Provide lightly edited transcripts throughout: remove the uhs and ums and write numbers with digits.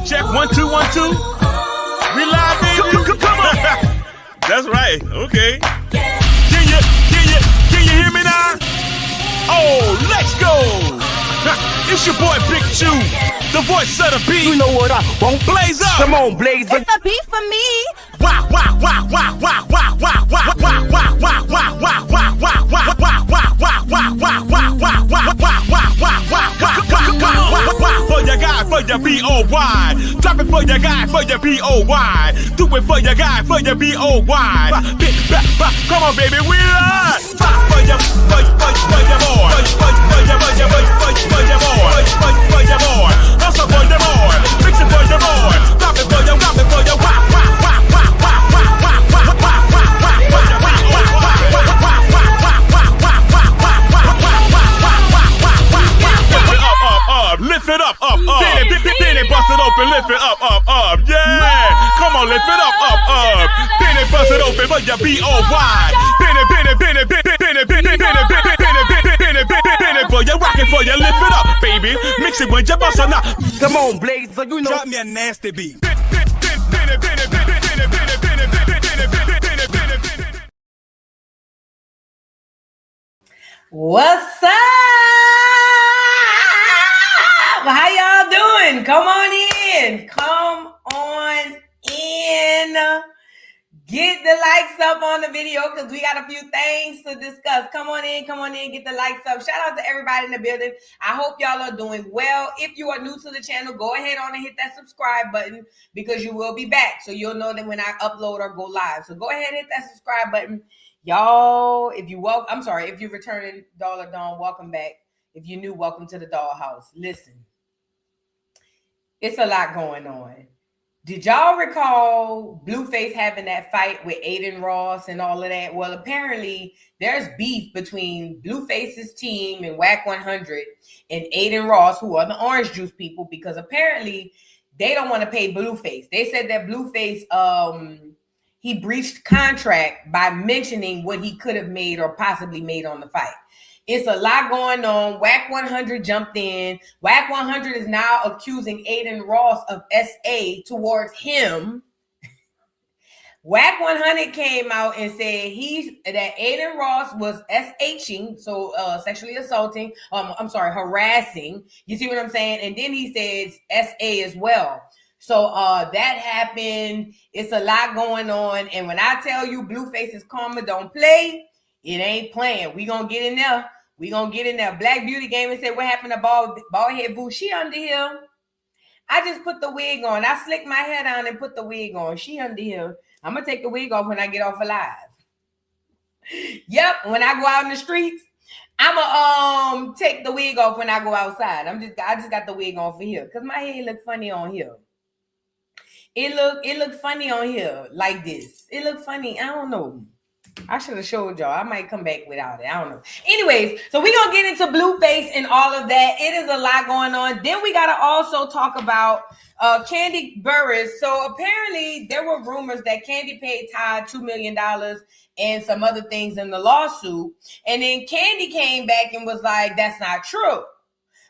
Check 1 2 1 2. We live, baby. Come on. That's right. Okay. Can you hear me now? Oh, let's go. It's your boy Big Chew, the voice of the beat. You know what I won't blaze up. Come on, blaze up. It's the beat for me. Wow, wow, wow, wow, wow, wow, wow, wow, wow, wow, wow, wow, wow, wow, wow, wow, wow, wow, wow, for your guy, for your B-O-Y. Drop it for your guy, for your B-O-Y. Do it for your guy, for your B-O-Y. Come on, baby, we are. For your boy. For your boy. Hustle for your boy. Fix it for your boy. Drop it for your, drop it for your. Lift it up. Then it bust it open, lift it up. Yeah. Come on, lift it up. Then it bust it open for your B-O-Y. Bend it for your rockin' for your lift it up, baby. Mix it with your bust or not. Come on, blaze. So you know. Drop me a nasty beat. What's up? How y'all doing? Come on in. Come on in. Get the likes up on the video because we got a few things to discuss. Come on in, get the likes up. Shout out to everybody in the building. I hope y'all are doing well. If you are new to the channel, go ahead on and hit that subscribe button because you will be back. So you'll know that when I upload or go live. So go ahead and hit that subscribe button. Y'all, if you're returning Dollar Dawn, welcome back. If you're new, welcome to the dollhouse. Listen, it's a lot going on. Did y'all recall Blueface having that fight with Adin Ross and all of that? Well, apparently there's beef between Blueface's team and Whack 100 and Adin Ross, who are the orange juice people, because apparently they don't want to pay Blueface. They said that Blueface, he breached contract by mentioning what he could have made or possibly made on the fight. It's a lot going on. Whack 100 jumped in. Whack 100 is now accusing Adin Ross of SA towards him. Whack 100 came out and said that Adin Ross was SHing, so sexually assaulting, harassing. You see what I'm saying? And then he says SA as well. So that happened. It's a lot going on. And when I tell you Blueface's karma don't play, it ain't playing. We gonna get in there. Black Beauty Gaming said, what happened to bald head boo? She under here. I just put the wig on. I slicked my hair down and put the wig on. She under here. I'm gonna take the wig off when I get off alive. Yep, when I go out in the streets, I'ma take the wig off when I go outside. I just got the wig on for here because my hair look funny on here. It look funny on here like this. It look funny. I don't know. I should have showed y'all. I might come back without it. I don't know. Anyways, so we're going to get into Blueface and all of that. It is a lot going on. Then we got to also talk about Kandi Burris. So apparently there were rumors that Kandi paid Todd $2 million and some other things in the lawsuit. And then Kandi came back and was like, that's not true.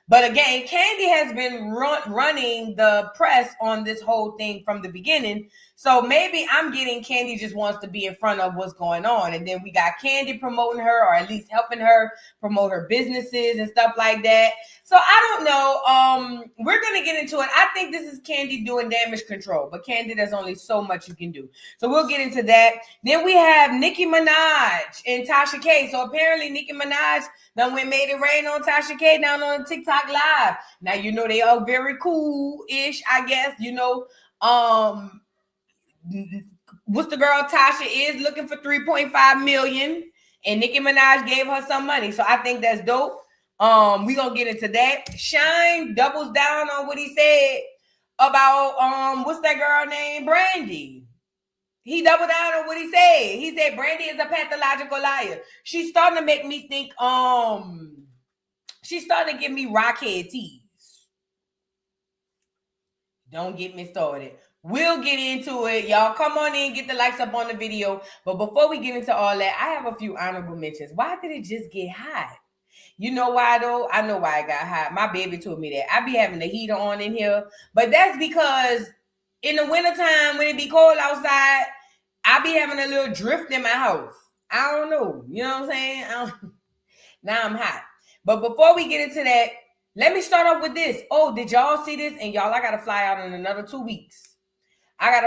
But again, Kandi has been running the press on this whole thing from the beginning. So maybe I'm getting Kandi just wants to be in front of what's going on. And then we got Kandi promoting her, or at least helping her promote her businesses and stuff like that. So I don't know. We're going to get into it. I think this is Kandi doing damage control. But Kandi, there's only so much you can do. So we'll get into that. Then we have Nicki Minaj and Tasha K. So apparently Nicki Minaj done made it rain on Tasha K down on TikTok Live. Now, you know, they are very cool-ish, I guess. You know, what's the girl Tasha is looking for $3.5 million, and Nicki Minaj gave her some money. So I think that's dope. We gonna get into that. Shyne doubles down on what he said about what's that girl named Brandy. He doubled down on what he said. He said Brandy is a pathological liar. She's starting to make me think she's starting to give me rockhead tease. Don't get me started. We'll get into it. Y'all come on in, get the likes up on the video. But before we get into all that, I have a few honorable mentions. Why did it just get hot? You know why though? I know why I got hot. My baby told me that. I be having the heater on in here, but that's because in the wintertime when it be cold outside, I be having a little drift in my house. I don't know. You know what I'm saying? Now I'm hot. But before we get into that, let me start off with this. Oh, did y'all see this? And y'all, I got to fly out in another 2 weeks. I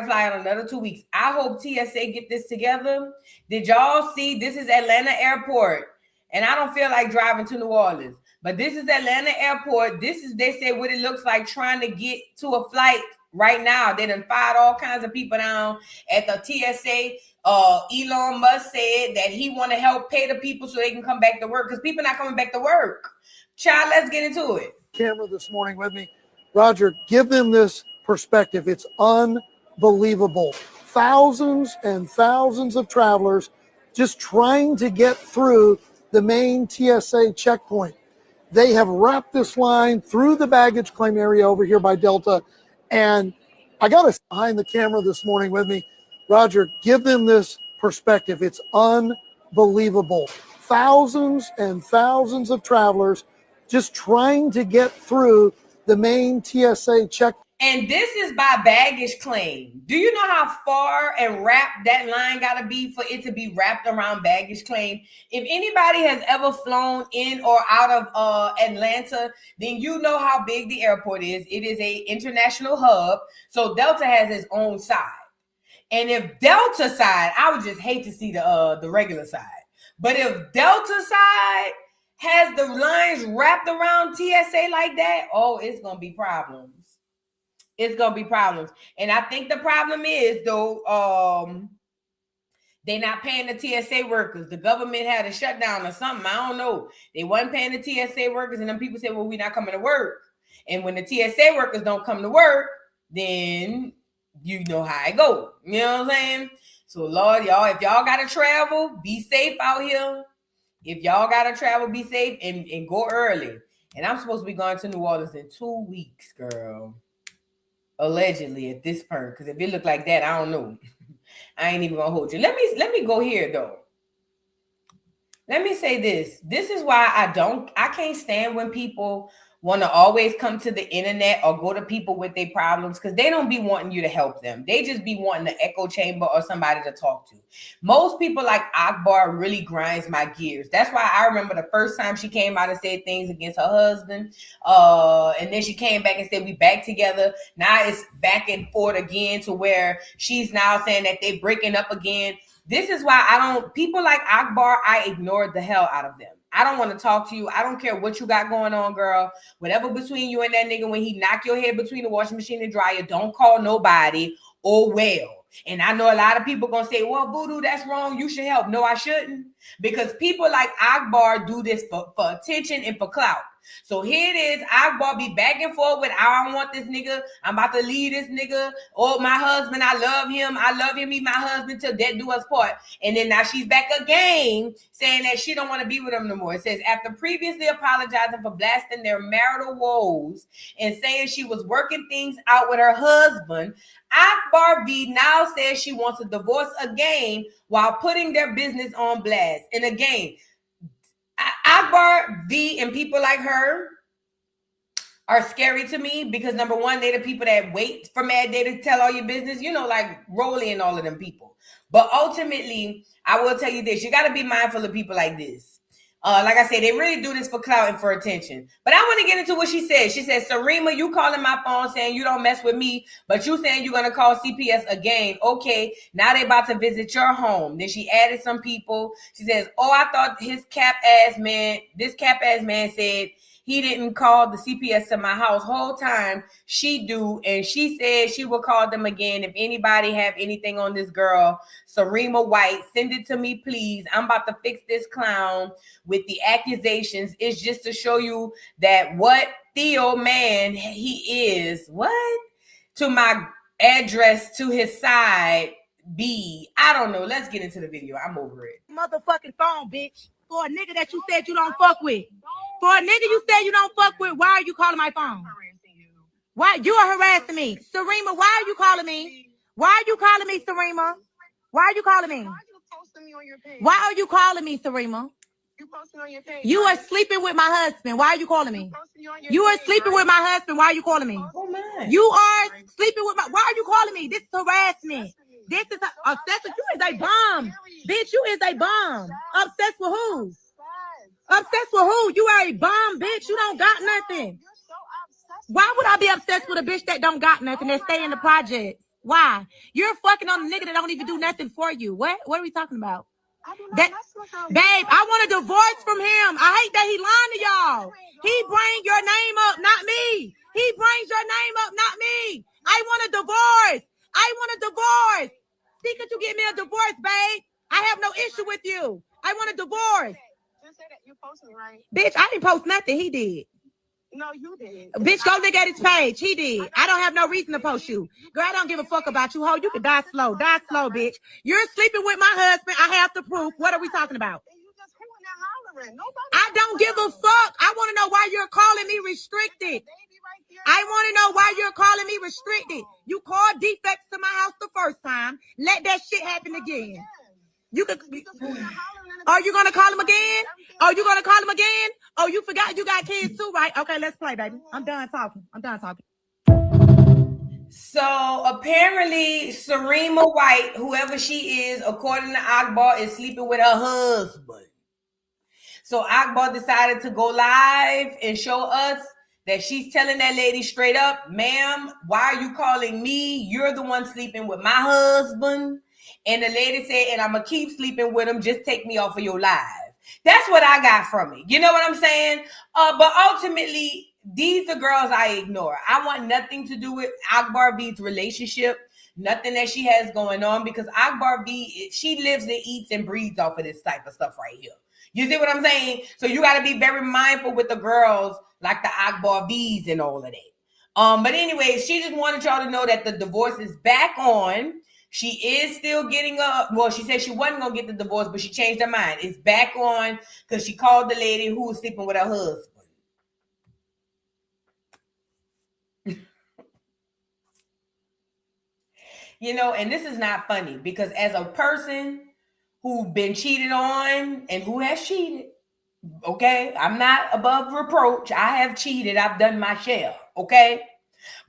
hope TSA get this together. Did y'all see? This is Atlanta Airport. And I don't feel like driving to New Orleans. But this is Atlanta Airport. This is, they say, what it looks like trying to get to a flight right now. They done fired all kinds of people down at the TSA. Elon Musk said that he want to help pay the people so they can come back to work because people not coming back to work. Child, let's get into it. Camera this morning with me. Roger, give them this perspective. It's unbelievable. Thousands and thousands of travelers just trying to get through the main TSA checkpoint. They have wrapped this line through the baggage claim area over here by Delta. And I got us behind the camera this morning with me. Roger, give them this perspective. It's unbelievable. Thousands and thousands of travelers just trying to get through the main TSA check. And this is by baggage claim. Do you know how far and wrapped that line got to be for it to be wrapped around baggage claim? If anybody has ever flown in or out of Atlanta, then you know how big the airport is. It is an international hub. So Delta has its own side. And if Delta side, I would just hate to see the regular side. But if Delta side has the lines wrapped around TSA like that, oh, it's going to be problems. It's going to be problems. And I think the problem is, though, they're not paying the TSA workers. The government had a shutdown or something. I don't know. They wasn't paying the TSA workers, and then people say, well, we're not coming to work. And when the TSA workers don't come to work, then you know how it go. You know what I'm saying? So, Lord, y'all, if y'all got to travel, be safe out here. If y'all got to travel, be safe and go early. And I'm supposed to be going to New Orleans in 2 weeks, girl. Allegedly at this point. Because if it look like that, I don't know. I ain't even going to hold you. Let me go here, though. Let me say this. This is why I can't stand when people want to always come to the internet or go to people with their problems because they don't be wanting you to help them. They just be wanting the echo chamber or somebody to talk to. Most people like Akbar really grinds my gears. That's why I remember the first time she came out and said things against her husband. And then she came back and said, we back together. Now it's back and forth again to where she's now saying that they breaking up again. This is why people like Akbar, I ignored the hell out of them. I don't want to talk to you. I don't care what you got going on, girl. Whatever between you and that nigga, when he knock your head between the washing machine and dryer, don't call nobody or well. And I know a lot of people going to say, well, Voodoo, that's wrong. You should help. No, I shouldn't. Because people like Akbar do this for attention and for clout. So here it is. Akbar be back and forth with, I don't want this nigga. I'm about to leave this nigga. Oh, my husband, I love him. I love him. He my husband till death do us part. And then now she's back again saying that she don't want to be with him no more. It says, after previously apologizing for blasting their marital woes and saying she was working things out with her husband, Akbar V now says she wants a divorce again while putting their business on blast. And again, Akbar V and people like her are scary to me because number one, they're the people that wait for Mad Day to tell all your business, you know, like Rolly and all of them people. But ultimately, I will tell you this, you got to be mindful of people like this. Like I said, they really do this for clout and for attention. But I want to get into what she said. She said, Sarima, you calling my phone saying you don't mess with me, but you saying you're going to call CPS again. Okay, now they about to visit your home. Then she added some people. She says, oh, I thought this cap ass man said he didn't call the CPS to my house whole time. She do. And she said she will call them again. If anybody have anything on this girl, Sarima White, send it to me, please. I'm about to fix this clown with the accusations. It's just to show you that what Theo man he is. What? To my address to his side B. I don't know. Let's get into the video. I'm over it. Motherfucking phone, bitch. For a nigga that you said you don't fuck with. For a nigga you said you don't fuck with, why are you calling my phone? Why you are harassing me? Sarima, why are you calling me? Why are you calling me, Sarima? Why are you calling me? Why are you calling me, Sarima? You are sleeping with my husband. Why are you calling me? You are sleeping with my husband. Why are you calling me? You are sleeping with my. Why are you calling me? This is harassment. This is obsessed. You is a bum, bitch. You is a bum. Obsessed with who? Obsessed with who? You are a bum, bitch. You don't got nothing. Why would I be obsessed with a bitch that don't got nothing that stay in the project? Why? You're fucking on a nigga that don't even do nothing for you. What are we talking about? Babe, I want a divorce from him. I hate that he lying to y'all. He bring your name up, not me. He brings your name up, not me. I want a divorce. I want a divorce. See, could you get me a divorce, babe? I have no issue with you. I want a divorce. Just say that you posted, right? Bitch, I didn't post nothing. He did. No, you did. Bitch, go look at his page. He did. I don't have no reason to post you. Girl, I don't give a fuck about you, ho. You can die slow. Die slow, bitch. You're sleeping with my husband. I have the proof. What are we talking about? I don't give a fuck. I want to know why you're calling me restricted. I want to know why you're calling me restricted. You called defects to my house the first time. Let that shit happen again. You could. Are you gonna call him again? Are you gonna call him again? Oh, you forgot you got kids too, right? Okay, let's play, baby. I'm done talking. So apparently, Serena White, whoever she is, according to Akbar, is sleeping with her husband. So Akbar decided to go live and show us that she's telling that lady straight up, ma'am, why are you calling me? You're the one sleeping with my husband. And the lady said, and I'm going to keep sleeping with him. Just take me off of your live. That's what I got from it. You know what I'm saying? But ultimately, these are girls I ignore. I want nothing to do with Akbar V's relationship. Nothing that she has going on. Because Akbar V, she lives and eats and breathes off of this type of stuff right here. You see what I'm saying? So you got to be very mindful with the girls like the Akbar V's and all of that. But anyway, she just wanted y'all to know that the divorce is back on. She is still getting she said she wasn't going to get the divorce, but she changed her mind. It's back on because she called the lady who was sleeping with her husband. You know, and this is not funny because as a person who's been cheated on and who has cheated, okay, I'm not above reproach. I have cheated. I've done my share, okay?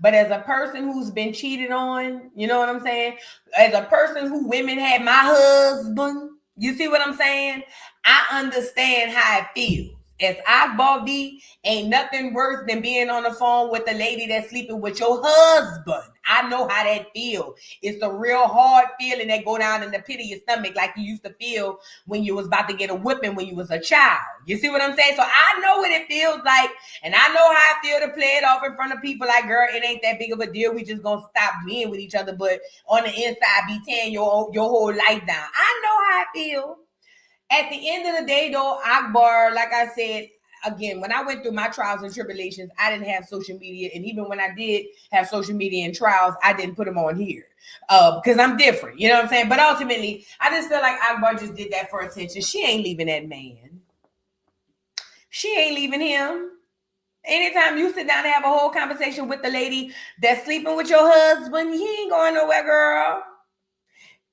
But as a person who's been cheated on, you know what I'm saying? As a person who women had my husband, you see what I'm saying? I understand how it feels. As Akbar V, ain't nothing worse than being on the phone with a lady that's sleeping with your husband. I know how that feels. It's a real hard feeling that go down in the pit of your stomach like you used to feel when you was about to get a whipping when you was a child. You see what I'm saying? So I know what it feels like, and I know how I feel to play it off in front of people like, girl, it ain't that big of a deal. We just gonna stop being with each other, but on the inside be tearing your whole life down. I know how I feel. At the end of the day, though, Akbar, like I said, again, when I went through my trials and tribulations, I didn't have social media. And even when I did have social media and trials, I didn't put them on here because I'm different. You know what I'm saying? But ultimately, I just feel like Akbar just did that for attention. She ain't leaving that man. She ain't leaving him. Anytime you sit down and have a whole conversation with the lady that's sleeping with your husband, he ain't going nowhere, girl.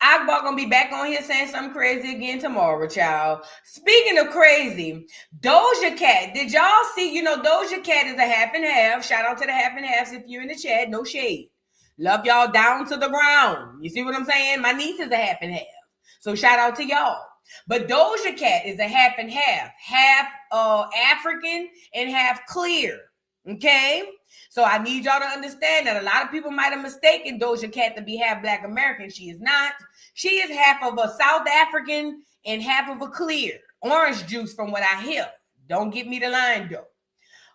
Akbar gonna be back on here saying something crazy again tomorrow, child. Speaking of crazy, Doja Cat. Did y'all see? You know, Doja Cat is a half and half. Shout out to the half and halves if you're in the chat. No shade. Love y'all down to the ground. You see what I'm saying? My niece is a half and half. So shout out to y'all. But Doja Cat is a half and half. Half African and half clear. Okay? So I need y'all to understand that a lot of people might have mistaken Doja Cat to be half Black American. She is not. She is half of a South African and half of a clear. Orange juice from what I hear. Don't get me the line though.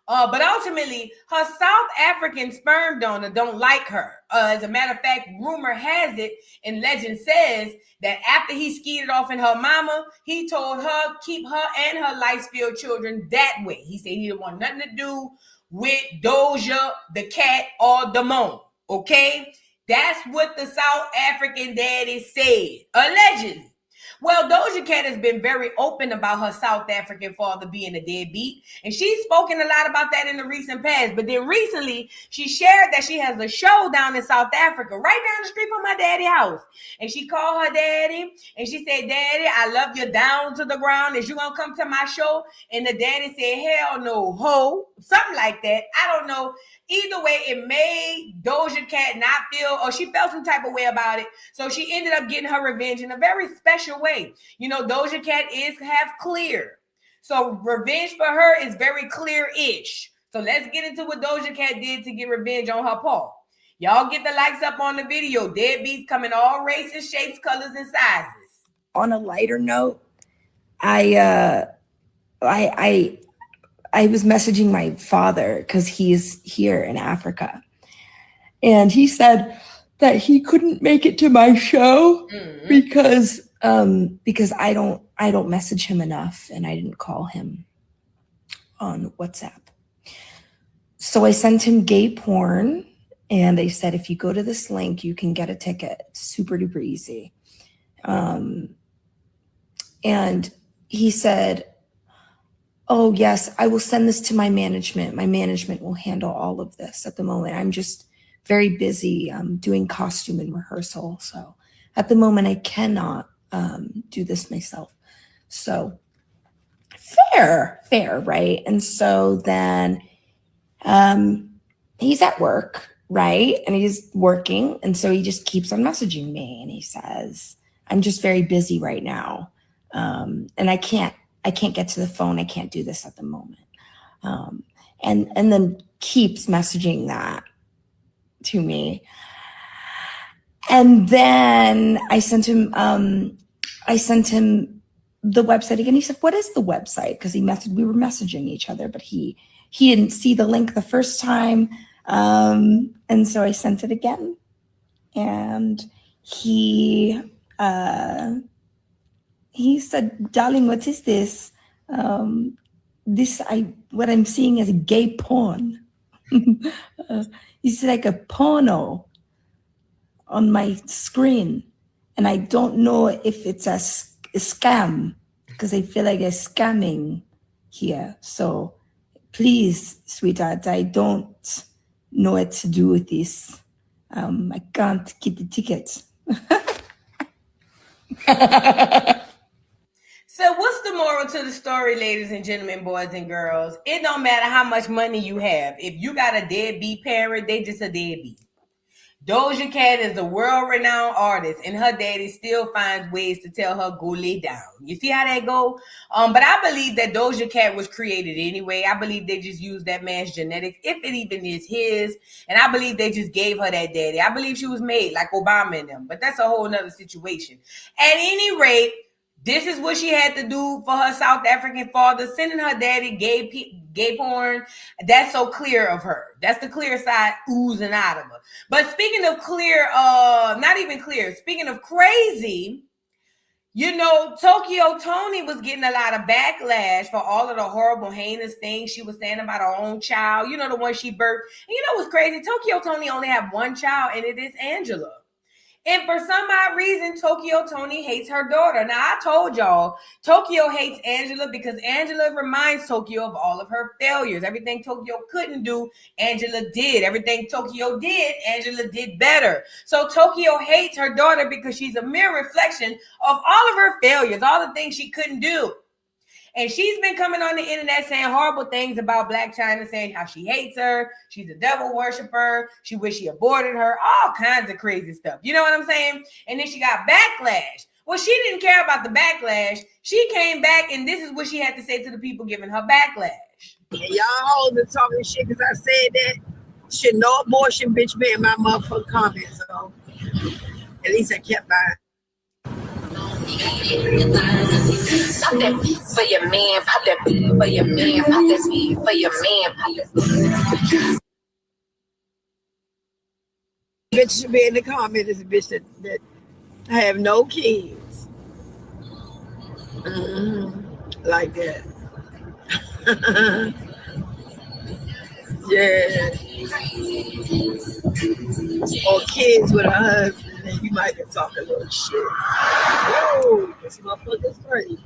But ultimately, her South African sperm donor don't like her. As a matter of fact, rumor has it and legend says that after he skeeted off in her mama, he told her keep her and her light-spilled children that way. He said he didn't want nothing to do with Doja, the cat, or the mom. Okay? That's what the South African daddy said. Allegedly. Well, Doja Cat has been very open about her South African father being a deadbeat, and she's spoken a lot about that in the recent past. But then recently, she shared that she has a show down in South Africa, right down the street from my daddy's house. And she called her daddy, and she said, "Daddy, I love you down to the ground. Is you gonna come to my show?" And the daddy said, "Hell no, ho," something like that. I don't know. Either way, it made Doja Cat not feel, or she felt some type of way about it. So she ended up getting her revenge in a very special way. You know, Doja Cat is half clear. So revenge for her is very clear-ish. So let's get into what Doja Cat did to get revenge on her paw. Y'all get the likes up on the video. Deadbeats come in all races, shapes, colors, and sizes. On a lighter note, I was messaging my father because he's here in Africa, and he said that he couldn't make it to my show because I don't message him enough, and I didn't call him on WhatsApp. So I sent him gay porn, and they said, if you go to this link, you can get a ticket. It's super duper easy. And he said, "Oh, yes, I will send this to my management. My management will handle all of this at the moment. I'm just very busy doing costume and rehearsal. So at the moment, I cannot do this myself." So fair, right? And so then he's at work, right? And he's working. And so he just keeps on messaging me. And he says, "I'm just very busy right now. And I can't get to the phone. I can't do this at the moment." And then keeps messaging that to me. And then I sent him the website again. He said, "What is the website?" Because we were messaging each other, but he didn't see the link the first time. And so I sent it again. And he said, "Darling, what is this? What I'm seeing is a gay porn." It's like a porno on my screen, and I don't know if it's a scam, because I feel like I'm scamming here. So please, sweetheart, I don't know what to do with this. I can't get the ticket. So what's the moral to the story, ladies and gentlemen, boys and girls? It don't matter how much money you have. If you got a deadbeat parent, they just a deadbeat. Doja Cat is a world-renowned artist, and her daddy still finds ways to tell her, "Go lay down." You see how that go? But I believe that Doja Cat was created anyway. I believe they just used that man's genetics, if it even is his. And I believe they just gave her that daddy. I believe she was made like Obama and them. But that's a whole nother situation. At any rate, this is what she had to do for her South African father, sending her daddy gay porn. That's so clear of her. That's the clear side oozing out of her. But speaking of clear, not even clear, speaking of crazy, you know, Tokyo Toni was getting a lot of backlash for all of the horrible, heinous things she was saying about her own child. You know, the one she birthed. And you know what's crazy? Tokyo Toni only have one child, and it is Angela. And for some odd reason, Tokyo Toni hates her daughter. Now, I told y'all, Tokyo hates Angela because Angela reminds Tokyo of all of her failures. Everything Tokyo couldn't do, Angela did. Everything Tokyo did, Angela did better. So Tokyo hates her daughter because she's a mere reflection of all of her failures, all the things she couldn't do. And she's been coming on the internet saying horrible things about Blac Chyna, saying how she hates her, she's a devil worshiper, she wish she aborted her, all kinds of crazy stuff. You know what I'm saying? And then she got backlash. Well, she didn't care about the backlash. She came back, and this is what she had to say to the people giving her backlash. And y'all hoes are talking shit because I said that. Shit, no abortion, bitch, be in my motherfucking comments. So at least I kept mine. Pop that beat for your man, pop that beat for your man, pop that beat for your man, pop that beat. Bitch should be in the comment is a bitch that have no kids. Like that. Yeah. Or kids with a husband. and then you might can talk a little shit. Whoa, this motherfucker's crazy.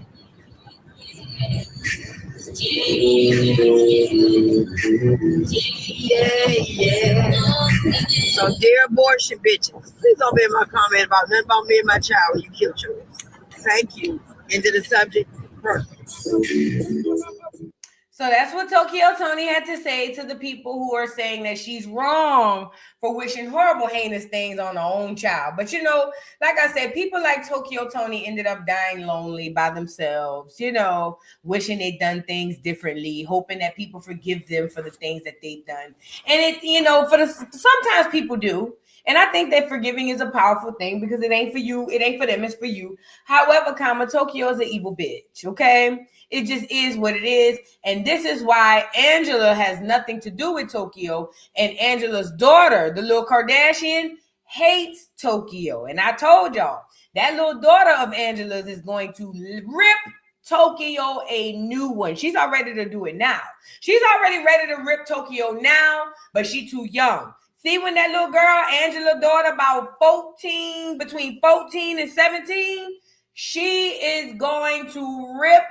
Yeah. So, dear abortion bitches, please don't be in my comment about nothing about me and my child when you killed yours. Thank you. Into the subject. Perfect. So that's what Tokyo Toni had to say to the people who are saying that she's wrong for wishing horrible, heinous things on her own child. But, you know, like I said, people like Tokyo Toni ended up dying lonely by themselves, you know, wishing they'd done things differently, hoping that people forgive them for the things that they've done. And it, you know, sometimes people do. And I think that forgiving is a powerful thing because it ain't for you. It ain't for them. It's for you. However, Tokyo is an evil bitch. Okay. It just is what it is. And this is why Angela has nothing to do with Tokyo. And Angela's daughter, the little Kardashian, hates Tokyo. And I told y'all, that little daughter of Angela's is going to rip Tokyo a new one. She's all ready to do it now. She's already ready to rip Tokyo now, but she's too young. See, when that little girl, Angela's daughter, between 14 and 17, she is going to rip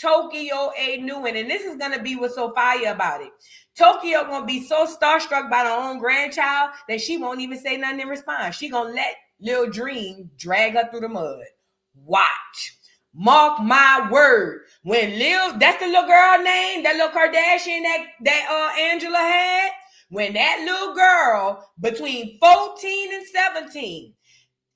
Tokyo a new one. And this is going to be what's so fire about it. Tokyo going to be so starstruck by her own grandchild that she won't even say nothing in response. She going to let Lil Dream drag her through the mud. Watch. Mark my word. That's the little girl name, that little Kardashian that Angela had. When that little girl between 14 and 17,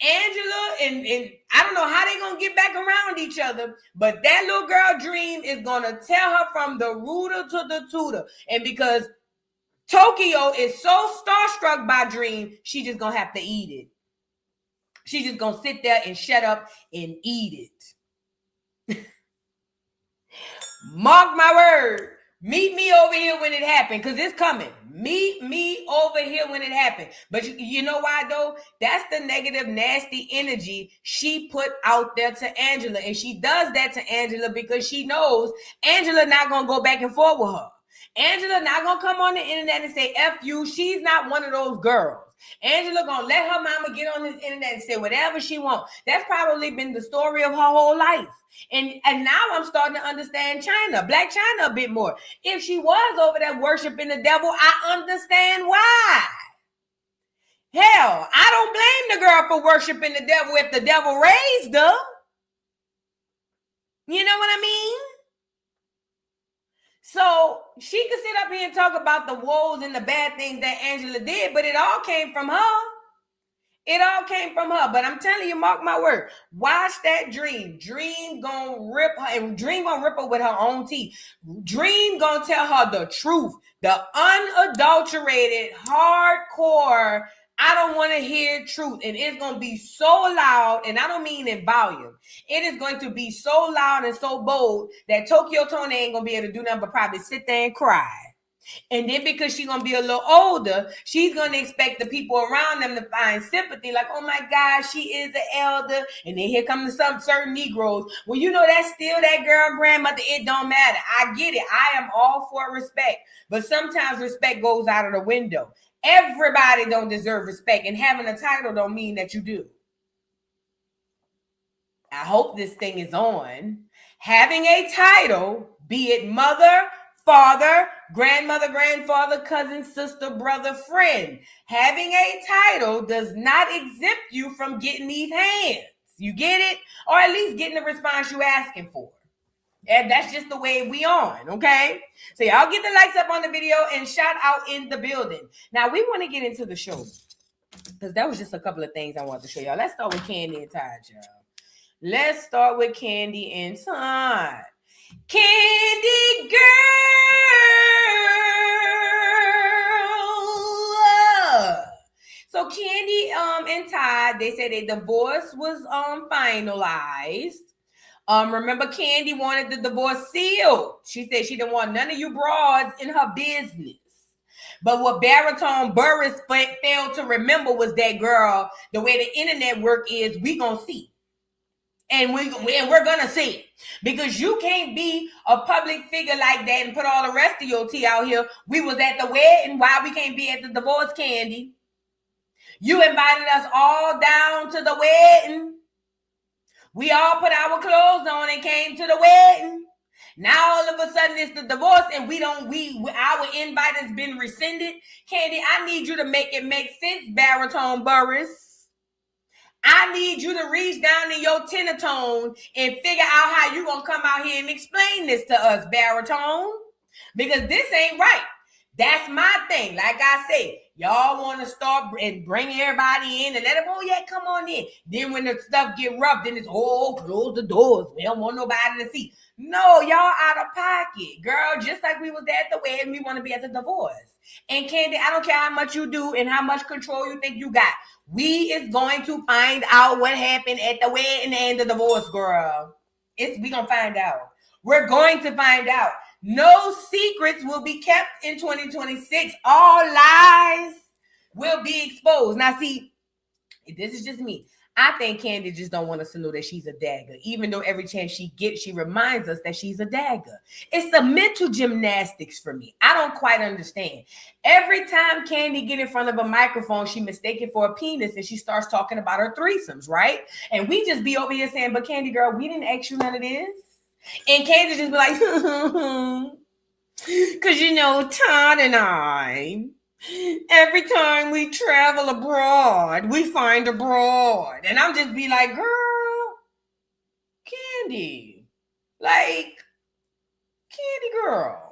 Angela and I don't know how they're going to get back around each other, but that little girl Dream is going to tell her from the rooter to the tutor. And because Tokyo is so starstruck by Dream, she just going to have to eat it. She just going to sit there and shut up and eat it. Mark my word. Meet me over here when it happened, because it's coming. Meet me over here when it happened. But you know why, though? That's the negative, nasty energy she put out there to Angela. And she does that to Angela because she knows Angela not going to go back and forth with her. Angela not going to come on the internet and say, F you. She's not one of those girls. Angela going to let her mama get on this internet and say whatever she wants. That's probably been the story of her whole life. And now I'm starting to understand Black China a bit more. If she was over there worshiping the devil, I understand why. Hell, I don't blame the girl for worshiping the devil if the devil raised her. You know what I mean? So she could sit up here and talk about the woes and the bad things that Angela did, but it all came from her. It all came from her. But I'm telling you, mark my word, watch that Dream. Dream gonna rip her, and Dream gonna rip her with her own teeth. Dream gonna tell her the truth, the unadulterated, hardcore, I don't want to hear truth. And it's going to be so loud, and I don't mean in volume. It is going to be so loud and so bold that Tokyo Toni ain't going to be able to do nothing but probably sit there and cry. And then because she's going to be a little older, she's going to expect the people around them to find sympathy. Like, oh my God, she is an elder. And then here come some certain Negroes. Well, you know, that's still that girl grandmother. It don't matter. I get it. I am all for respect. But sometimes respect goes out of the window. Everybody don't deserve respect. And having a title don't mean that you do. I hope this thing is on. Having a title, be it mother, father, grandmother, grandfather, cousin, sister, brother, friend. Having a title does not exempt you from getting these hands. You get it? Or at least getting the response you're asking for. And that's just the way we on, okay? So y'all get the likes up on the video and shout out in the building. Now, we want to get into the show. Because that was just a couple of things I wanted to show y'all. Let's start with Kandi and Todd, y'all. Let's start with Kandi and Todd. Kandi girl. So Kandi and Todd, they said their divorce was finalized. Remember, Kandi wanted the divorce sealed. She said she didn't want none of you broads in her business. But what Baritone Burris failed to remember was that, girl, the way the internet work is, we gonna see. And we're gonna see it. Because you can't be a public figure like that and put all the rest of your tea out here. We was at the wedding. Why we can't be at the divorce, Kandi? You invited us all down to the wedding. We all put our clothes on and came to the wedding. Now all of a sudden it's the divorce and our invite has been rescinded. Kandi, I need you to make it make sense, baritone Burris. I need you to reach down in your tenor tone and figure out how you gonna come out here and explain this to us, baritone. Because this ain't right. That's my thing. Like I say, y'all want to start and bring everybody in and let them, oh yeah, come on in. Then when the stuff get rough, then it's, oh, close the doors. We don't want nobody to see. No, y'all out of pocket. Girl, just like we was at the wedding, we want to be at the divorce. And Kandi, I don't care how much you do and how much control you think you got. We is going to find out what happened at the wedding and the divorce, girl. We gonna find out. We're going to find out. No secrets will be kept in 2026. All lies will be exposed. Now, see, this is just me. I think Kandi just don't want us to know that she's a dagger. Even though every chance she gets, she reminds us that she's a dagger. It's the mental gymnastics for me. I don't quite understand. Every time Kandi get in front of a microphone, she mistake it for a penis and she starts talking about her threesomes, right? And we just be over here saying, but Kandi, girl, we didn't ask you none of this. And Kandi just be like, because you know, Todd and I, every time we travel abroad, we find a broad. And I'm just be like, girl, Kandi, like, Kandi girl.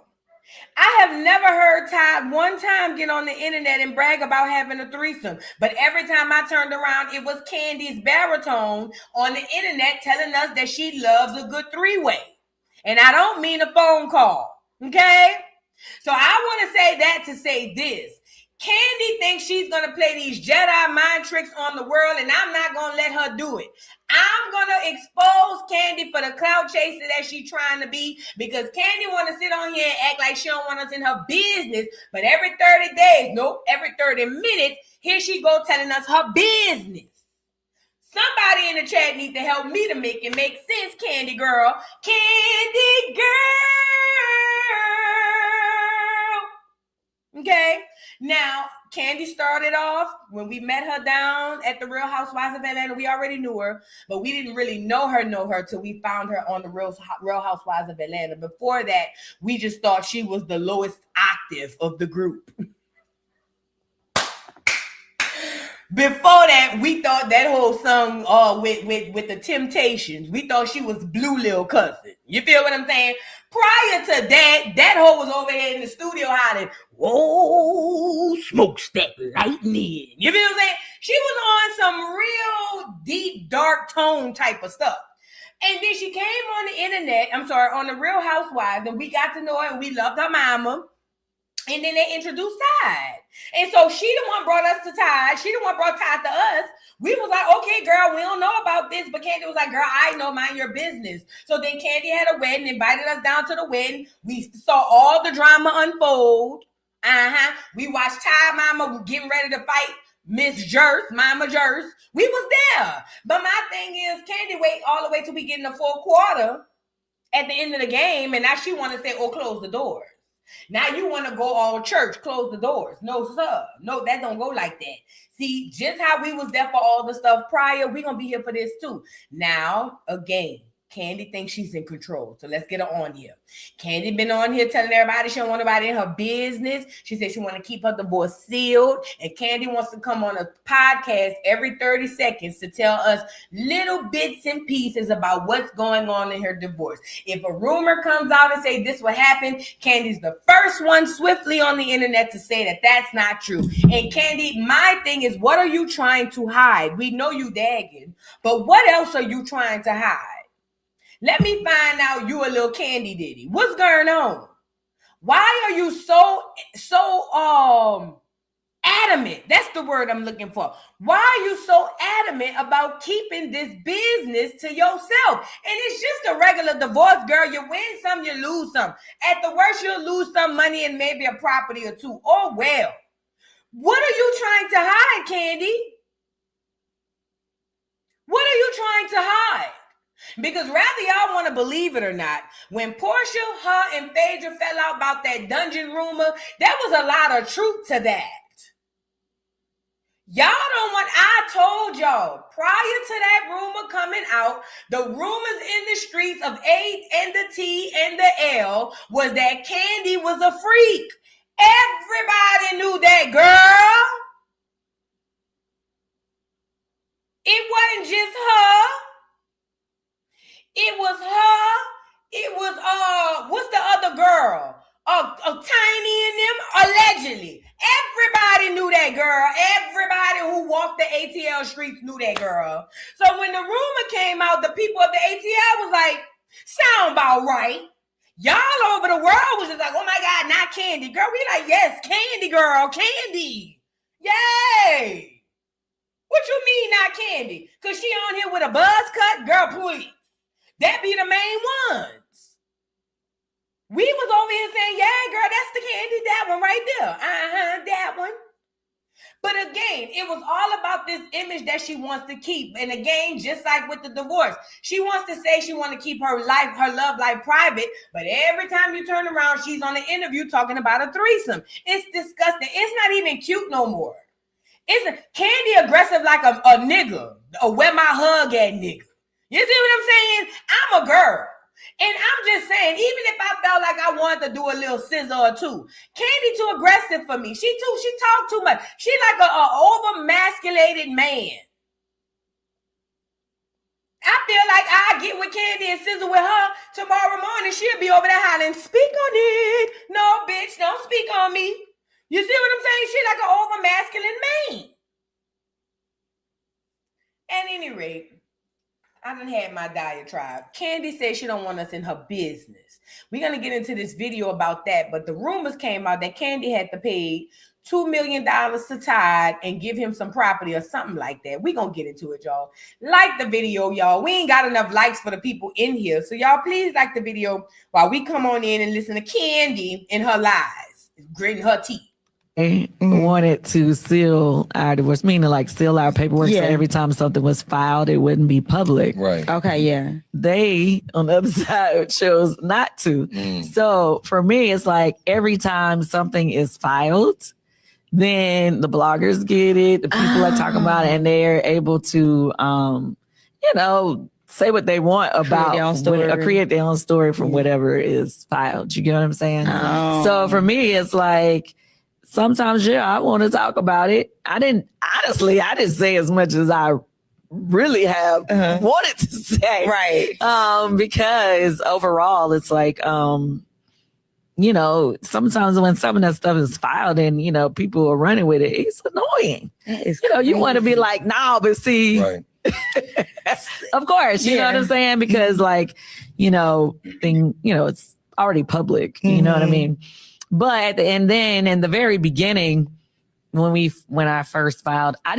I have never heard Todd one time get on the internet and brag about having a threesome. But every time I turned around, it was Kandi's baritone on the internet telling us that she loves a good three-way. And I don't mean a phone call, okay? So I want to say that to say this. Kandi thinks she's going to play these Jedi mind tricks on the world, and I'm not going to let her do it. I'm going to expose Kandi for the clout chaser that she's trying to be, because Kandi want to sit on here and act like she don't want us in her business, but every 30 days, nope, every 30 minutes, here she go telling us her business. Somebody in the chat needs to help me to make it make sense, Kandi girl. Kandi girl. Okay, now Kandi started off when we met her down at the Real Housewives of Atlanta. We already knew her, but we didn't really know her till we found her on the Real Housewives of Atlanta. Before that, we just thought she was the lowest octave of the group. Before that, we thought that whole song with the Temptations. We thought she was Blue Lil Cousin. You feel what I'm saying? Prior to that, that hoe was over here in the studio hollering, whoa, smokestack lightning. You feel what I'm saying? She was on some real deep, dark tone type of stuff. And then she came on the internet, on the Real Housewives, and we got to know her and we loved her mama. And then they introduced Todd. And so she the one brought us to Todd. She the one brought Todd to us. We was like, okay, girl, we don't know about this. But Kandi was like, girl, I know, mind your business. So then Kandi had a wedding, invited us down to the wedding. We saw all the drama unfold. We watched Todd mama getting ready to fight Miss Jers, Mama Jers. We was there. But my thing is, Kandi wait all the way till we get in the fourth quarter at the end of the game. And now she want to say, oh, close the doors. Now you want to go all church, close the doors. No, sir. No, that don't go like that. See, just how we was there for all the stuff prior, we going to be here for this too. Now, again, Kandi thinks she's in control. So let's get her on here. Kandi been on here telling everybody she don't want nobody in her business. She said she want to keep her divorce sealed. And Kandi wants to come on a podcast every 30 seconds to tell us little bits and pieces about what's going on in her divorce. If a rumor comes out and say this will happen, Kandi's the first one swiftly on the internet to say that that's not true. And Kandi, my thing is, what are you trying to hide? We know you dagging, but what else are you trying to hide? Let me find out you a little Kandi Diddy. What's going on? Why are you so adamant? That's the word I'm looking for. Why are you so adamant about keeping this business to yourself? And it's just a regular divorce, girl. You win some, you lose some. At the worst, you'll lose some money and maybe a property or two. Oh, well. What are you trying to hide, Kandi? What are you trying to hide? Because rather y'all want to believe it or not, when Portia, her, and Phaedra fell out about that dungeon rumor, there was a lot of truth to that. Y'all don't want, I told y'all prior to that rumor coming out, the rumors in the streets of A and the T and the L was that Kandi was a freak. Everybody knew that, girl. It wasn't just her. It was her. It was, what's the other girl? Tiny and them, allegedly. Everybody knew that girl. Everybody who walked the ATL streets knew that girl. So when the rumor came out, the people of the ATL was like, sound about right. Y'all over the world was just like, oh my God, not Kandi. Girl, we like, yes, Kandi, girl, Kandi. Yay. What you mean not Kandi? Because she on here with a buzz cut? Girl, please. That be the main ones. We was over here saying, yeah, girl, that's the Kandi, that one right there. That one. But again, it was all about this image that she wants to keep. And again, just like with the divorce, she wants to say she wants to keep her love life private. But every time you turn around, she's on an interview talking about a threesome. It's disgusting. It's not even cute no more. It's Kandi aggressive like a nigga, a where my hug at nigga. You see what I'm saying? I'm a girl. And I'm just saying, even if I felt like I wanted to do a little scissor or two, Kandi too aggressive for me. She talk too much. She like a over-masculated man. I feel like I get with Kandi and scissor with her tomorrow morning. She'll be over there hollering, speak on it. No, bitch, don't speak on me. You see what I'm saying? She like an over-masculine man. At any rate, I done had my diatribe. Kandi said she don't want us in her business. We're going to get into this video about that. But the rumors came out that Kandi had to pay $2 million to Todd and give him some property or something like that. We're going to get into it, y'all. Like the video, y'all. We ain't got enough likes for the people in here. So y'all please like the video while we come on in and listen to Kandi and her lies, gritting her teeth. Wanted to seal our divorce, meaning like seal our paperwork, so every time something was filed, it wouldn't be public. Right. Okay, yeah. They, on the other side, chose not to. So for me, it's like every time something is filed, then the bloggers get it, the people are talking about it, and they're able to, say what they want about create their own story from whatever is filed. You get what I'm saying? Oh. So for me, it's like, sometimes, I want to talk about it. I didn't say as much as I really have wanted to say. Right. Because overall, it's like, sometimes when some of that stuff is filed and, people are running with it, it's annoying. You want to be like, nah, but see, right. Of course, you know what I'm saying? Because it's already public. You know what I mean? But and then in the very beginning, when I first filed, I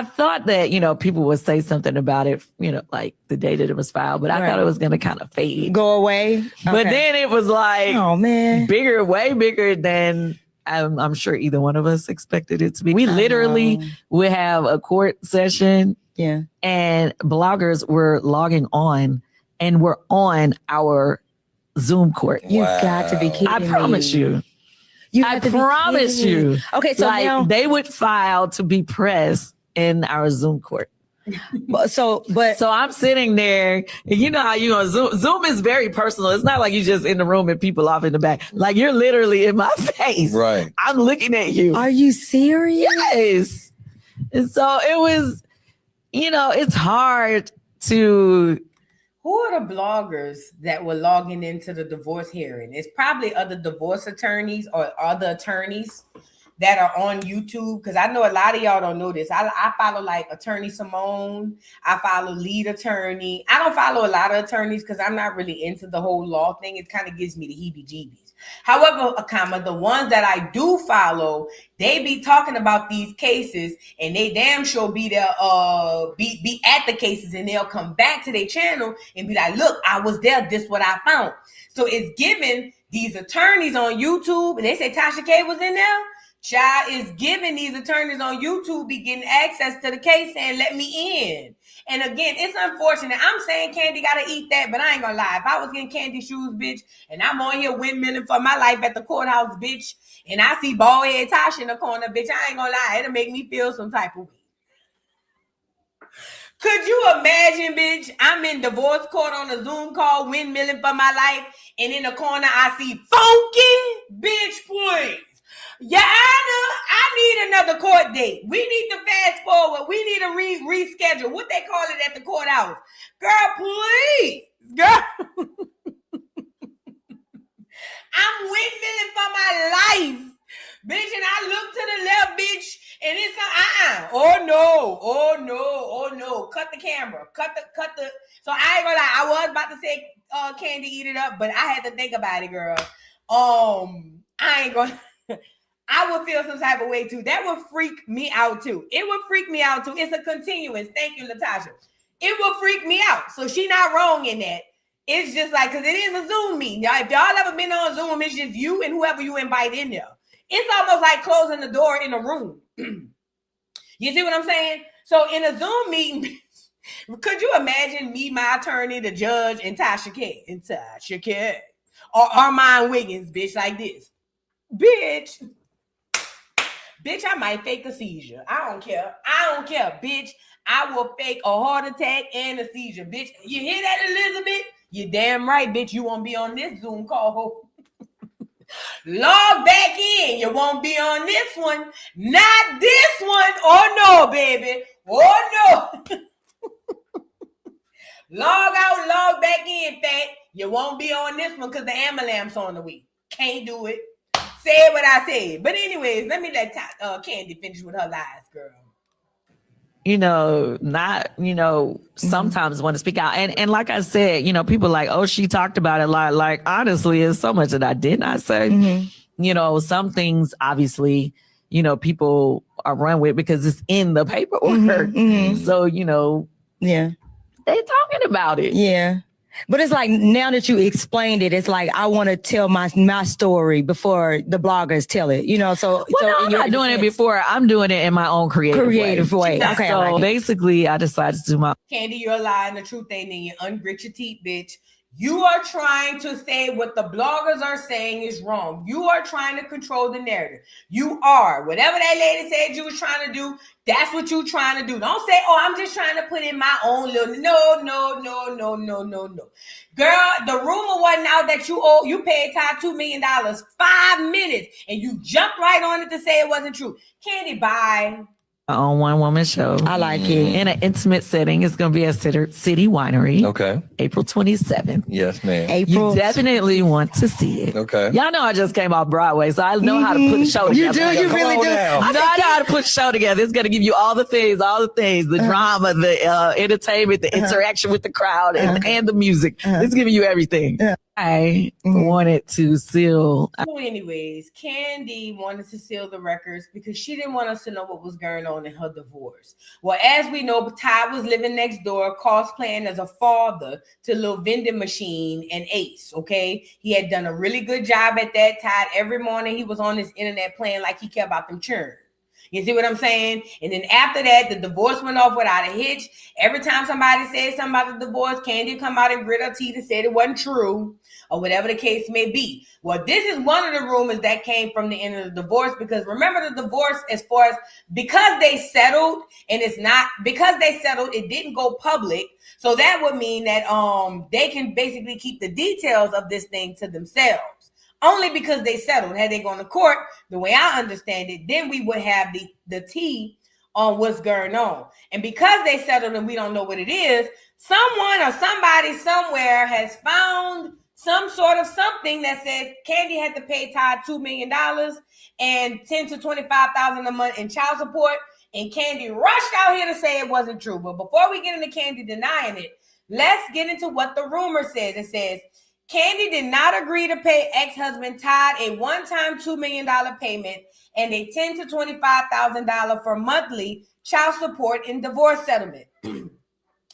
thought that people would say something about it, like the day that it was filed, but I thought it was gonna kind of fade, go away. But then it was like, oh man, way bigger than I'm sure either one of us expected it to be. We literally would have a court session, and bloggers were logging on and were on our Zoom court. You got to be kidding me. I promise you. I promise you. Okay, so now they would file to be pressed in our Zoom court. So I'm sitting there, and you know how you on Zoom. Zoom is very personal. It's not like you just in the room and people off in the back. Like you're literally in my face. Right. I'm looking at you. Are you serious? Yes. And so it was, it's hard to. Who are the bloggers that were logging into the divorce hearing? It's probably other divorce attorneys or other attorneys that are on YouTube. Because I know a lot of y'all don't know this. I follow like Attorney Simone. I follow Lead Attorney. I don't follow a lot of attorneys because I'm not really into the whole law thing. It kind of gives me the heebie-jeebies. However, the ones that I do follow, they be talking about these cases and they damn sure be there, be at the cases, and they'll come back to their channel and be like, look, I was there, this what I found. So it's giving these attorneys on YouTube, and they say Tasha K was in there. Child is giving these attorneys on YouTube be getting access to the case saying, let me in. And again, it's unfortunate. I'm saying Kandi gotta eat that, but I ain't gonna lie. If I was getting Kandi shoes, bitch, and I'm on here windmilling for my life at the courthouse, bitch, and I see bald head Tasha in the corner, bitch, I ain't gonna lie. It'll make me feel some type of way. Could you imagine, bitch? I'm in divorce court on a Zoom call, windmilling for my life, and in the corner I see funky, bitch, please. Yeah, I need another court date. We need to fast forward. We need to reschedule. What they call it at the courthouse. Girl, please. Girl. I'm windmilling for my life. Bitch, and I look to the left, bitch, and it's oh no. Cut the camera. Cut the. So I ain't gonna lie. I was about to say Kandi eat it up, but I had to think about it, girl. I ain't gonna. I would feel some type of way too. That would freak me out too. It would freak me out too. It's a continuance. Thank you, Latasha. It will freak me out. So she not wrong in that. It's just like, because it is a Zoom meeting. Y'all, if y'all ever been on Zoom, it's just you and whoever you invite in there. It's almost like closing the door in a room. You see what I'm saying? So in a Zoom meeting, could you imagine me, my attorney, the judge, and Tasha K, or Armand Wiggins, bitch, like this? Bitch, I might fake a seizure. I don't care, bitch. I will fake a heart attack and a seizure, bitch. You hear that, Elizabeth? You damn right, bitch. You won't be on this Zoom call. Log back in. You won't be on this one. Not this one. Oh, no, baby. Oh, no. Log out, log back in, fat. You won't be on this one because the ambulance on the way. Can't do it. Say what I said. But anyways, let me let Kandi finish with her lies, girl. Sometimes want to speak out. And like I said, people like, oh, she talked about it a lot. Like, honestly, it's so much that I did not say. Mm-hmm. Some things, obviously, people are run with because it's in the paperwork. Mm-hmm. So, yeah, they're talking about it. Yeah. But it's like, now that you explained it, it's like, I want to tell my story before the bloggers tell it, I'm not doing it before. I'm doing it in my own creative way. Okay. So basically, I decided to do my. Kandi, you're lying. The truth ain't in you. Ungrit your teeth, bitch. You are trying to say what the bloggers are saying is wrong. You are trying to control the narrative. You are. Whatever that lady said you was trying to do, that's what you're trying to do. Don't say, oh, I'm just trying to put in my own little. No. Girl, the rumor wasn't out that you paid Todd $2 million 5 minutes, and you jumped right on it to say it wasn't true. Kandi, bye. On one woman show. I like it. In an intimate setting. It's going to be at City Winery. Okay. April 27th. Yes, ma'am. April. You definitely want to see it. Okay. Y'all know I just came off Broadway, so I know how to put a show together. You do? You really do? I know how to put a show together. It's going to give you all the things, the drama, the entertainment, the interaction with the crowd, and the music. It's giving you everything. I wanted to seal. So anyways, Kandi wanted to seal the records because she didn't want us to know what was going on in her divorce. Well, as we know, Todd was living next door, cosplaying as a father to Little Vending Machine and Ace, okay? He had done a really good job at that. Todd, every morning he was on his internet playing like he cared about them churn. You see what I'm saying? And then after that, the divorce went off without a hitch. Every time somebody said something about the divorce, Kandi come out and grit her teeth and said it wasn't true, or whatever the case may be. Well, this is one of the rumors that came from the end of the divorce, because remember the divorce, as far as, because they settled, it didn't go public. So that would mean that they can basically keep the details of this thing to themselves. Only because they settled. Had they gone to court, the way I understand it, then we would have the tea on what's going on. And because they settled and we don't know what it is, someone or somebody somewhere has found some sort of something that says Kandi had to pay Todd $2 million and $10,000 to $25,000 a month in child support. And Kandi rushed out here to say it wasn't true. But before we get into Kandi denying it, let's get into what the rumor says. It says, Kandi did not agree to pay ex-husband Todd a one-time $2 million payment and a $10,000 to $25,000 for monthly child support in divorce settlement.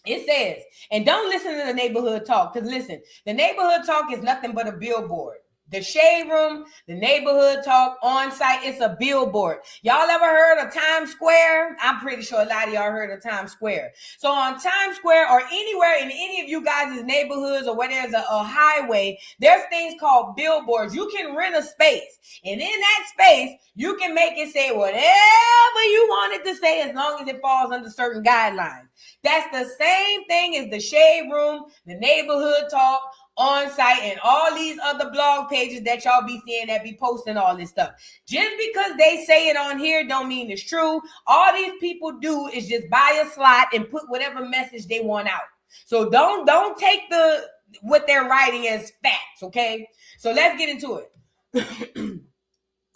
It says, and don't listen to the neighborhood talk, because listen, the neighborhood talk is nothing but a billboard. The Shade Room, the Neighborhood Talk on site. It's a billboard. Y'all ever heard of Times Square? I'm pretty sure a lot of y'all heard of Times Square. So on Times Square or anywhere in any of you guys' neighborhoods or where there's a highway, there's things called billboards. You can rent a space. And in that space, you can make it say whatever you want it to say as long as it falls under certain guidelines. That's the same thing as the Shade Room, the Neighborhood Talk, on site, and all these other blog pages that y'all be seeing that be posting all this stuff. Just because they say it on here don't mean it's true. All these people do is just buy a slot and put whatever message they want out. So don't take what they're writing as facts, okay? So let's get into it.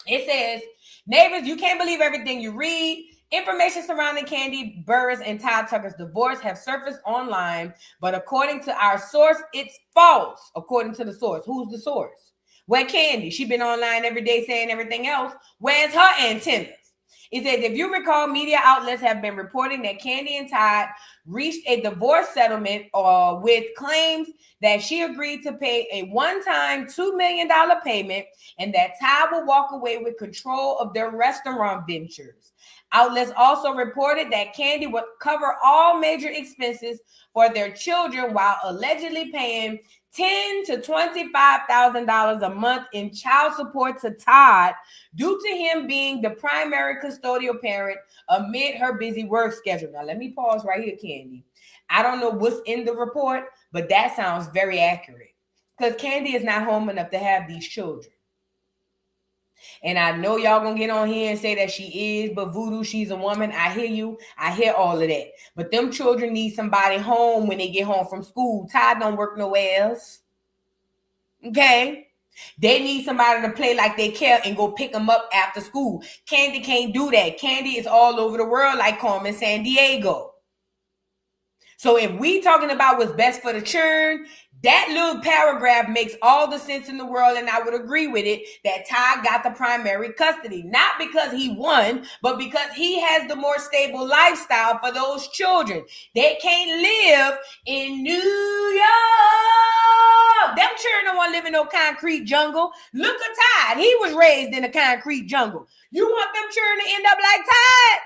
It says, neighbors, you can't believe everything you read. Information surrounding Kandi Burruss and Todd Tucker's divorce have surfaced online, but according to our source, it's false. According to the source. Who's the source? Where Kandi? She been online every day saying everything else. Where's her antennas? It says, if you recall, media outlets have been reporting that Kandi and Todd reached a divorce settlement with claims that she agreed to pay a one-time $2 million payment and that Todd will walk away with control of their restaurant ventures. Outlets also reported that Kandi would cover all major expenses for their children while allegedly paying $10,000 to $25,000 a month in child support to Todd due to him being the primary custodial parent amid her busy work schedule. Now, let me pause right here, Kandi. I don't know what's in the report, but that sounds very accurate because Kandi is not home enough to have these children. And I know y'all gonna get on here and say that she is, but voodoo, she's a woman. I hear you. I hear all of that. But them children need somebody home when they get home from school. Todd don't work nowhere else. Okay? They need somebody to play like they care and go pick them up after school. Kandi can't do that. Kandi is all over the world like Carmen Sandiego. So if we talking about what's best for the churn, that little paragraph makes all the sense in the world, and I would agree with it, that Todd got the primary custody. Not because he won, but because he has the more stable lifestyle for those children. They can't live in New York. Them children don't want to live in no concrete jungle. Look at Todd. He was raised in a concrete jungle. You want them children to end up like Todd?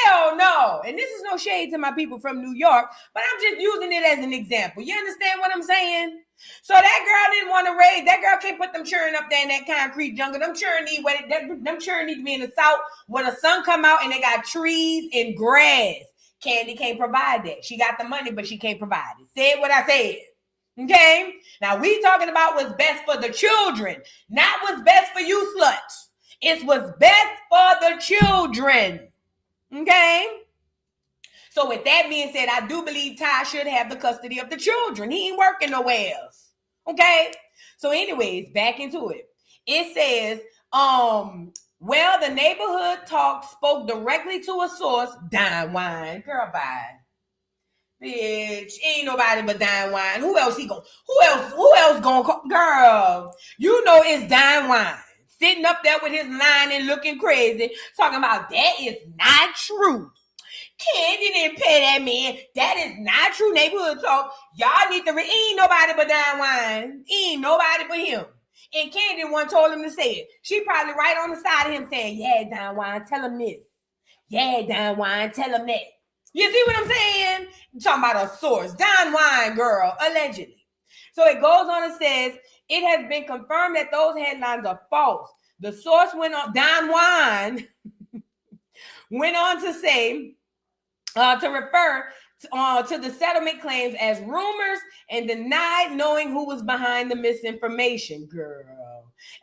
Hell no. And this is no shade to my people from New York, but I'm just using it as an example. You understand what I'm saying? So that girl didn't want to raise, that girl can't put them children up there in that concrete jungle. Them children need to be in the south where the sun come out and they got trees and grass. Kandi can't provide that. She got the money, but she can't provide it. Said what I said. Okay? Now we talking about what's best for the children, not what's best for you sluts. It's what's best for the children. Okay? So with that being said, I do believe Ty should have the custody of the children. He ain't working nowhere else. Okay? So anyways, back into it. It says, well, the Neighborhood Talk spoke directly to a source, Dine Wine. Girl, bye. Bitch, ain't nobody but Dine Wine. Who else gonna call? Girl, you know it's Dine Wine. Sitting up there with his line and looking crazy, talking about that is not true. Kandi didn't pay that man. That is not true. Neighborhood Talk. Y'all need to ain't nobody but Dine Wine. Ain't nobody but him. And Kandi one told him to say it. She probably right on the side of him saying, yeah, Dine Wine, tell him this. Yeah, Dine Wine, tell him that. You see what I'm saying? I'm talking about a source. Dine Wine, girl, allegedly. So it goes on and says, it has been confirmed that those headlines are false. The source went on, Don Juan went on to say, to refer to the settlement claims as rumors and denied knowing who was behind the misinformation, girl.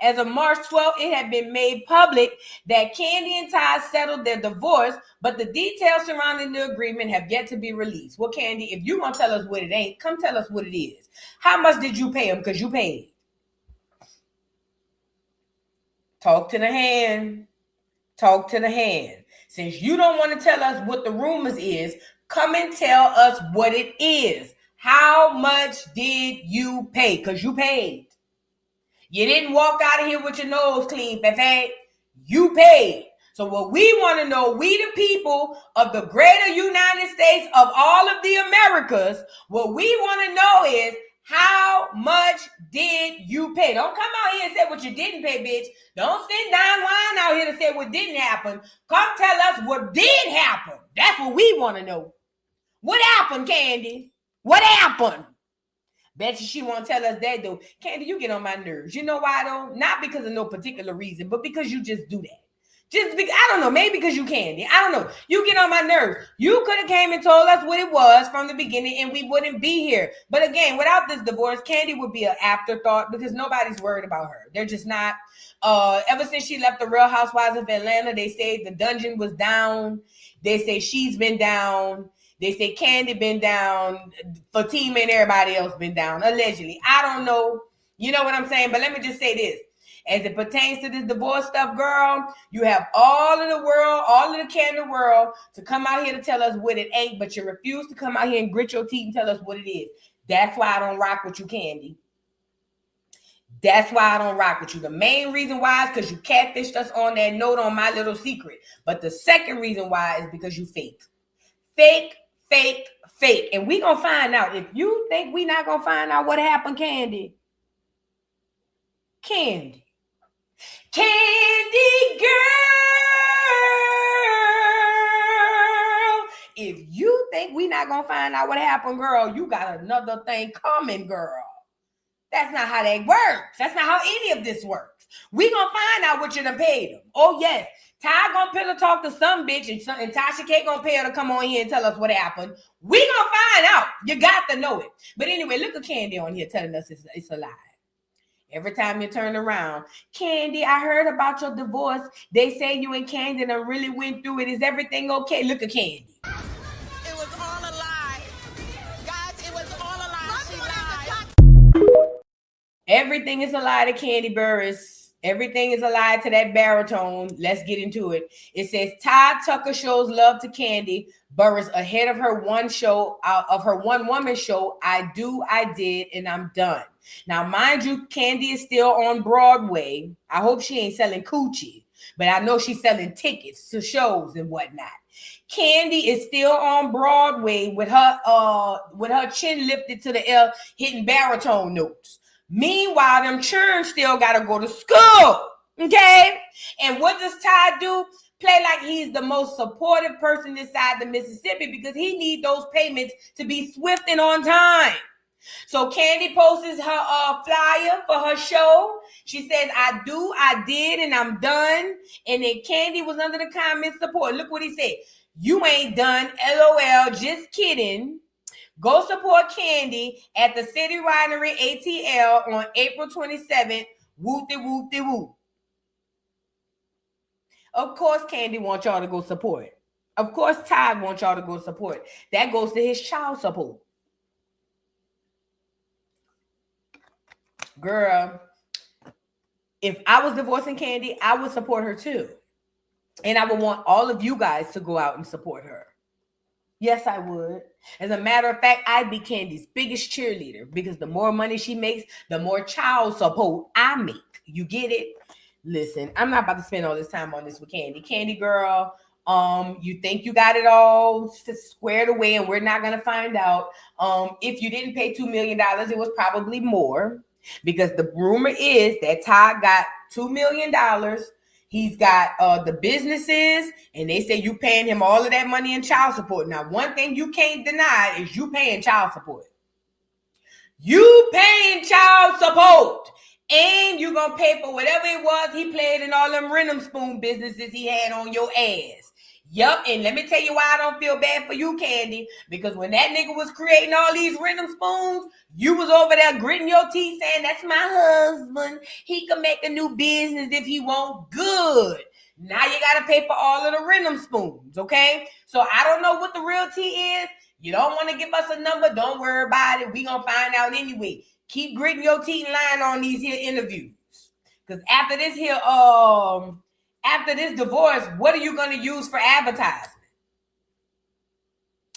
As of March 12th, it had been made public that Kandi and Todd settled their divorce, but the details surrounding the agreement have yet to be released. Well, Kandi, if you gonna tell us what it ain't, come tell us what it is. How much did you pay him? Because you paid. Talk to the hand. Talk to the hand. Since you don't want to tell us what the rumors is, come and tell us what it is. How much did you pay? Because you paid. You didn't walk out of here with your nose clean, Fefe. You paid. So what we want to know, we the people of the greater United States of all of the Americas, what we want to know is, How much did you pay? Don't come out here and say what you didn't pay, bitch. Don't send Don Juan out here to say what didn't happen. Come tell us what did happen. That's what we want to know. What happened, Kandi? What happened? Bet you she won't tell us that, though. Kandi, you get on my nerves. You know why, though? Not because of no particular reason, but because you just do that. Just because, I don't know, maybe because you Kandi. I don't know. You get on my nerves. You could have came and told us what it was from the beginning and we wouldn't be here. But again, without this divorce, Kandi would be an afterthought because nobody's worried about her. They're just not. Ever since she left the Real Housewives of Atlanta, they say the dungeon was down. They say she's been down. They say Kandi been down. Fatima and everybody else been down, allegedly. I don't know. You know what I'm saying? But let me just say this. As it pertains to this divorce stuff, girl, you have all of the world, all of the cat in the world to come out here to tell us what it ain't, but you refuse to come out here and grit your teeth and tell us what it is. That's why I don't rock with you, Kandi. That's why I don't rock with you. The main reason why is because you catfished us on that note on My Little Secret. But the second reason why is because you fake. Fake, fake, fake. And we gonna find out. If you think we not gonna find out what happened, Kandi. Kandi, girl, if you think we not gonna find out what happened, girl, you got another thing coming, girl. That's not how that works. That's not how any of this works. We gonna find out what you done paid them. Oh yes, Todd gonna pillow talk to some bitch and Tasha K gonna pay her to come on here and tell us what happened. We gonna find out. You got to know it. But anyway, look at Kandi on here telling us it's a lie. Every time you turn around, Kandi, I heard about your divorce. They say you and Kandi done really went through it. Is everything okay? Look at Kandi. It was all a lie. Guys, it was all a lie. She lied. Everything is a lie to Kandi Burruss. Everything is a lie to that baritone. Let's get into it. It says Todd Tucker shows love to Kandi Burruss ahead of her one woman show. I did, and I'm done. Now, mind you, Kandi is still on Broadway. I hope she ain't selling coochie, but I know she's selling tickets to shows and whatnot. Kandi is still on Broadway with her chin lifted to the air, hitting baritone notes. Meanwhile, them churns still gotta go to school. Okay? And what does Todd do? Play like he's the most supportive person inside the Mississippi because he needs those payments to be swift and on time. So Kandi posts her flyer for her show. She says, I did, and I'm done. And then Kandi was under the comment support. Look what he said. You ain't done. LOL. Just kidding. Go support Kandi at the City Winery ATL on April 27th. Whoop-de-whoop-de-whoop. Of course, Kandi wants y'all to go support. Of course, Todd wants y'all to go support. That goes to his child support. Girl, if I was divorcing Kandi, I would support her too. And I would want all of you guys to go out and support her. Yes, I would. As a matter of fact, I'd be Kandi's biggest cheerleader because the more money she makes, the more child support I make. You get it? Listen, I'm not about to spend all this time on this with Kandi. Kandi girl, you think you got it all squared away and we're not going to find out. If you didn't pay $2 million, it was probably more. Because the rumor is that Todd got $2 million. He's got the businesses, and they say you paying him all of that money in child support. Now, one thing you can't deny is you paying child support. You paying child support. And you're going to pay for whatever it was he played in all them rhythm spoon businesses he had on your ass. Yup, and let me tell you why I don't feel bad for you, Kandi. Because when that nigga was creating all these rhythm spoons, you was over there gritting your teeth saying, that's my husband. He can make a new business if he want. Good. Now you got to pay for all of the rhythm spoons, okay? So I don't know what the real tea is. You don't want to give us a number. Don't worry about it. We going to find out anyway. Keep gritting your teeth and lying on these here interviews. Because after this here, after this divorce, what are you going to use for advertisement?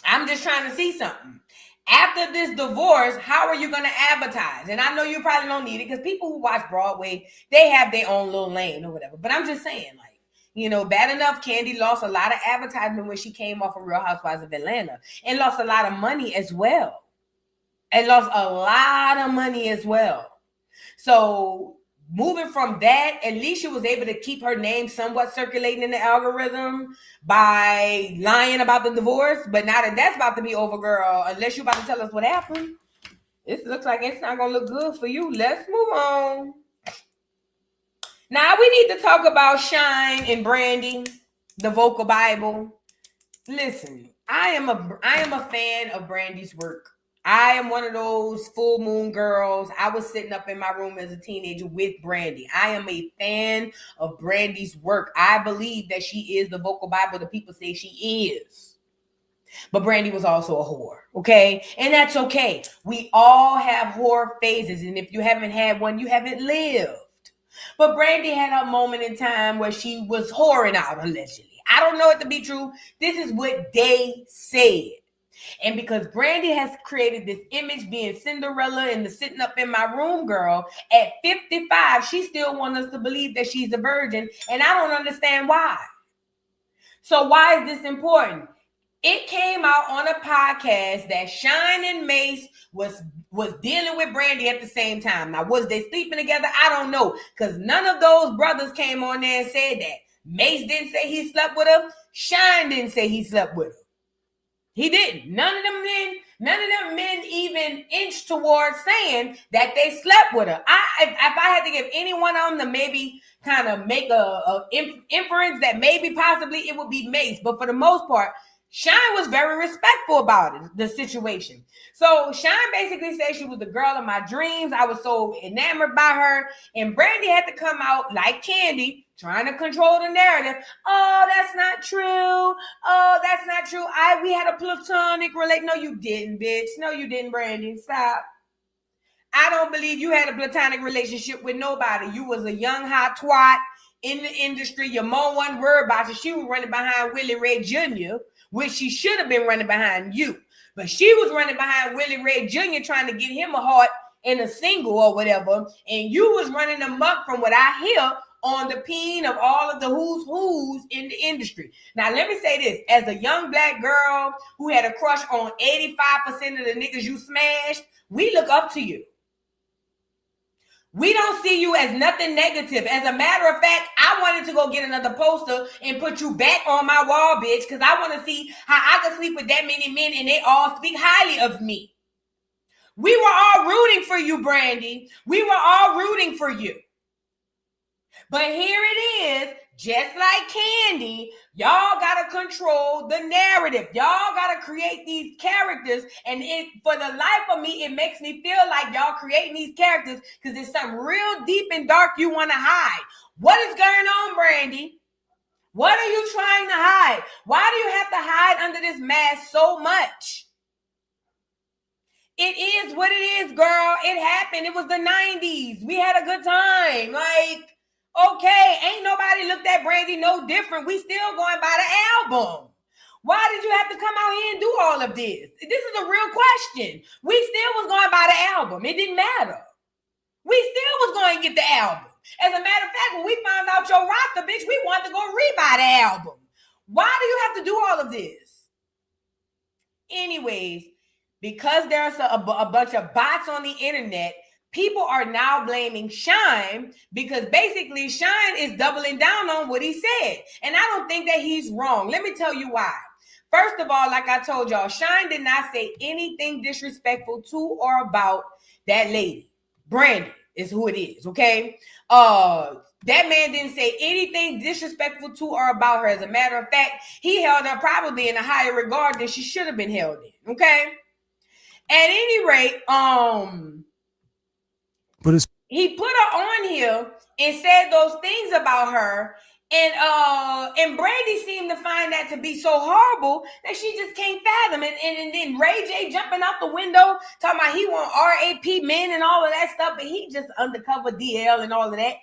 I'm just trying to see something. After this divorce, how are you going to advertise? And I know you probably don't need it because people who watch Broadway, they have their own little lane or whatever. But I'm just saying, like, you know, bad enough, Kandi lost a lot of advertisement when she came off of Real Housewives of Atlanta and lost a lot of money as well. and lost a lot of money as well. So moving from that, at least she was able to keep her name somewhat circulating in the algorithm by lying about the divorce. But now that that's about to be over, girl, unless you're about to tell us what happened, it looks like it's not going to look good for you. Let's move on. Now we need to talk about Shyne and Brandy, the vocal Bible. Listen, I am a fan of Brandy's work. I am one of those full moon girls. I was sitting up in my room as a teenager with Brandy. I am a fan of Brandy's work. I believe that she is the vocal Bible that people say she is. But Brandy was also a whore, okay? And that's okay. We all have whore phases, and if you haven't had one, you haven't lived. But Brandy had a moment in time where she was whoring out, allegedly. I don't know it to be true. This is what they said. And because Brandy has created this image being Cinderella and the sitting up in my room girl, at 55, she still wants us to believe that she's a virgin. And I don't understand why. So why is this important? It came out on a podcast that Shyne and Mace was dealing with Brandy at the same time. Now, was they sleeping together? I don't know. Because none of those brothers came on there and said that. Mace didn't say he slept with her. Shyne didn't say he slept with her. He didn't. None of them men even inched towards saying that they slept with her. If I had to give any one of them to maybe kind of make a inference that maybe possibly it would be Mace. But for the most part, Shyne was very respectful about it, the situation. So Shyne basically said she was the girl of my dreams. I was so enamored by her. And Brandy had to come out like Kandi, trying to control the narrative. Oh, that's not true. Oh, that's not true. We had a platonic relation. No, you didn't, bitch. No, you didn't, Brandy. Stop. I don't believe you had a platonic relationship with nobody. You was a young, hot twat in the industry. Your mom wasn't worried about you. She was running behind Willie Ray Jr., which she should have been running behind you. But she was running behind Willie Ray Jr. trying to get him a heart in a single or whatever. And you was running amok, from what I hear, on the peen of all of the who's in the industry. Now, let me say this. As a young black girl who had a crush on 85% of the niggas you smashed, we look up to you. We don't see you as nothing negative. As a matter of fact, I wanted to go get another poster and put you back on my wall, bitch, because I want to see how I can sleep with that many men and they all speak highly of me. We were all rooting for you, Brandy. We were all rooting for you. But here it is, just like Kandi, y'all got to control the narrative. Y'all got to create these characters. And for the life of me, it makes me feel like y'all creating these characters because there's something real deep and dark you want to hide. What is going on, Brandy? What are you trying to hide? Why do you have to hide under this mask so much? It is what it is, girl. It happened. It was the 90s. We had a good time. Like, okay, ain't nobody looked at Brandy no different. We still going by the album. Why did you have to come out here and do all of this? This is a real question. We still was going by the album. It didn't matter. We still was going to get the album. As a matter of fact, when we found out your roster, bitch, we wanted to go rebuy the album. Why do you have to do all of this? Anyways, because there's a bunch of bots on the internet, people are now blaming Shyne because basically Shyne is doubling down on what he said. And I don't think that he's wrong. Let me tell you why. First of all, like I told y'all, Shyne did not say anything disrespectful to or about that lady. Brandy is who it is, okay? That man didn't say anything disrespectful to or about her. As a matter of fact, he held her probably in a higher regard than she should have been held in, okay? At any rate, he put her on here and said those things about her, and Brandy seemed to find that to be so horrible that she just can't fathom it. And then Ray J jumping out the window talking about he want RAP men and all of that stuff, but he just undercover DL and all of that.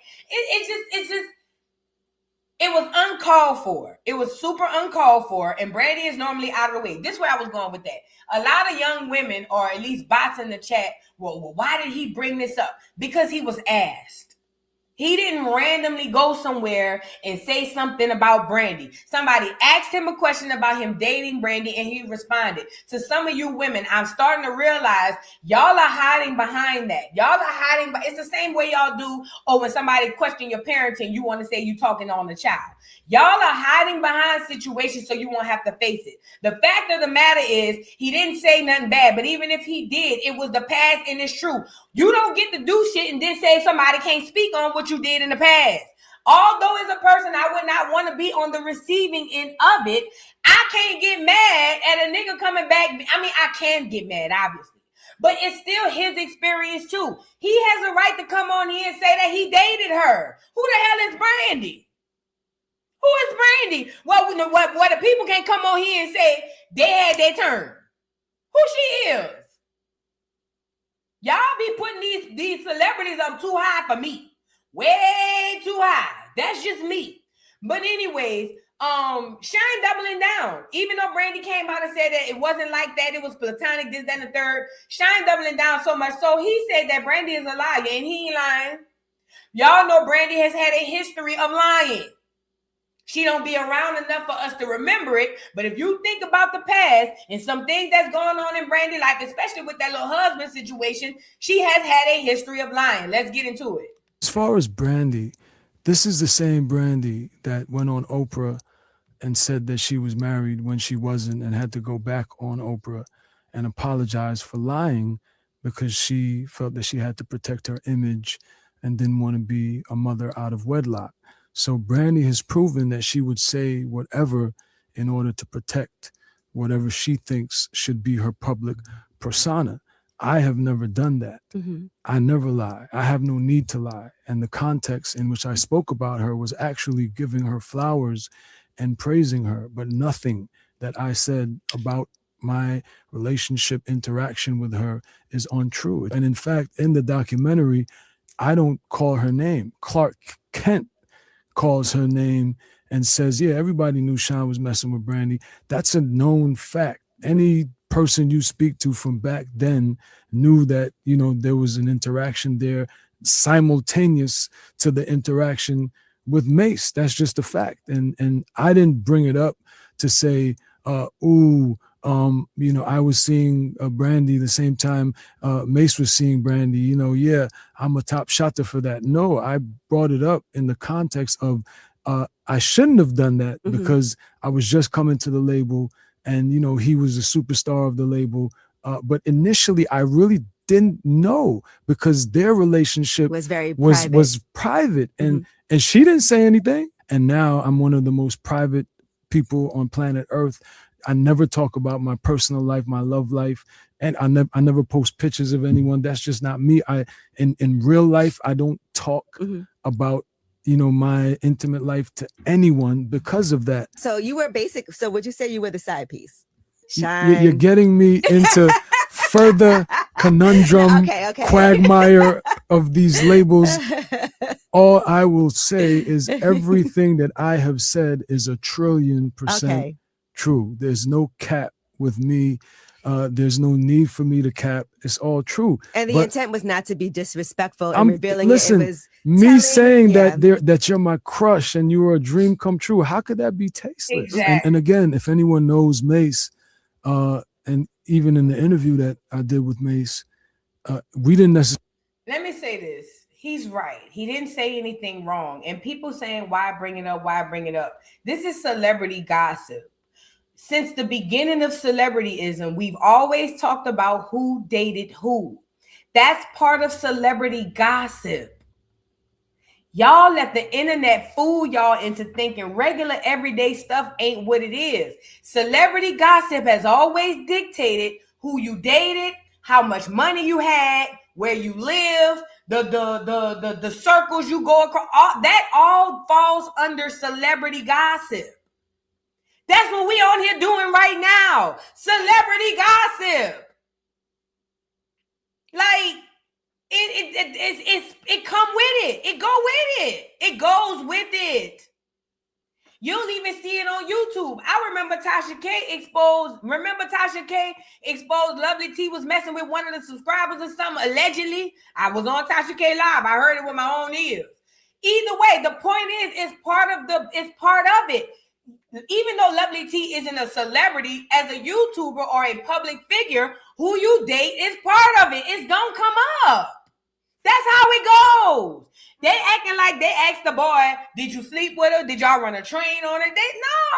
It was uncalled for. It was super uncalled for, and Brandy is normally out of the way. This is where I was going with that. A lot of young women, or at least bots in the chat, well, why did he bring this up? Because he was asked. He didn't randomly go somewhere and say something about Brandy. Somebody asked him a question about him dating Brandy, and he responded. To some of you women, I'm starting to realize y'all are hiding behind that. Y'all are hiding. It's the same way y'all do, or when somebody question your parenting, you want to say you talking on the child. Y'all are hiding behind situations so you won't have to face it. The fact of the matter is, he didn't say nothing bad, but even if he did, it was the past, and it's true. You don't get to do shit and then say somebody can't speak on what you did in the past. Although as a person, I would not want to be on the receiving end of it. I can't get mad at a nigga coming back. I mean, I can get mad, obviously, but it's still his experience too. He has a right to come on here and say that he dated her. Who the hell is Brandy? Who is Brandy? What the people can't come on here and say they had their turn. Who she is? Y'all be putting these celebrities up too high for me. Way too high. That's just me. But anyways, Shyne doubling down. Even though Brandy came out and said that it wasn't like that, it was platonic, this, that, and the third. Shyne doubling down so much so he said that Brandy is a liar, and he ain't lying. Y'all know Brandy has had a history of lying. She don't be around enough for us to remember it. But if you think about the past and some things that's going on in Brandy life, especially with that little husband situation, she has had a history of lying. Let's get into it. As far as Brandy, this is the same Brandy that went on Oprah and said that she was married when she wasn't and had to go back on Oprah and apologize for lying because she felt that she had to protect her image and didn't want to be a mother out of wedlock. So Brandy has proven that she would say whatever in order to protect whatever she thinks should be her public persona. I have never done that. Mm-hmm. I never lie. I have no need to lie. And the context in which I spoke about her was actually giving her flowers and praising her, but nothing that I said about my relationship interaction with her is untrue. And in fact, in the documentary, I don't call her name. Clark Kent calls her name and says, yeah, everybody knew Shyne was messing with Brandy. That's a known fact. Any person you speak to from back then knew that, you know, there was an interaction there simultaneous to the interaction with Mace. That's just a fact. And I didn't bring it up to say, you know, I was seeing Brandy the same time Mace was seeing Brandy, you know, yeah, I'm a top shotter for that. No, I brought it up in the context of I shouldn't have done that because I was just coming to the label and, you know, he was a superstar of the label. But initially, I really didn't know because their relationship was very private. And she didn't say anything. And now I'm one of the most private people on planet Earth. I never talk about my personal life, my love life, and I never post pictures of anyone. That's just not me. In real life, I don't talk about, you know, my intimate life to anyone because of that. So you were so would you say you were the side piece? Shyne. You're getting me into further conundrum, quagmire of these labels. All I will say is everything that I have said is 1,000,000,000% true. There's no cap with me. There's no need for me to cap. It's all true. And the intent was not to be disrespectful and revealing it. It was me saying that you're my crush and you were a dream come true. How could that be tasteless? Exactly. And again, if anyone knows Mace, and even in the interview that I did with Mace, we didn't necessarily. Let me say this. He's right. He didn't say anything wrong. And people saying, why bring it up? Why bring it up? This is celebrity gossip. Since the beginning of celebrityism, we've always talked about who dated who. That's part of celebrity gossip. Y'all let the internet fool y'all into thinking regular everyday stuff ain't what it is. Celebrity gossip has always dictated who you dated, how much money you had, where you live, the circles you go across. That all falls under celebrity gossip. That's what we on here doing right now. Celebrity gossip. Like, it come with it. It go with it. It goes with it. You'll even see it on YouTube. I remember Tasha K exposed Lovely T was messing with one of the subscribers or something, allegedly. I was on Tasha K Live. I heard it with my own ears. Either way, the point is, it's part of it. Even though Lovely T isn't a celebrity, as a YouTuber or a public figure, who you date is part of it. It's gonna come up. That's how it goes. They acting like they asked the boy, did you sleep with her? Did y'all run a train on her?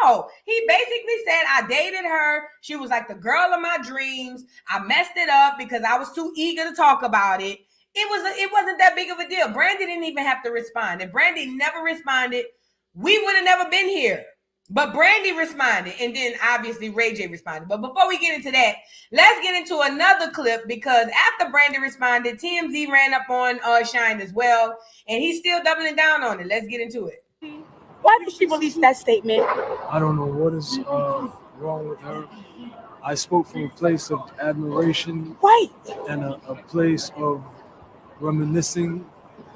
No. He basically said, I dated her. She was like the girl of my dreams. I messed it up because I was too eager to talk about it. It wasn't that big of a deal. Brandy didn't even have to respond. If Brandy never responded, we would have never been here. But Brandy responded, and then obviously Ray J responded. But before we get into that, let's get into another clip, because after Brandy responded, TMZ ran up on Shyne as well, and he's still doubling down on it. Let's get into it. Why did she release that statement? I don't know what is wrong with her. I spoke from a place of admiration, right, and a place of reminiscing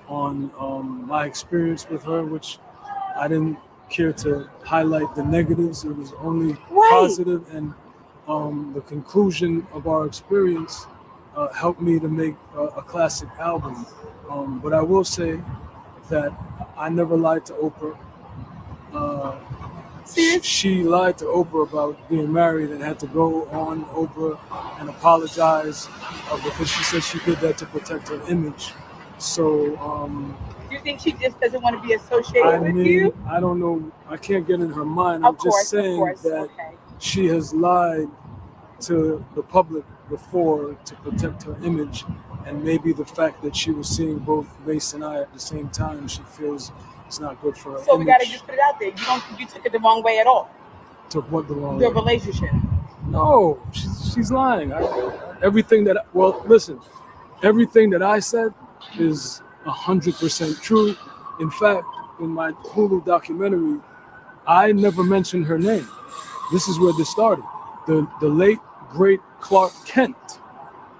on my experience with her, which I didn't care to highlight the negatives. It was only positive, and the conclusion of our experience helped me to make a classic album. But I will say that I never lied to Oprah. She lied to Oprah about being married and had to go on Oprah and apologize because she said she did that to protect her image. So do you think she just doesn't want to be associated with you? I don't know. I can't get in her mind. I'm just saying that she has lied to the public before to protect her image, and maybe the fact that she was seeing both Mace and I at the same time, she feels it's not good for her So image. we got to just put it out there. You don't think you took it the wrong way at all? Took what the wrong way? way? The relationship. No, she's lying. Everything that I said is 100% true. In fact, in my Hulu documentary, I never mentioned her name. This is where this started. The late, great Clark Kent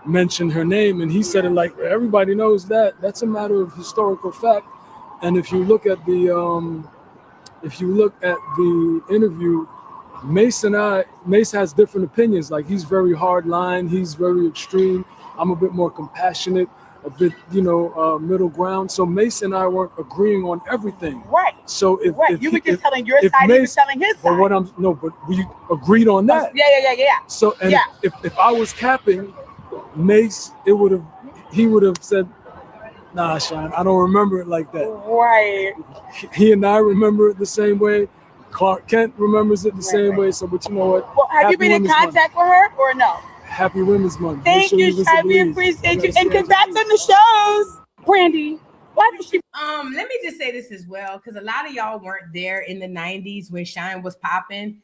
mentioned her name, and he said it like everybody knows that. That's a matter of historical fact. And if you look at the interview, Mace has different opinions. Like, he's very hard line, he's very extreme. I'm a bit more compassionate, a bit, middle ground. So Mace and I weren't agreeing on everything. Right. So if you were just telling your side, he was telling his side. But we agreed on that. Yeah. So if I was capping Mace, he would have said, nah, Shyne, I don't remember it like that. Right. He and I remember it the same way. Clark Kent remembers it the same way. So, but you know what? Well, have you been in contact with her or no? Happy Women's Month. Thank you, Shyne. We appreciate you. And congrats on the shows. Brandy, why did she? Let me just say this as well, because a lot of y'all weren't there in the 90s when Shyne was popping.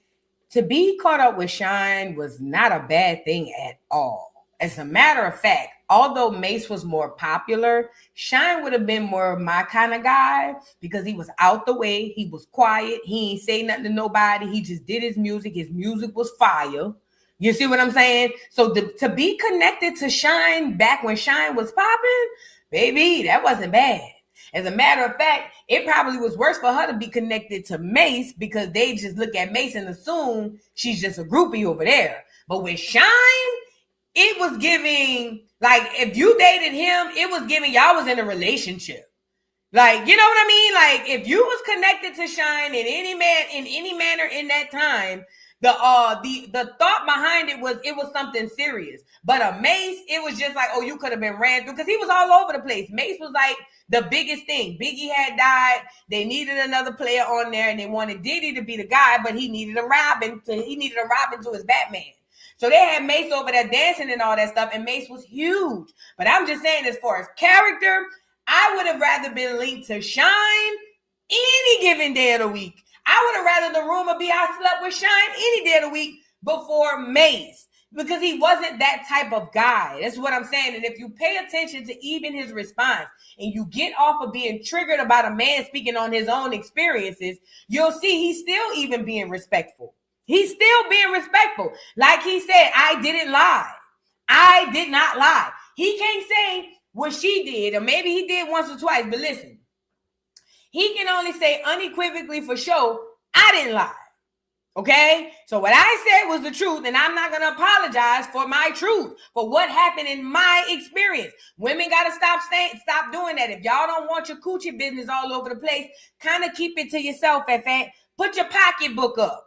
To be caught up with Shyne was not a bad thing at all. As a matter of fact, although Mace was more popular, Shyne would have been more of my kind of guy because he was out the way. He was quiet. He ain't say nothing to nobody. He just did his music. His music was fire. You see what I'm saying? So to be connected to Shyne back when Shyne was popping, baby, that wasn't bad. As a matter of fact, it probably was worse for her to be connected to Mace because they just look at Mace and assume she's just a groupie over there. But with Shyne, it was giving, like, if you dated him, it was giving y'all was in a relationship. Like, you know what I mean? Like, if you was connected to Shyne in any manner in that time, the thought behind it was something serious. But a Mace, it was just like, oh, you could have been ran through, because he was all over the place. Mace was like the biggest thing. Biggie had died. They needed another player on there, and they wanted Diddy to be the guy, but he needed a Robin to his Batman. So they had Mace over there dancing and all that stuff, and Mace was huge. But I'm just saying, as far as character, I would have rather been linked to Shyne any given day of the week. I would have rather the rumor be I slept with Shyne any day of the week before Mace, because he wasn't that type of guy. That's what I'm saying. And if you pay attention to even his response and you get off of being triggered about a man speaking on his own experiences, you'll see he's still even being respectful. He's still being respectful. Like he said, I didn't lie. I did not lie. He can't say what she did, or maybe he did once or twice, but listen, he can only say unequivocally for sure, I didn't lie. Okay, so what I said was the truth, and I'm not gonna apologize for my truth, for what happened in my experience. Women gotta stop doing that. If y'all don't want your coochie business all over the place, kind of keep it to yourself, Fat. Put your pocketbook up.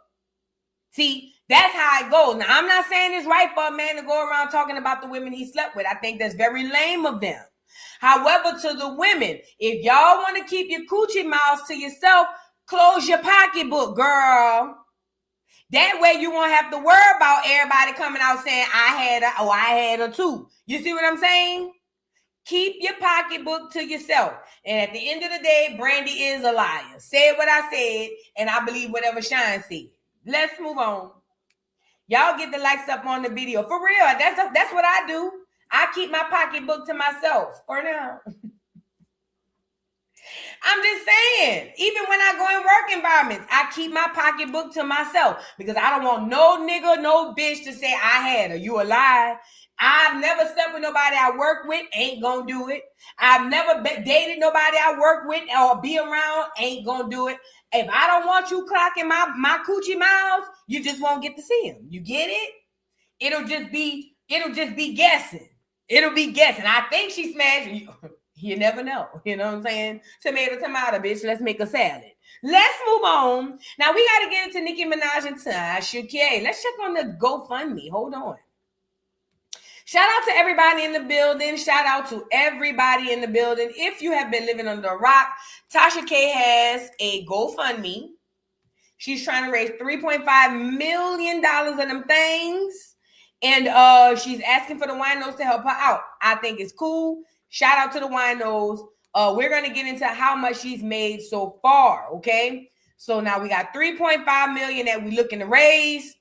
See, that's how it goes. Now, I'm not saying it's right for a man to go around talking about the women he slept with. I think that's very lame of them. However, to the women, if y'all want to keep your coochie mouths to yourself, close your pocketbook, girl. That way you won't have to worry about everybody coming out saying, I had her too. You see what I'm saying? Keep your pocketbook to yourself. And at the end of the day, Brandy is a liar. Said what I said, and I believe whatever Shyne said. Let's move on. Y'all get the likes up on the video. For real, that's what I do. I keep my pocketbook to myself for now. I'm just saying, even when I go in work environments, I keep my pocketbook to myself because I don't want no nigga, no bitch to say I had her. You a lie. I've never slept with nobody I work with, ain't gonna do it. I've never dated nobody I work with or be around, ain't gonna do it. If I don't want you clocking my coochie mouth, you just won't get to see him. You get it? It'll just be guessing. It'll be guessing. I think she smashed you. You never know. You know what I'm saying? Tomato, bitch. Let's make a salad. Let's move on. Now we got to get into Nicki Minaj and Tasha. Okay, let's check on the GoFundMe. Hold on. Shout out to everybody in the building. Shout out to everybody in the building. If you have been living under a rock, Tasha K has a GoFundMe. She's trying to raise $3.5 million of them things. And she's asking for the winos to help her out. I think it's cool. Shout out to the winos. We're going to get into how much she's made so far, okay? So now we got $3.5 million that we're looking to raise.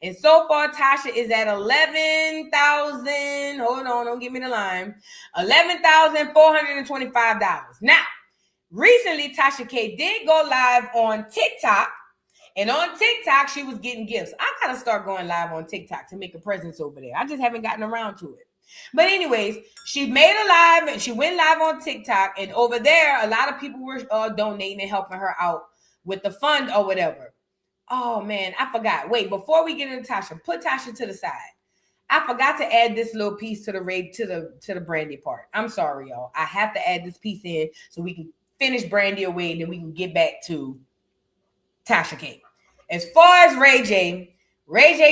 And so far, Tasha is at 11,000. Hold on, don't give me the line. $11,425. Now, recently, Tasha K did go live on TikTok. And on TikTok, she was getting gifts. I got to start going live on TikTok to make a presence over there. I just haven't gotten around to it. But anyways, she made a live and she went live on TikTok. And over there, a lot of people were donating and helping her out with the fund or whatever. Oh, man, I forgot. Wait, before we get into Tasha, put Tasha to the side. I forgot to add this little piece to the Brandy part. I'm sorry, y'all. I have to add this piece in so we can finish Brandy away and then we can get back to Tasha K. As far as Ray J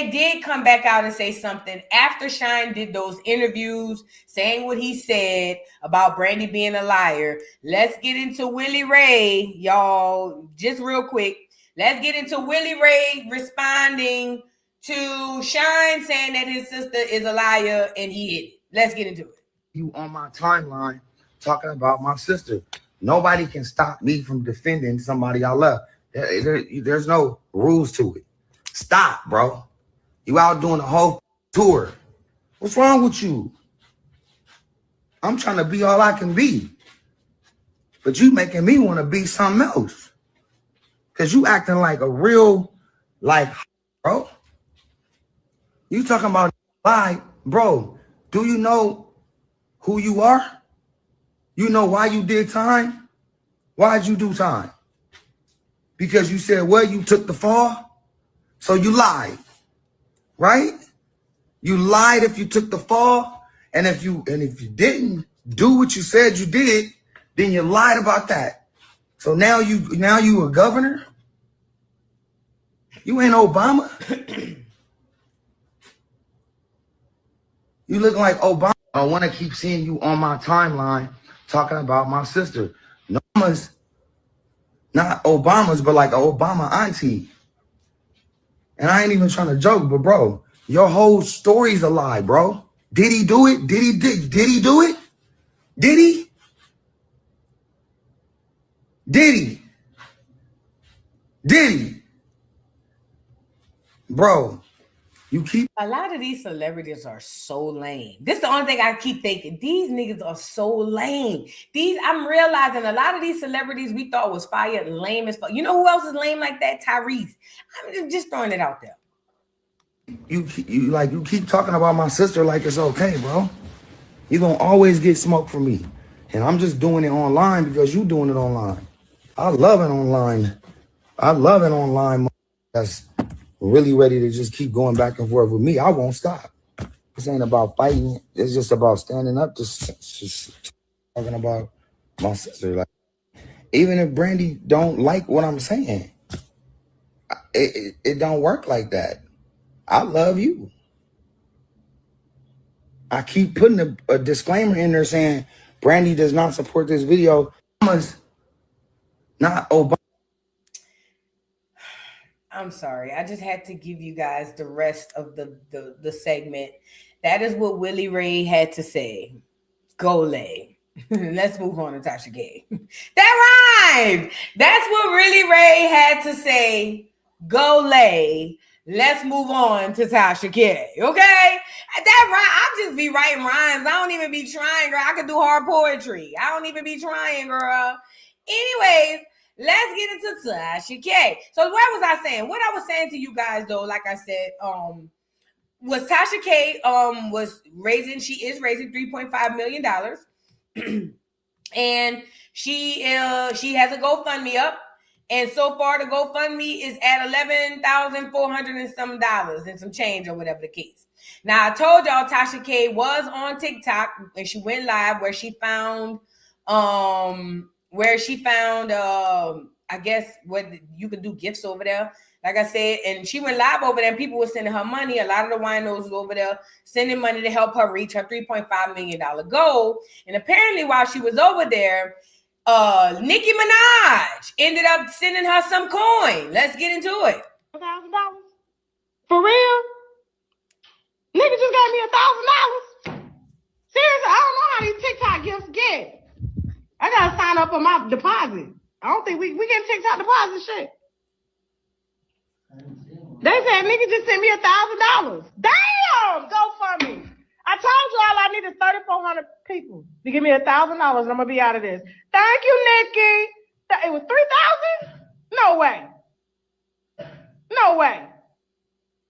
did come back out and say something after Shyne did those interviews saying what he said about Brandy being a liar. Let's get into Willie Ray, y'all, just real quick. Let's get into Willie Ray responding to Shyne saying that his sister is a liar and he hid it. Let's get into it. You on my timeline talking about my sister. Nobody can stop me from defending somebody I love. There's no rules to it. Stop, bro. You out doing a whole tour. What's wrong with you? I'm trying to be all I can be. But you making me want to be something else. Because you acting like a real, bro. You talking about lie. Bro, do you know who you are? You know why you did time? Why'd you do time? Because you said, well, you took the fall, so you lied, right? You lied if you took the fall, and if you didn't do what you said you did, then you lied about that. So now you a governor? You ain't Obama. You look like Obama. I want to keep seeing you on my timeline talking about my sister. No, not Obama's, but like an Obama auntie. And I ain't even trying to joke, but bro, your whole story's a lie, bro. Did he do it? Did he do it? Did he? Did he? Bro, you keep... A lot of these celebrities are so lame. This is the only thing I keep thinking. These niggas are so lame. I'm realizing a lot of these celebrities we thought was fired lame as fuck. You know who else is lame like that? Tyrese. I'm just throwing it out there. You keep talking about my sister like it's okay, bro. You're gonna always get smoke from me. And I'm just doing it online because you doing it online. I love it online. That's really ready to just keep going back and forth with me, I won't stop. This ain't about fighting. It's just about standing up, just talking about my sister. Like, even if Brandy don't like what I'm saying, it don't work like that. I love you. I keep putting a disclaimer in there saying Brandy does not support this video. Not Obama. I'm sorry. I just had to give you guys the rest of the segment. That is what Willie Ray had to say. Go lay. Let's move on to Tasha K. That rhymed. That's what Willie Ray had to say. Go lay. Let's move on to Tasha K. Okay? That rhyme, I just be writing rhymes. I don't even be trying, girl. I could do hard poetry. I don't even be trying, girl. Anyways, let's get into Tasha K. So what was I saying? What I was saying to you guys, though, like I said, was Tasha K she is raising $3.5 million. And she has a GoFundMe up. And so far the GoFundMe is at $11,400 and some dollars and some change, or whatever the case. Now I told y'all Tasha K was on TikTok and she went live where she found I guess what you could do gifts over there. Like I said, and she went live over there and people were sending her money. A lot of the winos was over there sending money to help her reach her $3.5 million goal. And apparently while she was over there, Nicki Minaj ended up sending her some coin. Let's get into it. $1,000? For real? Nigga just gave me $1,000? Seriously, I don't know how these TikTok gifts get. I gotta sign up for my deposit. I don't think we get TikTok deposit shit. They said nigga just sent me $1,000. Damn, GoFundMe. I told you all I needed 3,400 people to give me $1,000 and I'm gonna be out of this. Thank you, Nikki. It was 3,000? No way. No way.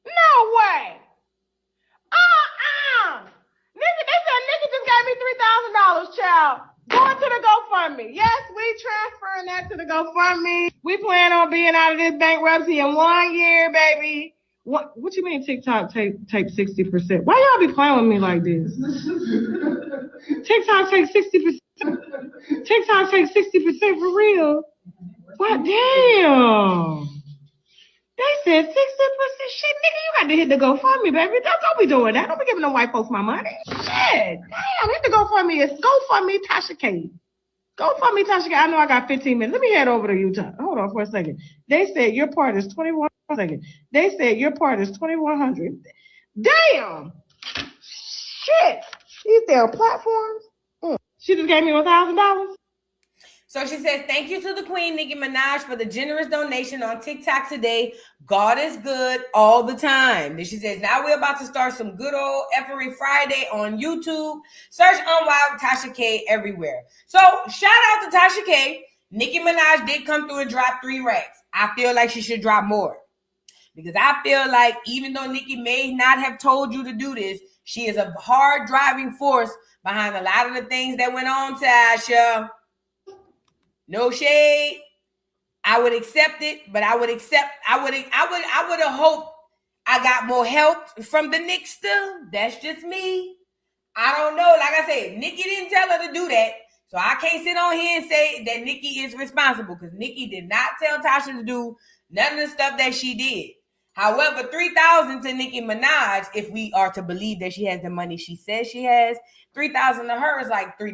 No way. Nigga, they said nigga just gave me $3,000, child. Going to the GoFundMe. Yes, we transferring that to the GoFundMe. We plan on being out of this bankruptcy in 1 year, baby. What you mean TikTok take 60%? Why y'all be playing with me like this? TikTok takes 60%. TikTok takes 60% for real. What? Damn. They said 60%. Shit, nigga, you got to hit the GoFundMe, baby. Don't be doing that. Don't be giving no white folks my money. Shit. Damn, hit the GoFundMe. It's GoFundMe Tasha K. GoFundMe Tasha K. I know I got 15 minutes. Let me head over to Utah. Hold on for a second. They said your part is 21. They said your part is 2,100. Damn. Shit. These damn platforms. She just gave me $1,000. So she says, thank you to the Queen, Nicki Minaj, for the generous donation on TikTok today. God is good all the time. Then she says, now we're about to start some good old Every Friday on YouTube. Search Unwild Tasha K everywhere. So shout out to Tasha K. Nicki Minaj did come through and drop 3 racks. I feel like she should drop more. Because I feel like even though Nicki may not have told you to do this, she is a hard driving force behind a lot of the things that went on, Tasha. No shade. I would accept it, but I would have hoped I got more help from the Nickster. That's just me. I don't know. Like I said, Nicki didn't tell her to do that. So I can't sit on here and say that Nicki is responsible because Nicki did not tell Tasha to do none of the stuff that she did. However, $3,000 to Nicki Minaj, if we are to believe that she has the money she says she has, $3,000 to her is like $3.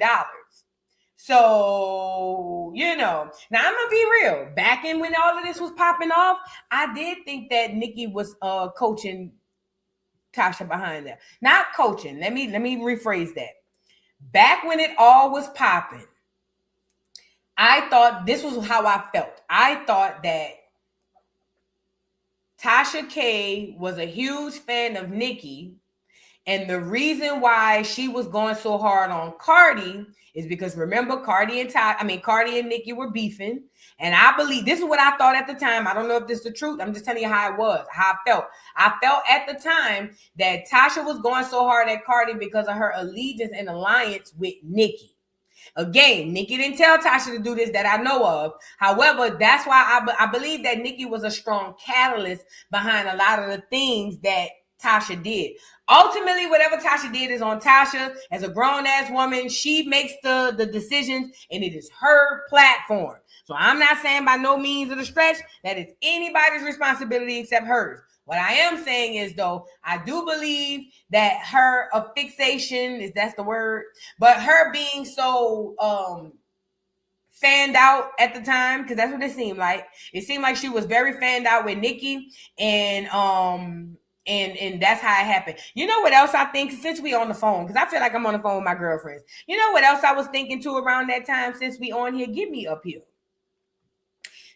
So, now I'm going to be real. Back in when all of this was popping off, I did think that Nicki was coaching Tasha behind that. Not coaching. Let me rephrase that. Back when it all was popping, I thought this was how I felt. I thought that Tasha K was a huge fan of Nicki. And the reason why she was going so hard on Cardi is because remember Cardi and Nicki were beefing. And I believe this is what I thought at the time. I don't know if this is the truth. I'm just telling you how it was, how I felt. I felt at the time that Tasha was going so hard at Cardi because of her allegiance and alliance with Nicki. Again, Nicki didn't tell Tasha to do this that I know of. However, that's why I believe that Nicki was a strong catalyst behind a lot of the things that Tasha did. Ultimately, whatever Tasha did is on Tasha. As a grown-ass woman, she makes the decisions, and it is her platform. So I'm not saying by no means of the stretch that it's anybody's responsibility except hers. What I am saying is, though, I do believe that her fixation, if that's the word, but her being so fanned out at the time, because that's what it seemed like. It seemed like she was very fanned out with Nicki, and that's how it happened. You know what else I think, since we on the phone, because I feel like I'm on the phone with my girlfriends. You know what else I was thinking too around that time, since we on here? Get me up here.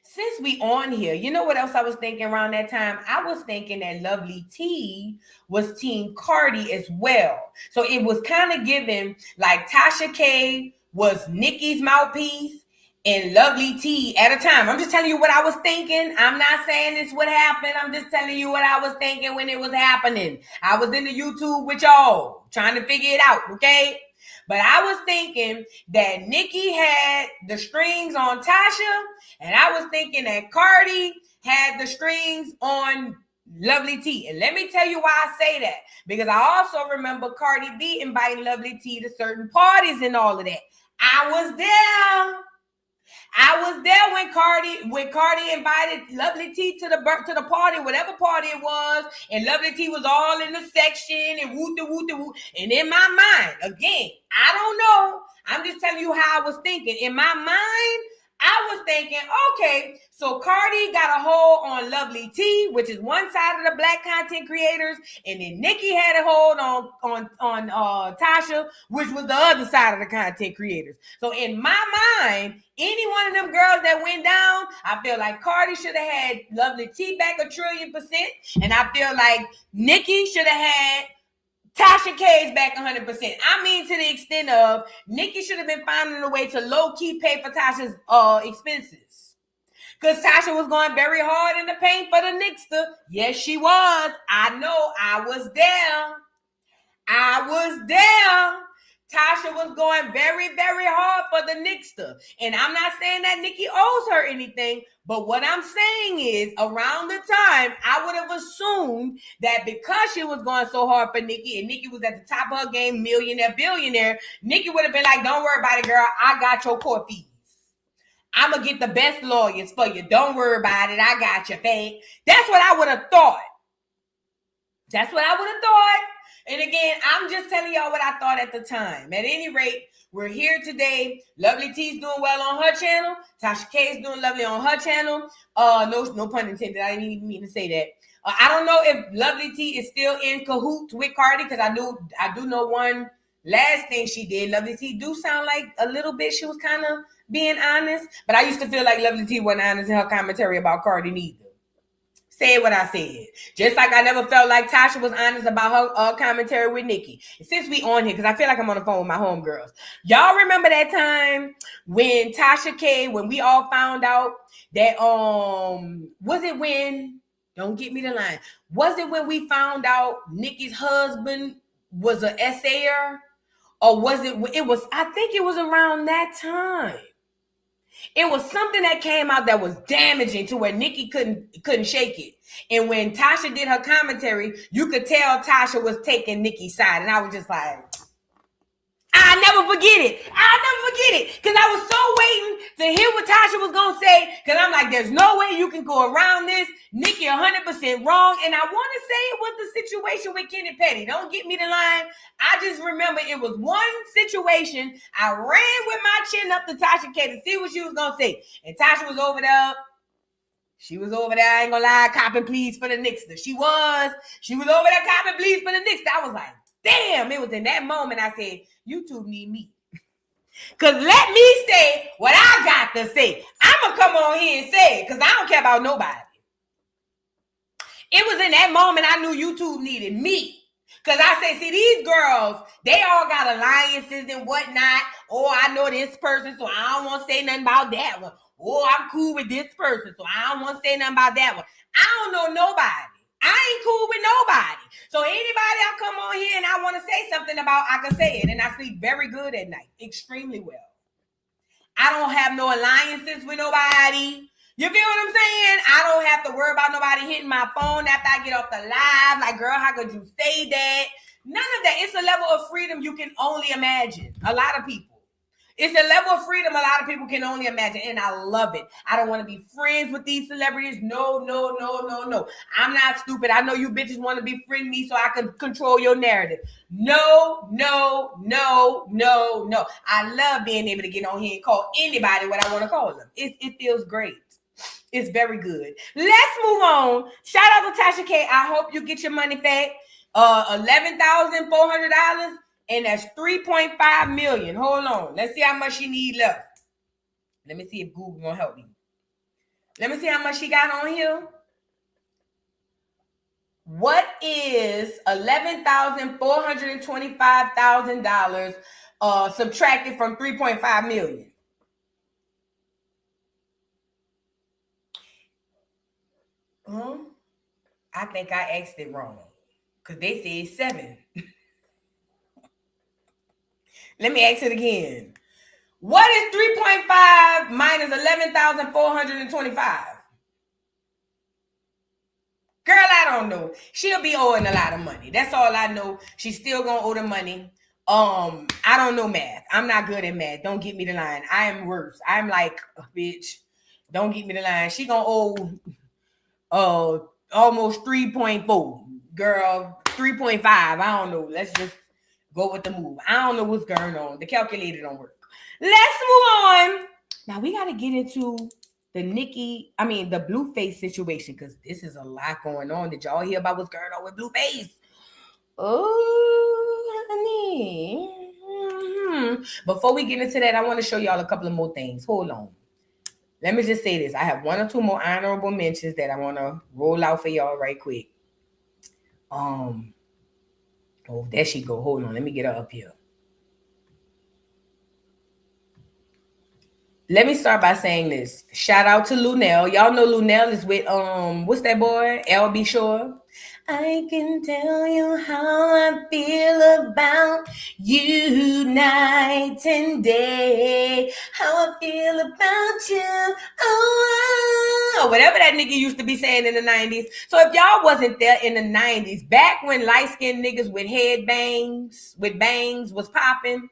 Since we on here, you know what else I was thinking around that time? I was thinking that Lovely T was Team Cardi as well. So it was kind of given like Tasha K was Nicki's mouthpiece and Lovely T at a time. I'm just telling you what I was thinking. I'm not saying this would happen. I'm just telling you what I was thinking when it was happening. I was in the YouTube with y'all trying to figure it out, okay? But I was thinking that Nicki had the strings on Tasha, and I was thinking that Cardi had the strings on Lovely T. And let me tell you why I say that. Because I also remember Cardi B inviting Lovely T to certain parties and all of that. I was there. I was there when Cardi invited Lovely T to the party, whatever party it was, and Lovely T was all in the section and woo. And in my mind, again, I don't know. I'm just telling you how I was thinking. In my mind, I was thinking, okay, so Cardi got a hold on Lovely T, which is one side of the black content creators, and then Nicki had a hold on Tasha, which was the other side of the content creators. So in my mind, any one of them girls that went down, I feel like Cardi should have had Lovely T back 1,000,000%, and I feel like Nicki should have had Tasha K's back 100%. I mean, to the extent of Nicki should have been finding a way to low-key pay for Tasha's expenses. Because Tasha was going very hard in the paint for the Nixter. Yes, she was. I know. I was there. Tasha was going very, very hard for the Nixter. And I'm not saying that Nicki owes her anything, but what I'm saying is around the time, I would have assumed that because she was going so hard for Nicki and Nicki was at the top of her game, millionaire, billionaire, Nicki would have been like, don't worry about it, girl. I got your court fees. I'm going to get the best lawyers for you. Don't worry about it. I got your fake. That's what I would have thought. And again, I'm just telling y'all what I thought at the time. At any rate, we're here today. Lovely T's doing well on her channel. Tasha K's doing lovely on her channel. No pun intended. I didn't even mean to say that. I don't know if Lovely T is still in cahoots with Cardi, because I do know one last thing she did. Lovely T do sound like a little bit she was kind of being honest, but I used to feel like Lovely T wasn't honest in her commentary about Cardi neither. Said what I said. Just like I never felt like Tasha was honest about her commentary with Nicki. And since we on here, because I feel like I'm on the phone with my homegirls. Y'all remember that time when Tasha K, when we all found out that, was it when, don't get me the line, was it when we found out Nicki's husband was an essayer? Or was I think it was around that time. It was something that came out that was damaging to where Nicki couldn't shake it. And when Tasha did her commentary, you could tell Tasha was taking Nicki's side. And I was just like, I'll never forget it. Because I was so waiting to hear what Tasha was going to say. Because I'm like, there's no way you can go around this. Nicki 100% wrong. And I want to say it was the situation with Kenny Petty. Don't get me the line. I just remember it was one situation. I ran with my chin up to Tasha K to see what she was going to say. And Tasha was over there. She was over there, I ain't gonna lie, copping pleas for the Nixter. She was over there copping pleas for the Nixter. I was like, damn, it was in that moment I said, YouTube need me. Because let me say what I got to say. I'm going to come on here and say it because I don't care about nobody. It was in that moment I knew YouTube needed me. Because I say, see, these girls, they all got alliances and whatnot. Oh, I know this person, so I don't want to say nothing about that one. Oh, I'm cool with this person, so I don't want to say nothing about that one. I don't know nobody. I ain't cool with nobody. So anybody I come on here and I want to say something about, I can say it. And I sleep very good at night. Extremely well. I don't have no alliances with nobody. You feel what I'm saying? I don't have to worry about nobody hitting my phone after I get off the live. Like, girl, how could you say that? None of that. It's a level of freedom you can only imagine. A lot of people. It's a level of freedom a lot of people can only imagine, and I love it. I don't want to be friends with these celebrities. No. I'm not stupid. I know you bitches want to befriend me so I can control your narrative. No. I love being able to get on here and call anybody what I want to call them. It feels great. It's very good. Let's move on. Shout out to Tasha K. I hope you get your money back. $11,400. And that's 3.5 million. Hold on. Let's see how much she need left. Let me see if Google gonna help me. Let me see how much she got on here. What is $11,425,000 subtracted from 3.5 million? I think I asked it wrong. Because they said 7. Let me ask it again. What is 3.5 minus 11,425? Girl, I don't know. She'll be owing a lot of money. That's all I know. She's still gonna owe the money. I don't know math. I'm not good at math. Don't get me the line. I am worse. I'm like, bitch, don't get me the line. She gonna owe almost 3.4. Girl, 3.5. I don't know. Let's just go with the move. I don't know what's going on. The calculator don't work. Let's move on. Now we got to get into the Blueface situation because this is a lot going on. Did y'all hear about what's going on with Blueface? Oh, honey. Before we get into that, I want to show y'all a couple of more things. Hold on. Let me just say this. I have 1 or 2 more honorable mentions that I want to roll out for y'all right quick. Oh, there she go. Hold on. Let me get her up here. Let me start by saying this. Shout out to Lunel. Y'all know Lunel is with, what's that boy? LB Shore. I can tell you how I feel about you night and day. How I feel about you. Oh, whatever that nigga used to be saying in the 90s. So if y'all wasn't there in the 90s, back when light-skinned niggas with bangs was popping,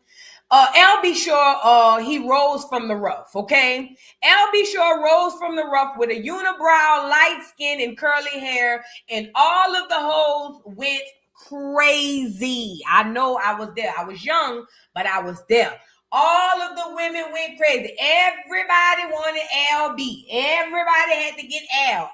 LB Shore, he rose from the rough, okay? LB Shore rose from the rough with a unibrow, light skin, and curly hair, and all of the hoes went crazy. I know I was there. I was young, but I was there. All of the women went crazy. Everybody wanted LB. Everybody had to get L.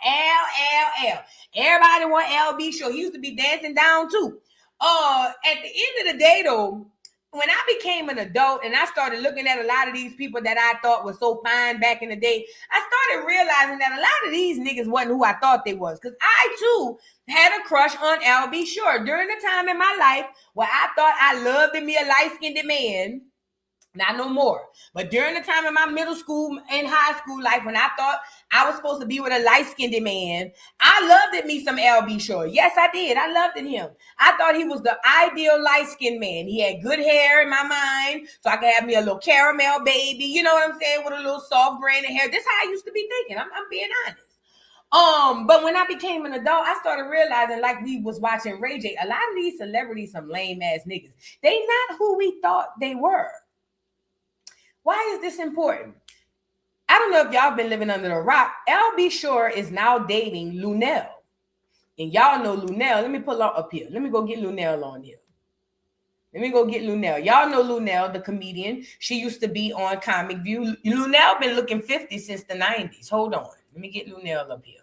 Everybody wanted LB Shore. He used to be dancing down too. At the end of the day, though, when I became an adult and I started looking at a lot of these people that I thought were so fine back in the day, I started realizing that a lot of these niggas wasn't who I thought they was. Because I, too, had a crush on LB Shore during the time in my life where I thought I loved me a light-skinned man. Not no more. But during the time in my middle school and high school life when I thought I was supposed to be with a light-skinned man, I loved me some LB Shore. Yes, I did. I loved him. I thought he was the ideal light-skinned man. He had good hair in my mind, so I could have me a little caramel baby, you know what I'm saying, with a little soft braided hair. This is how I used to be thinking. I'm being honest. But when I became an adult, I started realizing, like we was watching Ray J, a lot of these celebrities, some lame-ass niggas, they not who we thought they were. Why is this important? I don't know if y'all been living under a rock. LB Shore is now dating Lunel. And y'all know Lunel. Let me pull her up here. Let me go get Lunel on here. Y'all know Lunel, the comedian. She used to be on Comic View. Lunel been looking 50 since the 90s. Hold on. Let me get Lunel up here.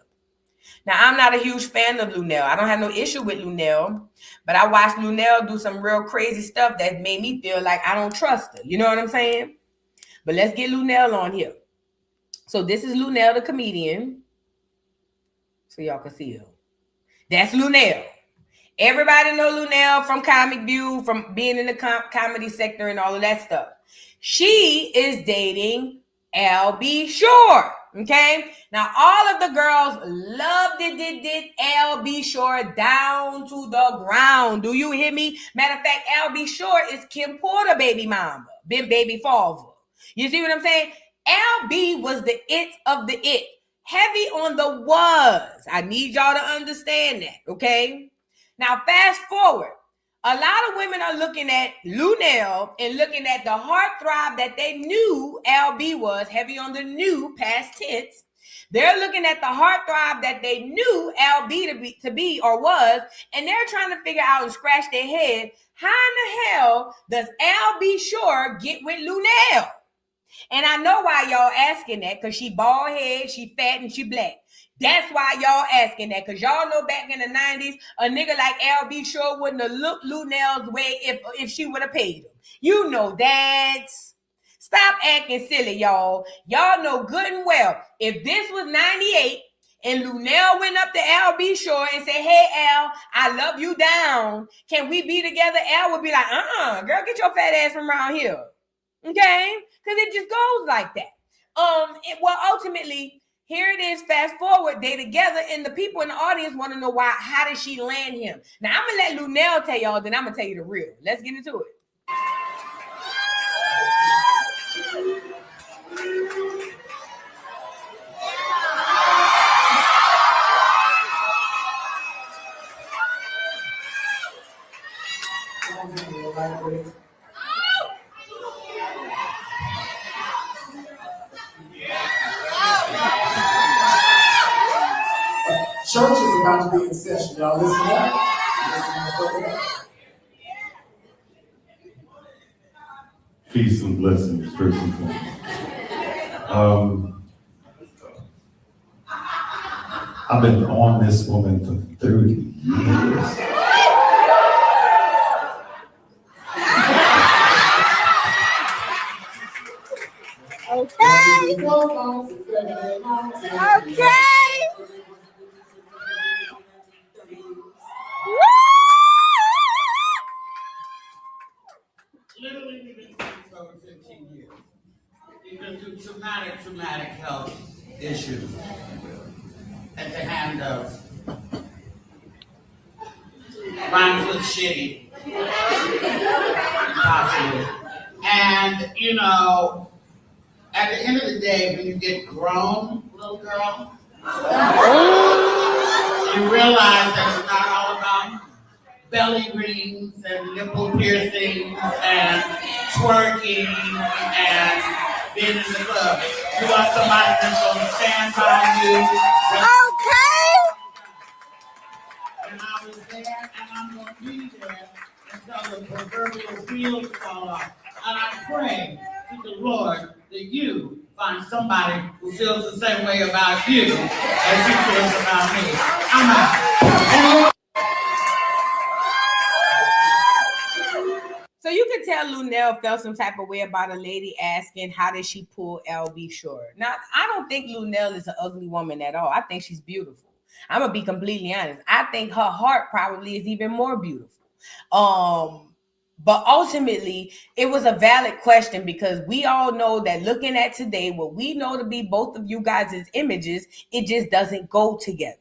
Now, I'm not a huge fan of Lunel. I don't have no issue with Lunel. But I watched Lunel do some real crazy stuff that made me feel like I don't trust her. You know what I'm saying? But let's get Lunel on here. So this is Lunel, the comedian. So y'all can see her. That's Lunel. Everybody know Lunel from Comic View, from being in the comedy sector and all of that stuff. She is dating LB Shore. Okay? Now, all of the girls loved it, LB Shore down to the ground. Do you hear me? Matter of fact, LB Shore is Kim Porter baby mama, baby father. You see what I'm saying? LB was the it of the it. Heavy on the was. I need y'all to understand that, okay? Now, fast forward. A lot of women are looking at Lunel and looking at the heartthrob that they knew LB was, heavy on the new past tense. They're looking at the heartthrob that they knew LB to be or was, and they're trying to figure out and scratch their head, how in the hell does LB Shore get with Lunel? And I know why y'all asking that, because she bald head, she fat, and she black. That's why y'all asking that, because y'all know back in the 90s, a nigga like LB Shore wouldn't have looked Lunel's way if she would have paid him. You know that. Stop acting silly, y'all. Y'all know good and well, if this was 98 and Lunel went up to LB Shore and said, hey, L, I love you down. Can we be together? L would be like, girl, get your fat ass from around here. Okay? Because it just goes like that. Well, ultimately, here it is, fast forward, they together, and the people in the audience want to know why, how did she land him? Now, I'm going to let Lunel tell y'all, then I'm going to tell you the real. Let's get into it. Church is about to be in session, y'all. Listen up. Peace and blessings, first and foremost. I've been on this woman for 30 years. Okay. Literally, we've been together for over 15 years. We've been through traumatic health issues at the hand of rhymes with shitty, possibly. And, you know, at the end of the day, when you get grown, little girl, you realize that it's not all about belly rings and nipple piercings and twerking and being in the club. You want somebody that's going to stand by you. Okay. And I was there, and I'm going to be there until the proverbial wheels fall off. And I pray to the Lord that you find somebody who feels the same way about you as you feel about me. I'm out. So you can tell Lunel felt some type of way about a lady asking, how did she pull LB Shore? Now, I don't think Lunel is an ugly woman at all. I think she's beautiful. I'm going to be completely honest. I think her heart probably is even more beautiful. But ultimately, it was a valid question, because we all know that looking at today, what we know to be both of you guys' images, it just doesn't go together.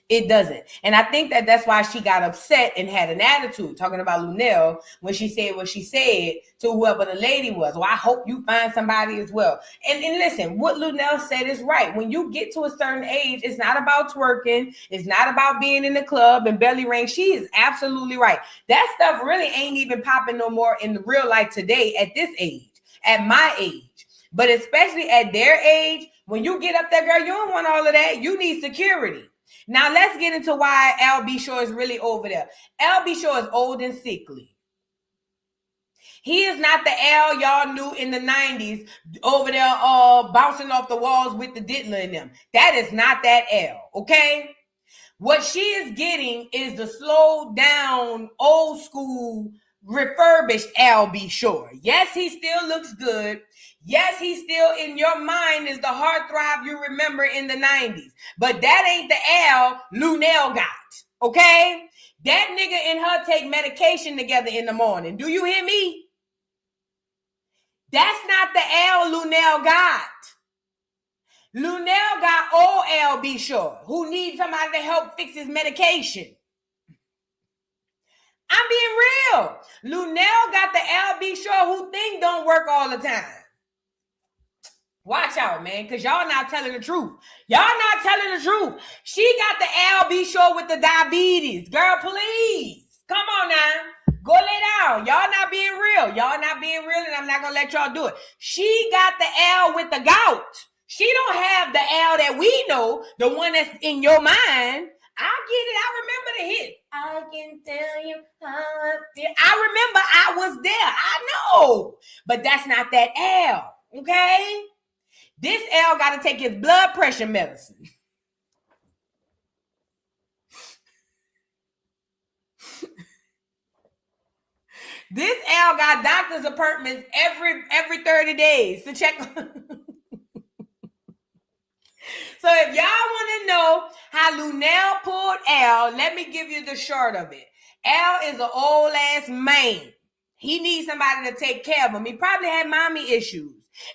It doesn't. And I think that that's why she got upset and had an attitude talking about Lunel when she said what she said to whoever the lady was. Well, I hope you find somebody as well. And listen, what Lunel said is right. When you get to a certain age, it's not about twerking. It's not about being in the club and belly ring. She is absolutely right. That stuff really ain't even popping no more in the real life today at this age, at my age. But especially at their age, when you get up there, girl, you don't want all of that. You need security. Now, let's get into why LB Shore is really over there. LB Shore is old and sickly. He is not the L y'all knew in the 90s over there bouncing off the walls with the diddler in them. That is not that L, okay? What she is getting is the slowed down, old school, refurbished LB Shore. Yes, he still looks good. Yes, he still in your mind is the heartthrob you remember in the 90s. But that ain't the L Lunel got, okay? That nigga and her take medication together in the morning. Do you hear me? That's not the L Lunel got. Lunel got old LB Shore, who needs somebody to help fix his medication. I'm being real. Lunel got the LB Shore who thing don't work all the time. Watch out, man, because y'all not telling the truth. Y'all not telling the truth. She got the LB show with the diabetes. Girl, please. Come on now. Go lay down. Y'all not being real. Y'all not being real, and I'm not going to let y'all do it. She got the L with the gout. She don't have the L that we know, the one that's in your mind. I get it. I remember the hit. I can tell you how I feel. I remember I was there. I know. But that's not that L, okay? This L got to take his blood pressure medicine. This L got doctor's appointments every 30 days to check. So if y'all want to know how Lunel pulled L, let me give you the short of it. L is an old ass man. He needs somebody to take care of him. He probably had mommy issues.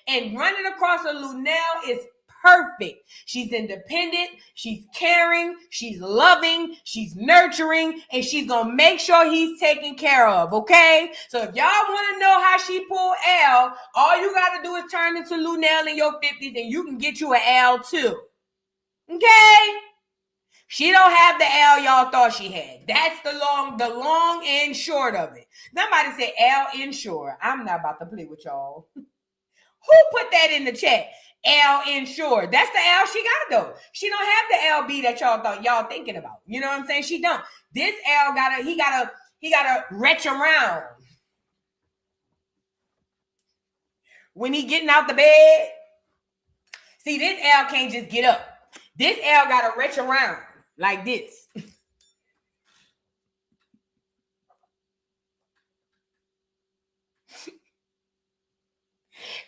And running across a Lunel is perfect. She's independent, she's caring, she's loving, she's nurturing, and she's gonna make sure he's taken care of, okay? So if y'all want to know how she pulled L, all you gotta do is turn into Lunel in your 50s and you can get you an L too. Okay? She don't have the L y'all thought she had. That's the long and short of it. Somebody said L inshore. I'm not about to play with y'all. Who put that in the chat? L insured. That's the L she got though. She don't have the LB that y'all thought y'all thinking about. You know what I'm saying? She don't. This L he gotta retch around. When he getting out the bed. See, this L can't just get up. This L gotta retch around like this.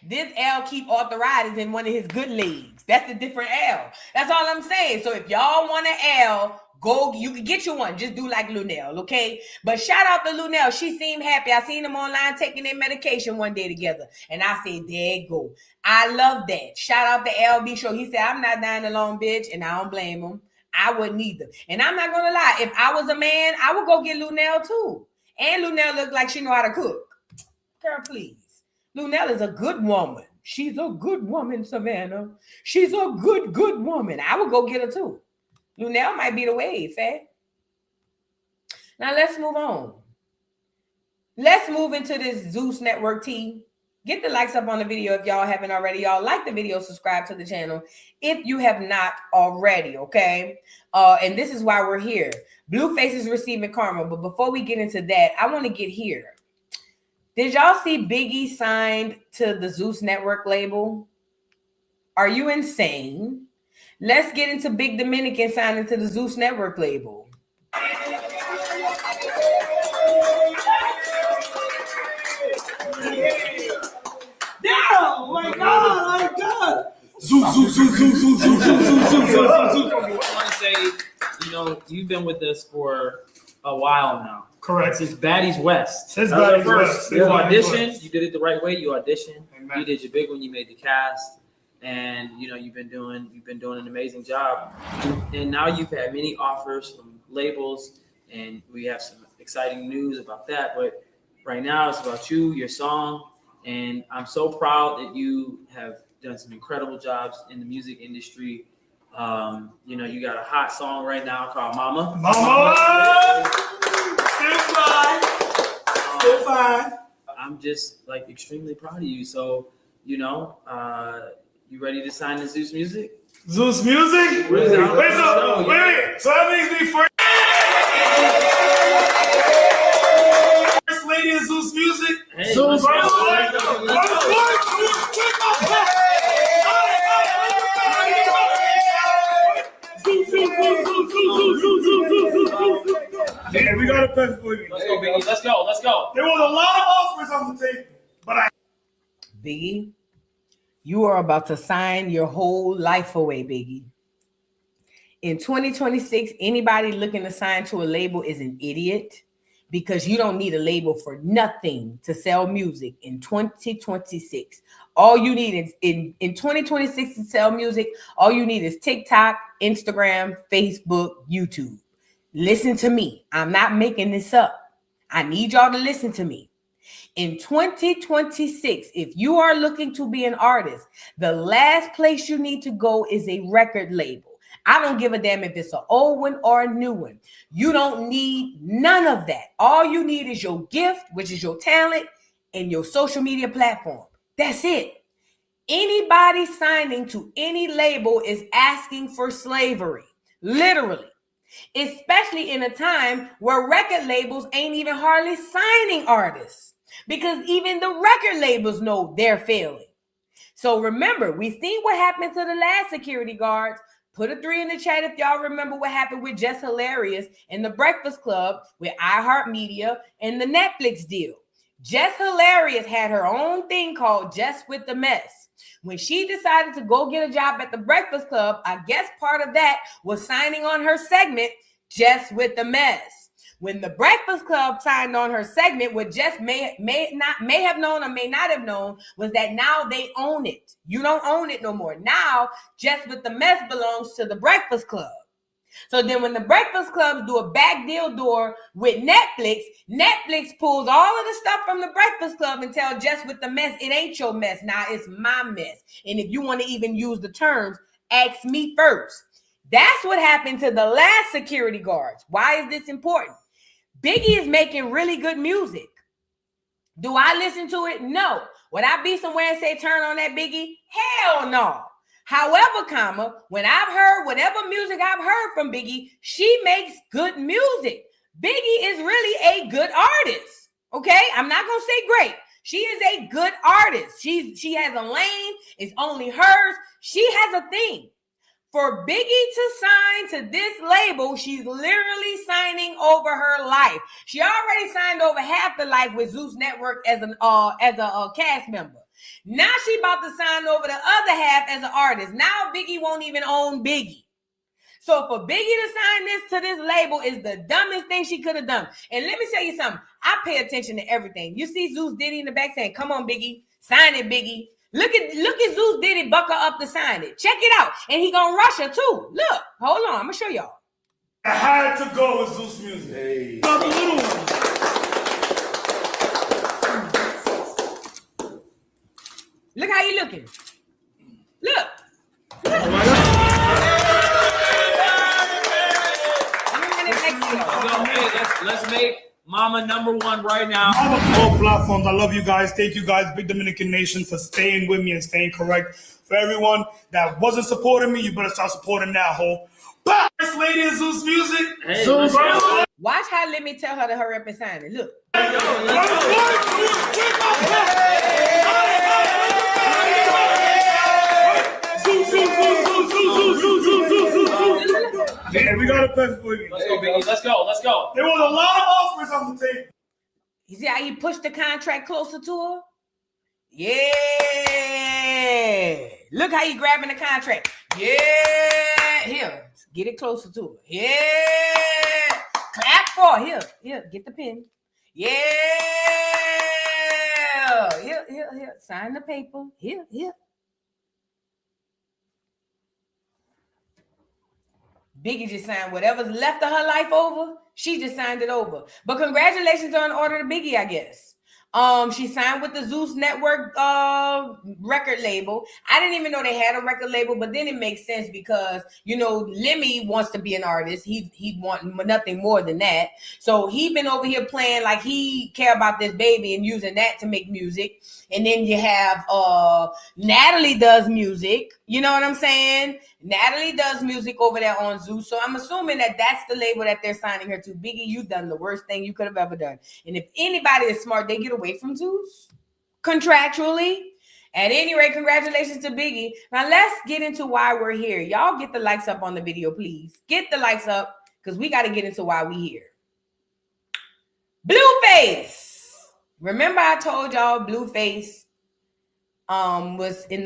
This L keep arthritis in one of his good legs. That's a different L. That's all I'm saying. So if y'all want an L, go, you can get you one. Just do like Lunel, okay? But shout out to Lunel. She seemed happy. I seen them online taking their medication one day together. And I said, there you go. I love that. Shout out to LB Show. He said, I'm not dying alone, bitch. And I don't blame him. I wouldn't either. And I'm not going to lie. If I was a man, I would go get Lunel too. And Lunel looked like she know how to cook. Girl, please. Lunel is a good woman. She's a good woman, Savannah. She's a good woman. I would go get her too. Lunel might be the wave, eh? Now let's move on. Let's move into this Zeus Network team. Get the likes up on the video if y'all haven't already. Y'all like the video, subscribe to the channel if you have not already, okay? And this is why we're here. Blueface is receiving karma. But before we get into that, I want to get here. Did y'all see Biggie signed to the Zeus Network label? Are you insane? Let's get into Big Dominican signing to the Zeus Network label. Oh my God! Zeus. I want to say, you've been with us for a while now. Correct. Since Baddies West. Since Baddies West. You auditioned. You did it the right way. You auditioned. Amen. You did your big one. You made the cast, and you've been doing an amazing job. And now you've had many offers from labels, and we have some exciting news about that. But right now, it's about you, your song, and I'm so proud that you have done some incredible jobs in the music industry. You got a hot song right now called Mama. Still fine. I'm just extremely proud of you. So, you ready to sign to Zeus Music? Zeus Music? Wait. So that means me first lady of Zeus Music? Hey, Zeus Yeah, we got a pen for you. Let's go, Biggie. Let's go. There was a lot of offers on the table, but Biggie, you are about to sign your whole life away, Biggie. In 2026, anybody looking to sign to a label is an idiot because you don't need a label for nothing to sell music in 2026. All you need is in 2026 to sell music, all you need is TikTok, Instagram, Facebook, YouTube. Listen to me. I'm not making this up. I need y'all to listen to me. In 2026, if you are looking to be an artist, the last place you need to go is a record label. I don't give a damn if it's an old one or a new one. You don't need none of that. All you need is your gift, which is your talent, and your social media platform. That's it. Anybody signing to any label is asking for slavery, literally, especially in a time where record labels ain't even hardly signing artists because even the record labels know they're failing. So remember, we seen what happened to the last security guards. Put a 3 in the chat if y'all remember what happened with Just Hilarious and the Breakfast Club with iHeartMedia and the Netflix deal. Just Hilarious had her own thing called Just with the Mess. When she decided to go get a job at the Breakfast Club, I guess part of that was signing on her segment, Just with the Mess. When the Breakfast Club signed on her segment, what Just may have known or may not have known was that now they own it. You don't own it no more. Now, Just with the Mess belongs to the Breakfast Club. So then when the Breakfast Clubs do a back deal door with Netflix, Netflix pulls all of the stuff from the Breakfast Club and tells Just with the Mess, it ain't your mess. Now it's my mess. And if you want to even use the terms, ask me first. That's what happened to the last security guards. Why is this important? Biggie is making really good music. Do I listen to it? No. Would I be somewhere and say, turn on that Biggie? Hell no. However, when I've heard whatever music I've heard from Biggie, she makes good music. Biggie is really a good artist. Okay? I'm not going to say great. She is a good artist. She has a lane. It's only hers. She has a thing. For Biggie to sign to this label, she's literally signing over her life. She already signed over half the life with Zeus Network as a cast member. Now she about to sign over the other half as an artist. Now Biggie won't even own Biggie. So for Biggie to sign this to this label is the dumbest thing she could have done. And let me tell you something. I pay attention to everything. You see Zeus Diddy in the back saying, come on, Biggie, sign it, Biggie. Look at Zeus Diddy buckle up to sign it. Check it out. And he gonna rush her too. Look, hold on, I'm gonna show y'all. I had to go with Zeus music. Hey. The little one. Look how you looking. Look. Let's make Mama #1 right now. I'm on all platforms. I love you guys. Thank you guys, Big Dominican Nation, for staying with me and staying correct. For everyone that wasn't supporting me, you better start supporting now, ho. First lady is Zeus music. Hey, Zeus. Watch how let me tell her to hurry up and sign it. Look. Man, we got a pen for you. Let's go, Biggie. Let's go. There was a lot of offers on the table. You see how you pushed the contract closer to her? Yeah. Look how you grabbing the contract. Yeah. Here, get it closer to her. Yeah. Clap for her. Here, get the pen. Yeah. Here. Sign the paper. Here. Biggie just signed whatever's left of her life over. She just signed it over. But congratulations on order to Biggie, I guess. She signed with the Zeus Network record label. I didn't even know they had a record label, but then it makes sense because, Lemmy wants to be an artist. He'd want nothing more than that. So he been over here playing like he care about this baby and using that to make music. And then you have Natalie does music. You know what I'm saying? Natalie does music over there on Zeus. So I'm assuming that that's the label that they're signing her to. Biggie, you've done the worst thing you could have ever done. And if anybody is smart, they get away from Zeus contractually. At any rate, congratulations to Biggie. Now let's get into why we're here. Y'all get the likes up on the video, please. Get the likes up because we got to get into why we here. Blueface. Remember I told y'all Blueface was in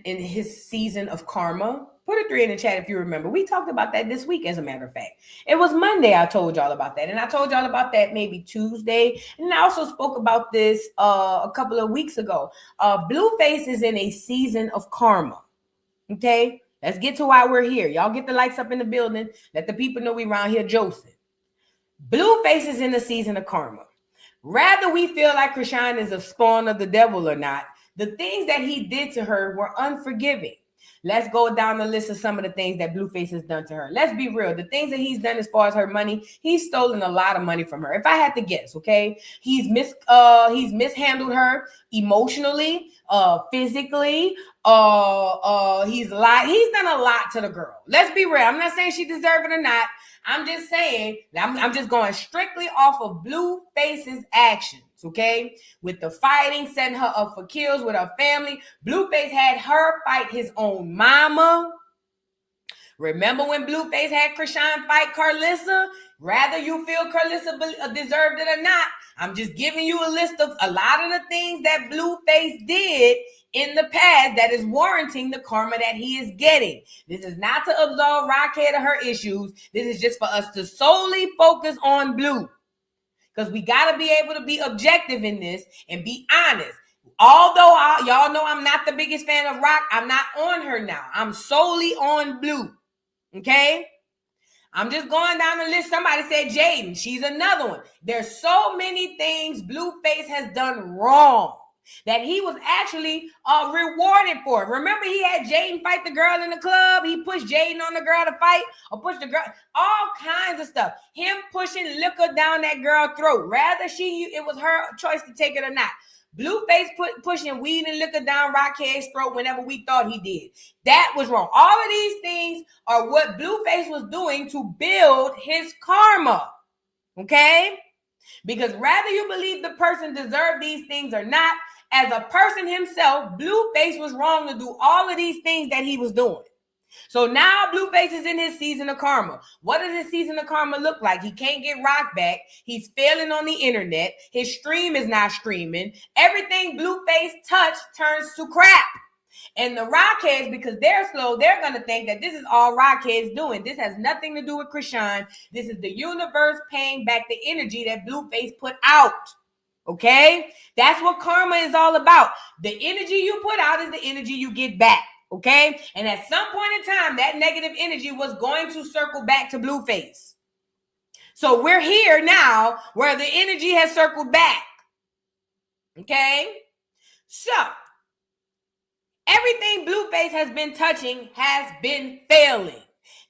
his season of karma. Put a 3 in the chat if you remember. We talked about that this week, as a matter of fact. It was Monday I told y'all about that. And I told y'all about that maybe Tuesday. And I also spoke about this a couple of weeks ago. Blueface is in a season of karma. Okay? Let's get to why we're here. Y'all get the lights up in the building. Let the people know we around here Joseph. Blueface is in a season of karma. Rather we feel like Krishan is a spawn of the devil or not, the things that he did to her were unforgiving. Let's go down the list of some of the things that Blueface has done to her. Let's be real. The things that he's done as far as her money, he's stolen a lot of money from her. If I had to guess, okay, he's mishandled her emotionally, physically. He's done a lot to the girl. Let's be real. I'm not saying she deserved it or not. I'm just saying, I'm just going strictly off of Blueface's actions, okay? With the fighting, setting her up for kills with her family. Blueface had her fight his own mama. Remember when Blueface had Krishan fight Carlissa? Rather you feel Carlissa deserved it or not, I'm just giving you a list of a lot of the things that Blueface did in the past that is warranting the karma that he is getting. This is not to absolve Rockhead of her issues. This is just for us to solely focus on Blue. Because we got to be able to be objective in this and be honest. Although y'all know I'm not the biggest fan of Rock, I'm not on her now. I'm solely on Blue. Okay? I'm just going down the list. Somebody said Jaden. She's another one. There's so many things Blueface has done wrong that he was actually rewarded for. Remember, he had Jaden fight the girl in the club. He pushed Jaden on the girl to fight or push the girl. All kinds of stuff. Him pushing liquor down that girl's throat. Rather, it was her choice to take it or not. Blueface pushing weed and liquor down Rockhead's throat whenever we thought he did. That was wrong. All of these things are what Blueface was doing to build his karma. Okay? Because rather you believe the person deserved these things or not, as a person himself, Blueface was wrong to do all of these things that he was doing. So now Blueface is in his season of karma. What does his season of karma look like? He can't get Rock back. He's failing on the internet. His stream is not streaming. Everything Blueface touched turns to crap. And the Rockheads, because they're slow, they're going to think that this is all Rockheads doing. This has nothing to do with Krishan. This is the universe paying back the energy that Blueface put out. Okay? That's what karma is all about. The energy you put out is the energy you get back. Okay? And at some point in time, that negative energy was going to circle back to Blueface. So we're here now where the energy has circled back. Okay? So, everything Blueface has been touching has been failing.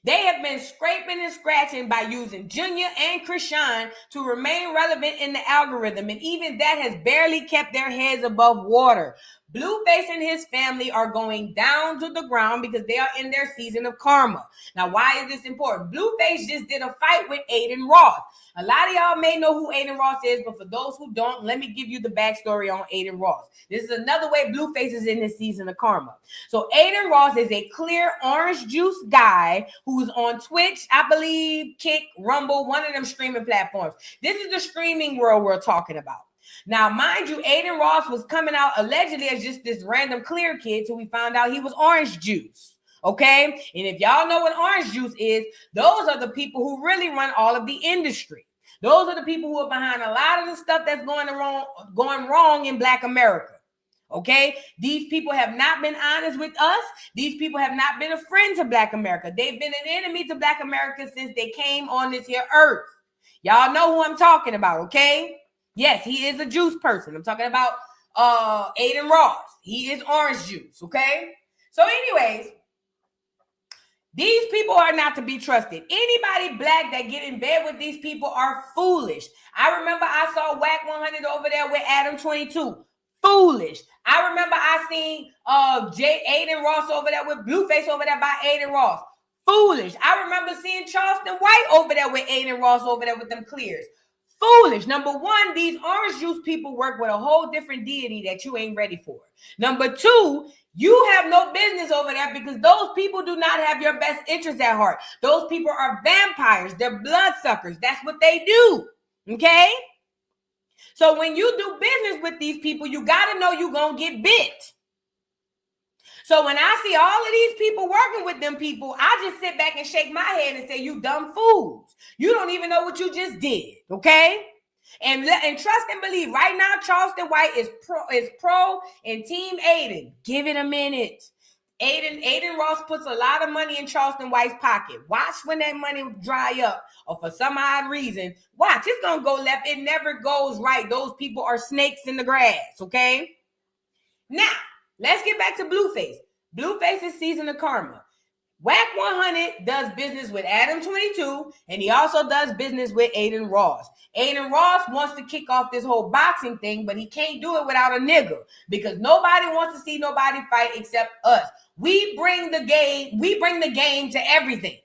They have been scraping and scratching by using Junior and Krishan to remain relevant in the algorithm, and even that has barely kept their heads above water. Blueface and his family are going down to the ground because they are in their season of karma. Now, why is this important? Blueface just did a fight with Adin Ross. A lot of y'all may know who Adin Ross is, but for those who don't, let me give you the backstory on Adin Ross. This is another way Blueface is in his season of karma. So Adin Ross is a clear orange juice guy who's on Twitch, I believe, Kick, Rumble, one of them streaming platforms. This is the streaming world we're talking about. Now, mind you, Adin Ross was coming out allegedly as just this random clear kid till we found out he was orange juice. Okay? And if y'all know what orange juice is, those are the people who really run all of the industry. Those are the people who are behind a lot of the stuff that's going wrong in Black America. Okay? These people have not been honest with us. These people have not been a friend to Black America. They've been an enemy to Black America since they came on this here earth. Y'all know who I'm talking about, okay? Yes, he is a juice person. I'm talking about Adin Ross. He is orange juice, okay? So anyways, these people are not to be trusted. Anybody Black that get in bed with these people are foolish. I remember I saw Whack 100 over there with Adam 22. Foolish. I remember I seen Adin Ross over there with Blueface over there by Adin Ross. Foolish. I remember seeing Charleston White over there with Adin Ross over there with them clears. Foolish. Number one, these orange juice people work with a whole different deity that you ain't ready for. Number two, you have no business over there because those people do not have your best interests at heart. Those people are vampires. They're bloodsuckers. That's what they do. Okay? So when you do business with these people, you got to know you're going to get bit. So when I see all of these people working with them people, I just sit back and shake my head and say, you dumb fools. You don't even know what you just did, okay? And trust and believe, right now, Charleston White is pro and Team Adin. Give it a minute. Adin Ross puts a lot of money in Charleston White's pocket. Watch when that money dry up, or for some odd reason, watch, it's gonna go left. It never goes right. Those people are snakes in the grass, okay? Now, let's get back to Blueface. Blueface's season of karma. Whack 100 does business with Adam 22, and he also does business with Adin Ross. Adin Ross wants to kick off this whole boxing thing, but he can't do it without a nigga, because nobody wants to see nobody fight except us. We bring the game to everything.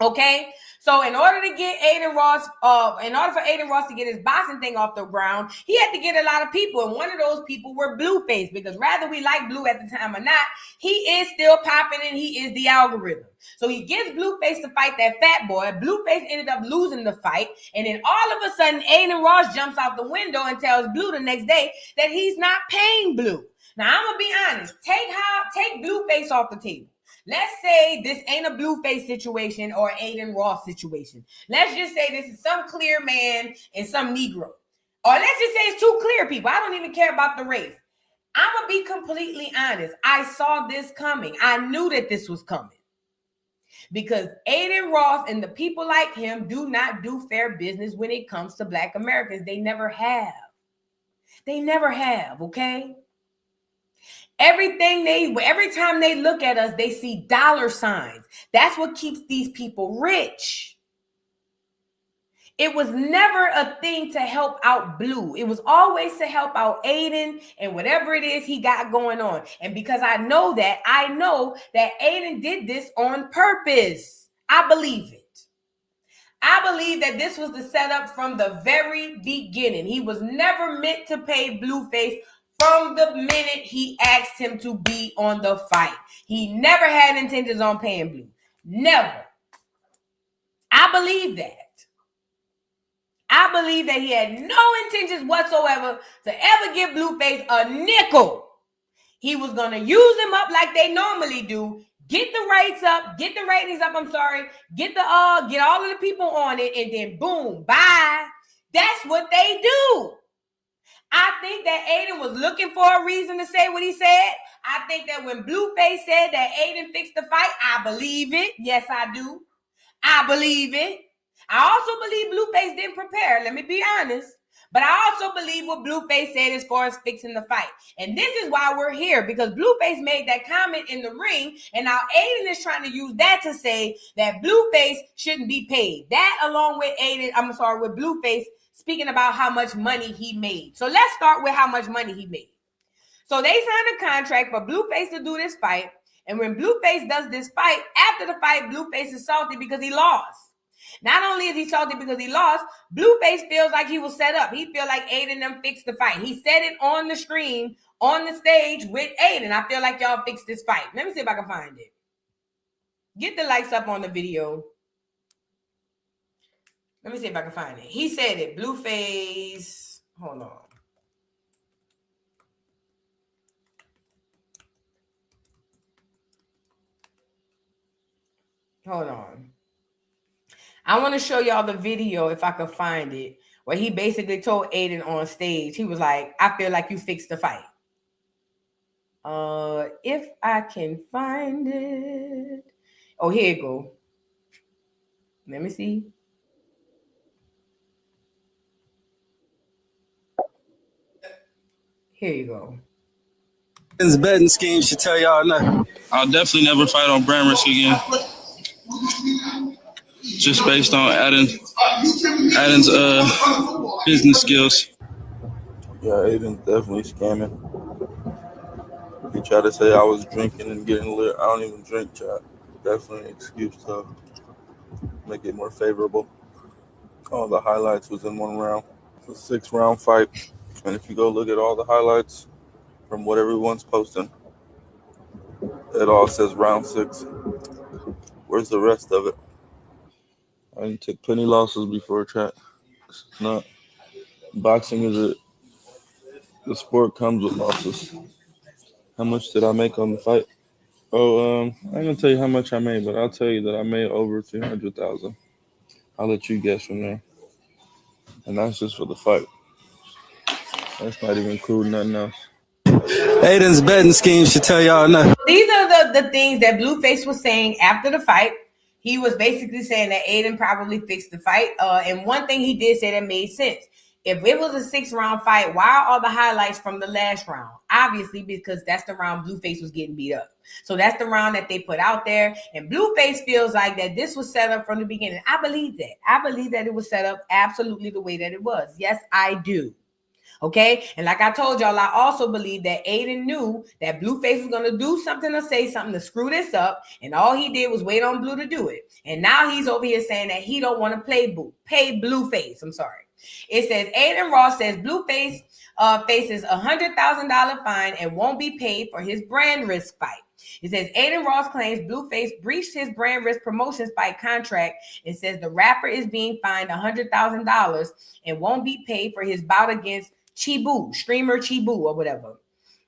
Okay? So in order to get Adin Ross, in order for Adin Ross to get his boxing thing off the ground, he had to get a lot of people. And one of those people were Blueface, because rather we like Blue at the time or not, he is still popping and he is the algorithm. So he gets Blueface to fight that fat boy. Blueface ended up losing the fight. And then all of a sudden, Adin Ross jumps out the window and tells Blue the next day that he's not paying Blue. Now, I'm going to be honest. Take Blueface off the table. Let's say this ain't a Blueface situation or Adin Ross situation. Let's just say this is some clear man and some Negro. Or let's just say it's two clear people. I don't even care about the race. I'm going to be completely honest. I saw this coming. I knew that this was coming. Because Adin Ross and the people like him do not do fair business when it comes to Black Americans. They never have. They never have, okay? Every time they look at us, they see dollar signs. That's what keeps these people rich. It was never a thing to help out Blue. It was always to help out Adin and whatever it is he got going on. And because I know that Adin did this on purpose. I believe it. I believe that this was the setup from the very beginning. He was never meant to pay Blueface from the minute he asked him to be on the fight. He never had intentions on paying Blue. Never. I believe that. I believe that he had no intentions whatsoever to ever give Blueface a nickel. He was going to use him up like they normally do. Get the ratings up, get all of the people on it, and then boom, bye. That's what they do. I think that Adin was looking for a reason to say what he said. I think that when Blueface said that Adin fixed the fight, I believe it. Yes, I do. I believe it. I also believe Blueface didn't prepare. Let me be honest. But I also believe what Blueface said as far as fixing the fight. And this is why we're here, because Blueface made that comment in the ring, and now Adin is trying to use that to say that Blueface shouldn't be paid. That along with with Blueface speaking about how much money he made. So let's start with how much money he made. So they signed a contract for Blueface to do this fight. And when Blueface does this fight, after the fight, Blueface is salty because he lost. Not only is he salty because he lost, Blueface feels like he was set up. He feels like Adin them fixed the fight. He said it on the screen, on the stage with Adin. I feel like y'all fixed this fight. Let me see if I can find it. Get the likes up on the video. Let me see if I can find it. He said it. Blueface. Hold on. Hold on. I want to show y'all the video if I could find it, where he basically told Adin on stage, he was like, I feel like you fixed the fight. If I can find it. Oh, here you go. Let me see. Here you go. His betting scheme should tell y'all nothing. I'll definitely never fight on brand risk again. Just based on Adin's business skills. Yeah, Adin's definitely scamming. He tried to say I was drinking and getting lit. I don't even drink, chat. Definitely an excuse to make it more favorable. All the highlights was in one round. It's a 6-round fight. And if you go look at all the highlights from what everyone's posting, it all says round 6. Where's the rest of it? I didn't take plenty losses before, chat. It's not. Boxing is the sport comes with losses. How much did I make on the fight? Oh, I'm gonna tell you how much I made, but I'll tell you that I made over 300,000. I'll let you guess from there. And that's just for the fight. That's not even including nothing else. Aiden's betting scheme should tell y'all nothing. These are the things that Blueface was saying after the fight. He was basically saying that Adin probably fixed the fight. And one thing he did say that made sense. If it was a 6-round fight, why are all the highlights from the last round? Obviously, because that's the round Blueface was getting beat up. So that's the round that they put out there. And Blueface feels like that this was set up from the beginning. I believe that. I believe that it was set up absolutely the way that it was. Yes, I do. Okay. And like I told y'all, I also believe that Adin knew that Blueface was going to do something or say something to screw this up. And all he did was wait on Blue to do it. And now he's over here saying that he don't want to pay Blueface. I'm sorry. It says Adin Ross says Blueface faces $100,000 fine and won't be paid for his brand risk fight. It says Adin Ross claims Blueface breached his brand risk promotions fight contract and says the rapper is being fined $100,000 and won't be paid for his bout against streamer Chibu or whatever.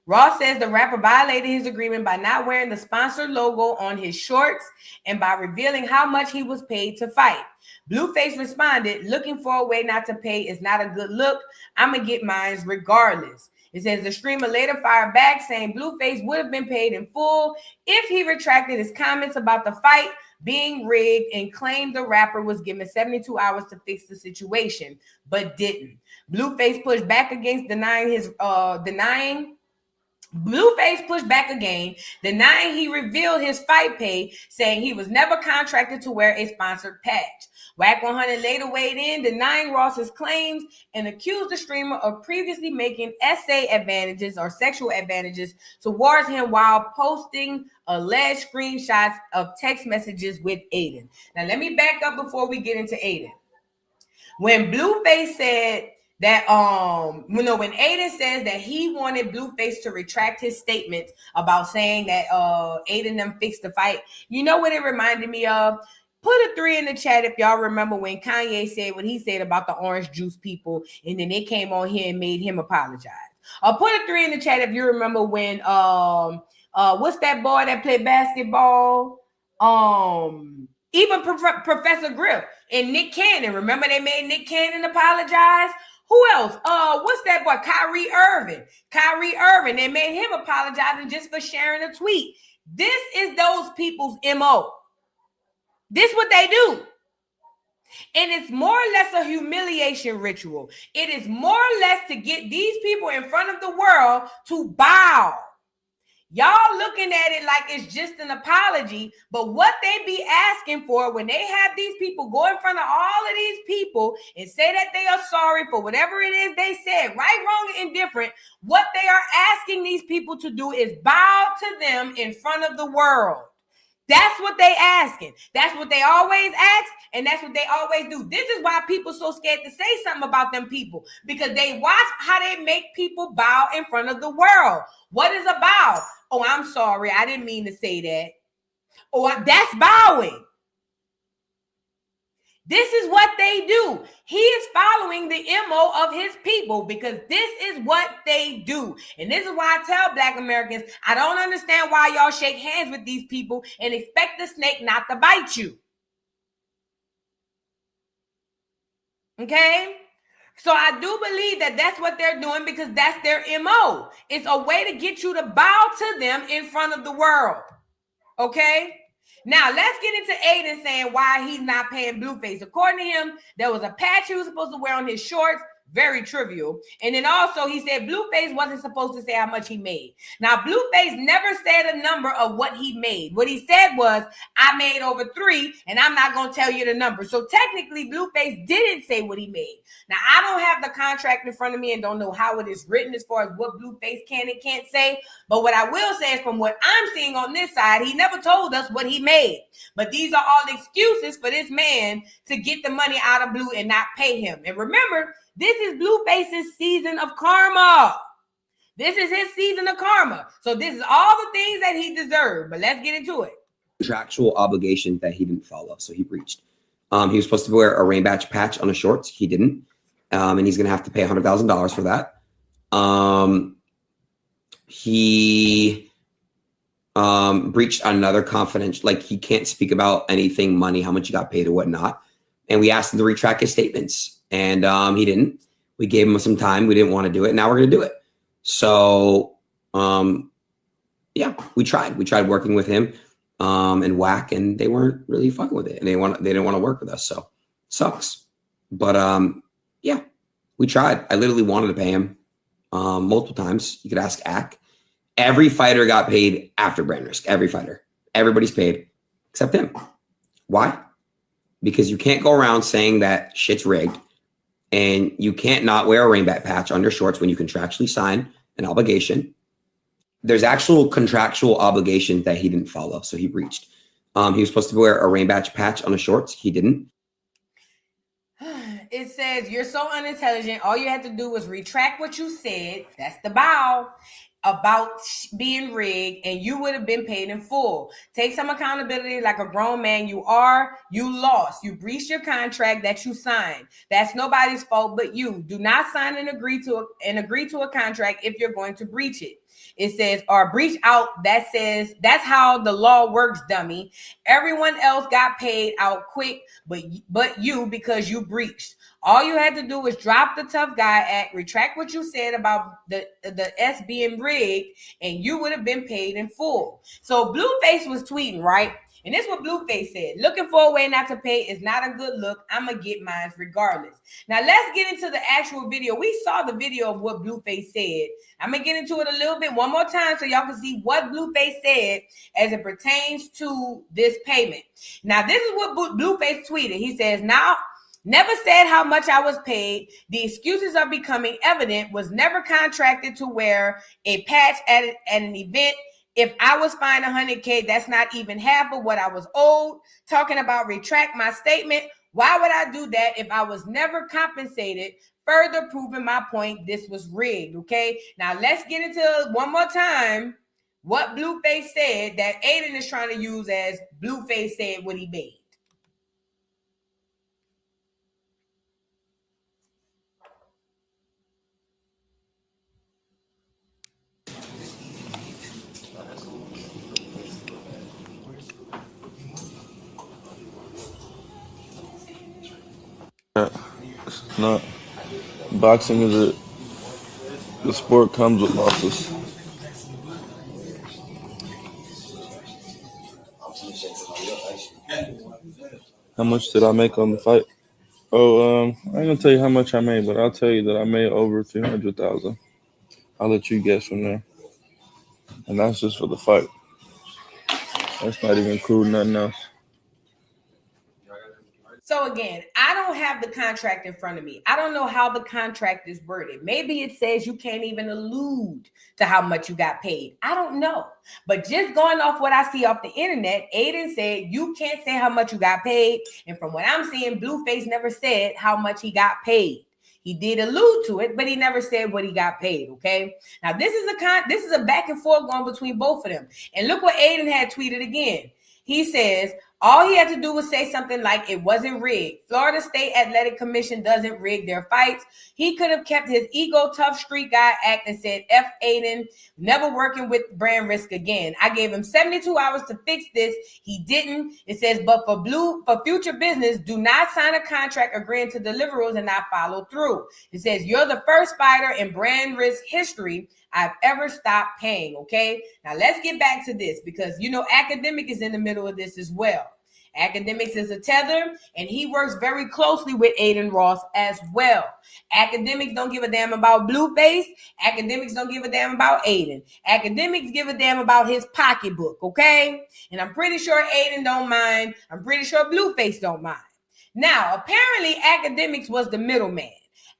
Ross says the rapper violated his agreement by not wearing the sponsor logo on his shorts and by revealing how much he was paid to fight. Blueface responded, looking for a way not to pay is not a good look. I'm going to get mine regardless. It says the streamer later fired back saying Blueface would have been paid in full if he retracted his comments about the fight being rigged and claimed the rapper was given 72 hours to fix the situation, but didn't. Blueface pushed back against Blueface pushed back again, denying he revealed his fight pay, saying he was never contracted to wear a sponsored patch. Wack 100 later weighed in, denying Ross's claims and accused the streamer of previously making SA advantages or sexual advantages towards him while posting alleged screenshots of text messages with Adin. Now, let me back up before we get into Adin. When Blueface said that when Adin says that he wanted Blueface to retract his statements about saying that Adin them fixed the fight, you know what it reminded me of? Put a 3 in the chat if y'all remember when Kanye said what he said about the orange juice people, and then they came on here and made him apologize. Or put a 3 in the chat if you remember when what's that boy that played basketball? Even Professor Griff and Nick Cannon. Remember they made Nick Cannon apologize? Who else? What's that boy? Kyrie Irving. They made him apologizing just for sharing a tweet. This is those people's MO. This what they do. And it's more or less a humiliation ritual. It is more or less to get these people in front of the world to bow. Y'all looking at it like it's just an apology, but what they be asking for when they have these people go in front of all of these people and say that they are sorry for whatever it is they said, right, wrong, and indifferent, what they are asking these people to do is bow to them in front of the world. That's what they asking. That's what they always ask, and that's what they always do. This is why people so scared to say something about them people, because they watch how they make people bow in front of the world. What is a bow? Oh, I'm sorry. I didn't mean to say that. Oh, that's bowing. This is what they do. He is following the MO of his people because this is what they do. And this is why I tell Black Americans, I don't understand why y'all shake hands with these people and expect the snake not to bite you. Okay? So I do believe that that's what they're doing because that's their MO. It's a way to get you to bow to them in front of the world. Okay? Now, let's get into Adin saying why he's not paying Blueface. According to him, there was a patch he was supposed to wear on his shorts. Very trivial. And then also he said Blueface wasn't supposed to say how much he made. Now, Blueface never said a number of what he made. What he said was, I made over 3, and I'm not going to tell you the number. So technically, Blueface didn't say what he made. Now, I don't have the contract in front of me and don't know how it is written as far as what Blueface can and can't say. But what I will say is from what I'm seeing on this side, he never told us what he made. But these are all excuses for this man to get the money out of Blue and not pay him. And remember, this is Blueface's season of karma. This is his season of karma. So this is all the things that he deserved. But let's get into it. Contractual obligation that he didn't follow, so he breached. He was supposed to wear a rainbow patch on his shorts. He didn't. And he's going to have to pay $100,000 for that. He breached another confidential, like he can't speak about anything, money, how much he got paid or whatnot. And we asked him to retract his statements. And he didn't. We gave him some time. We didn't want to do it. Now we're going to do it. So Yeah, we tried working with him and Whack, and they weren't really fucking with it, and they didn't want to work with us, so sucks. But yeah, we tried. I literally wanted to pay him multiple times. You could ask Ack. Every fighter got paid after Brand Risk. Every fighter. Everybody's paid except him. Why? Because you can't go around saying that shit's rigged, and you can't not wear a rainback patch on your shorts when you contractually sign an obligation. There's actual contractual obligation that he didn't follow, so he breached. He was supposed to wear a rainback patch on his shorts. He didn't. It says, you're so unintelligent. All you had to do was retract what you said. That's the bow about being rigged, and you would have been paid in full. Take some accountability like a grown man you are. You lost. You breached your contract that you signed. That's nobody's fault but you. Do not sign and agree to a contract if you're going to breach it. It says, or breach out. That says, that's how the law works, dummy. Everyone else got paid out quick, but you, because you breached. All you had to do was drop the tough guy act, retract what you said about the S being rigged, and you would have been paid in full. So Blueface was tweeting, right? And this is what Blueface said. Looking for a way not to pay is not a good look. I'm going to get mine regardless. Now, let's get into the actual video. We saw the video of what Blueface said. I'm going to get into it a little bit one more time so y'all can see what Blueface said as it pertains to this payment. Now, this is what Blueface tweeted. He says, now, never said how much I was paid. The excuses are becoming evident. Was never contracted to wear a patch at an event. If I was fined $100K, that's not even half of what I was owed. Talking about retract my statement. Why would I do that if I was never compensated? Further proving my point, this was rigged, okay? Now, let's get into one more time what Blueface said that Adin is trying to use as Blueface said what he made. It's not. Boxing is the sport comes with losses. How much did I make on the fight? Oh, I ain't gonna tell you how much I made, but I'll tell you that I made over 300,000. I'll let you guess from there. And that's just for the fight. That's not even including nothing else. So again, I don't have the contract in front of me. I don't know how the contract is worded. Maybe it says you can't even allude to how much you got paid. I don't know. But just going off what I see off the internet, Adin said you can't say how much you got paid. And from what I'm seeing, Blueface never said how much he got paid. He did allude to it, but he never said what he got paid, okay? Now, this is a back and forth going between both of them. And look what Adin had tweeted again. He says, all he had to do was say something like it wasn't rigged. Florida State Athletic Commission doesn't rig their fights. He could have kept his ego tough street guy act and said, F Adin, never working with Brand Risk again. I gave him 72 hours to fix this. He didn't. It says, but for future business, do not sign a contract agreeing to deliver rules and not follow through. It says, you're the first fighter in Brand Risk history I've ever stopped paying, okay? Now, let's get back to this because, you know, Academic is in the middle of this as well. Academics is a tether, and he works very closely with Adin Ross as well. Academics don't give a damn about Blueface. Academics don't give a damn about Adin. Academics give a damn about his pocketbook, okay? And I'm pretty sure Adin don't mind. I'm pretty sure Blueface don't mind. Now, apparently, Academics was the middleman.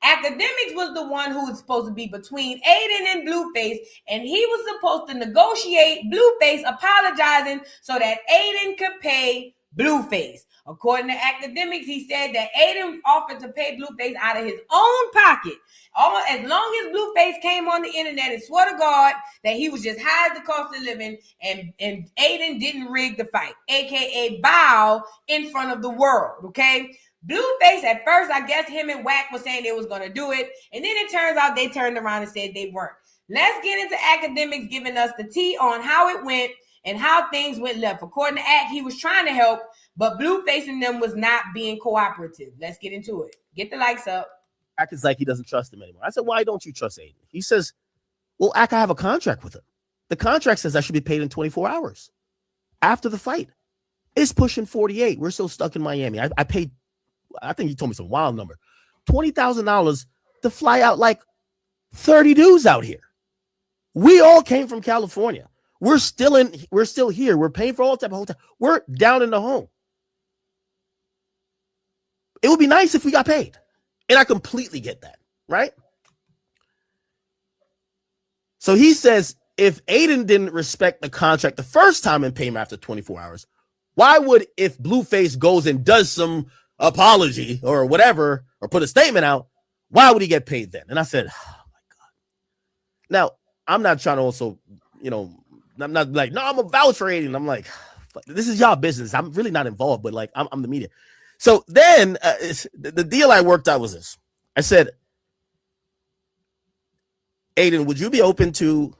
Academics was the one who was supposed to be between Adin and Blueface, and he was supposed to negotiate Blueface apologizing so that Adin could pay Blueface. According to Academics, he said that Adin offered to pay Blueface out of his own pocket. As long as Blueface came on the internet and swore to God that he was just high as the cost of living, and Adin didn't rig the fight, aka bow in front of the world, okay? Blueface, at first, I guess him and Whack was saying they was going to do it. And then it turns out they turned around and said they weren't. Let's get into Academics giving us the tea on how it went and how things went left. According to Ack, he was trying to help, but Blueface and them was not being cooperative. Let's get into it. Get the likes up. Ack is like he doesn't trust him anymore. I said, why don't you trust Adin? He says, well, I have a contract with him. The contract says I should be paid in 24 hours after the fight. It's pushing 48. We're still stuck in Miami. I paid, I think he told me some wild number, $20,000 to fly out like 30 dudes out here. We all came from California. We're still here. We're paying for all type of hotel. We're down in the home. It would be nice if we got paid. And I completely get that, right? So he says, if Adin didn't respect the contract the first time and pay him after 24 hours, why would, if Blueface goes and does some apology or whatever, or put a statement out, why would he get paid then? And I said, oh my God. Now, I'm not trying to also, I'm not like, no, I'm a vouch for Adin. I'm like, this is y'all business. I'm really not involved, but like, I'm the media. So then the deal I worked out was this. I said, Adin, would you be open to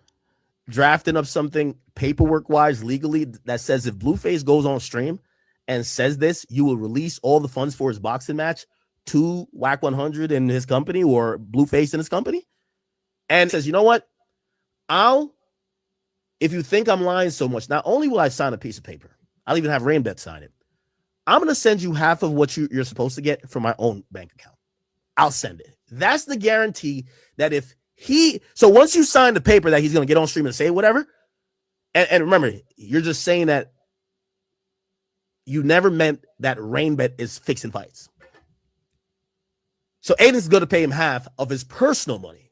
drafting up something paperwork-wise, legally, that says if Blueface goes on stream and says this, you will release all the funds for his boxing match to Whack 100 and his company, or Blueface and his company? And says, you know what? If you think I'm lying so much, not only will I sign a piece of paper, I'll even have Rainbet sign it. I'm going to send you half of what you're supposed to get from my own bank account. I'll send it. That's the guarantee that if so once you sign the paper that he's going to get on stream and say whatever, and remember, you're just saying that you never meant that Rainbet is fixing fights. So Adin's going to pay him half of his personal money.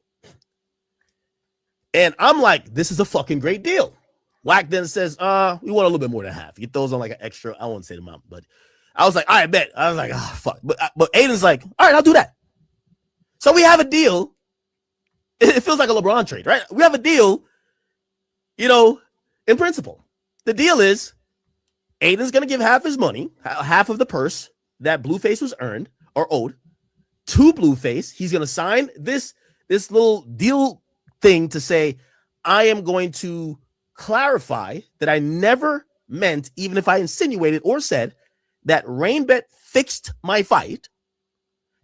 And I'm like, this is a fucking great deal. Whack then says, we want a little bit more than half. He throws on like an extra, I won't say the amount, but I was like, all right, bet. I was like, oh, fuck. But Adin's like, all right, I'll do that. So we have a deal. It feels like a LeBron trade, right? We have a deal, in principle. The deal is Adin's going to give half his money, half of the purse that Blueface was earned or owed to Blueface. He's going to sign this little deal thing to say, I am going to clarify that I never meant, even if I insinuated or said, that Rainbet fixed my fight.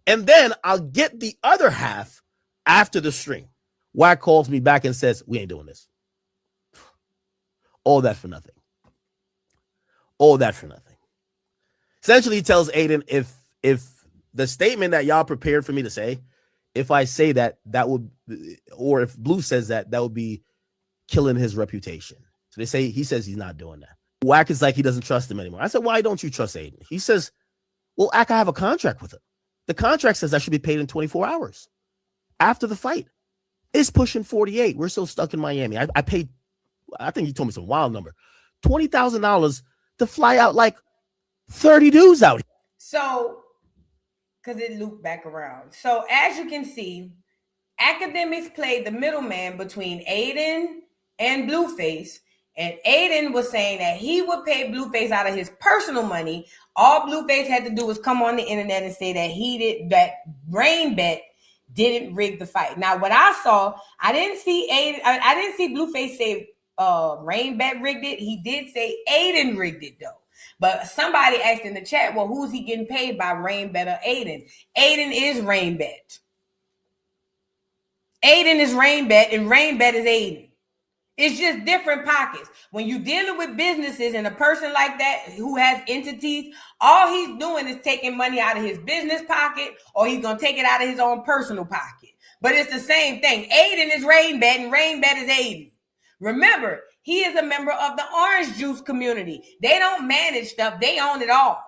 And then I'll get the other half after the stream. Whack calls me back and says, we ain't doing this. All that for nothing. All that for nothing. Essentially, he tells Adin, if the statement that y'all prepared for me to say, if I say that would, or if Blue says that would be killing his reputation. So he says he's not doing that. Whack is like, he doesn't trust him anymore. I said, why don't you trust Adin? He says, well, I have a contract with him. The contract says I should be paid in 24 hours after the fight. It's pushing 48. We're still stuck in Miami. I paid, I think he told me some wild number, $20,000 to fly out like 30 dudes out here. So, because it looped back around. So, as you can see, academics played the middleman between Adin and Blueface. And Adin was saying that he would pay Blueface out of his personal money. All Blueface had to do was come on the internet and say that Rainbet didn't rig the fight. Now, what I saw, I didn't see Blueface say Rainbet rigged it. He did say Adin rigged it though. But somebody asked in the chat, well, who's he getting paid by, Rainbet or Adin? Adin is Rainbet. Adin is Rainbet and Rainbet is Adin. It's just different pockets. When you're dealing with businesses and a person like that who has entities, all he's doing is taking money out of his business pocket, or he's going to take it out of his own personal pocket. But it's the same thing. Adin is Rainbet and Rainbet is Adin. Remember, he is a member of the orange juice community. They don't manage stuff. They own it all.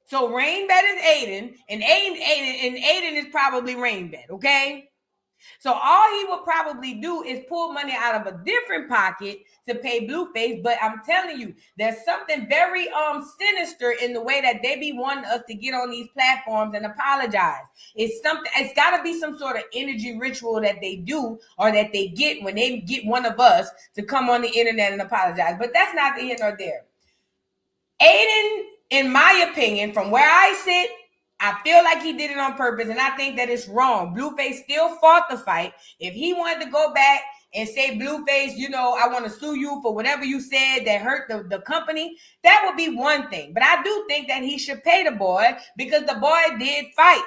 So Rainbet is Adin and Adin is probably Rainbet, okay? So all he will probably do is pull money out of a different pocket to pay Blueface. But I'm telling you, there's something very sinister in the way that they be wanting us to get on these platforms and apologize. It's got to be some sort of energy ritual that they do or that they get when they get one of us to come on the internet and apologize. But that's not the here nor there. Adin, in my opinion, from where I sit, I feel like he did it on purpose, and I think that it's wrong. Blueface still fought the fight. If he wanted to go back and say, Blueface, I want to sue you for whatever you said that hurt the company, that would be one thing. But I do think that he should pay the boy because the boy did fight.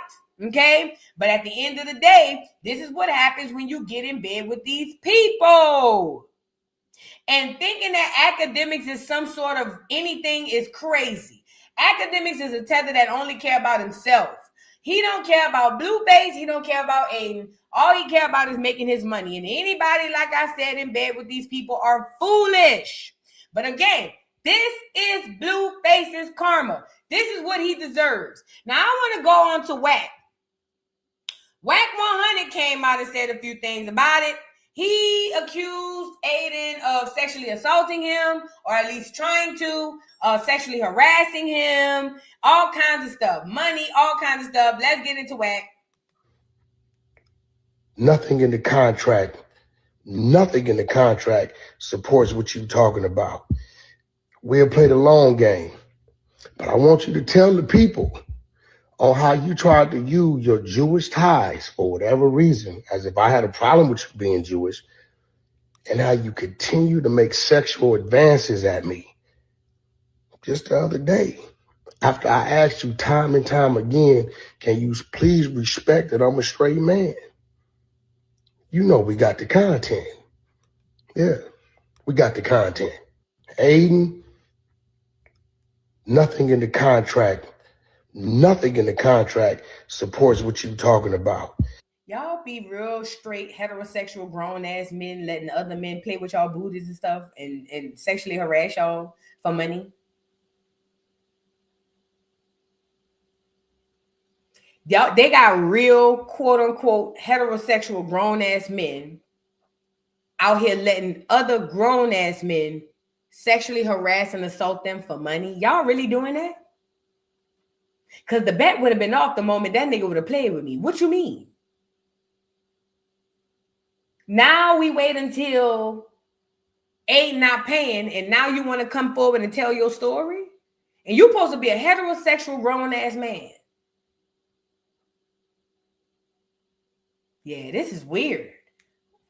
Okay? But at the end of the day, this is what happens when you get in bed with these people. And thinking that academics is some sort of anything is crazy. Academics is a tether that only care about himself. He don't care about Blueface. He don't care about Adin. All he care about is making his money. And anybody, like I said, in bed with these people are foolish. But again, this is Blueface's karma. This is what he deserves. Now, I want to go on to Wack. Wack 100 came out and said a few things about it. He accused Adin of sexually assaulting him, or at least trying to, sexually harassing him, all kinds of stuff, money, all kinds of stuff. Let's get into Wack. Nothing in the contract supports what you're talking about. We'll play the long game, but I want you to tell the people on how you tried to use your Jewish ties for whatever reason, as if I had a problem with you being Jewish, and how you continue to make sexual advances at me. Just the other day, after I asked you time and time again, can you please respect that I'm a straight man? You know we got the content. Yeah, we got the content. Adin, nothing in the contract supports what you're talking about. Y'all be real straight, heterosexual, grown-ass men letting other men play with y'all booties and stuff and sexually harass y'all for money. They got real, quote-unquote, heterosexual, grown-ass men out here letting other grown-ass men sexually harass and assault them for money. Y'all really doing that? Because the bet would have been off the moment that nigga would have played with me. What you mean? Now we wait until Adin not paying, and now you want to come forward and tell your story? And you're supposed to be a heterosexual, grown-ass man. Yeah, this is weird.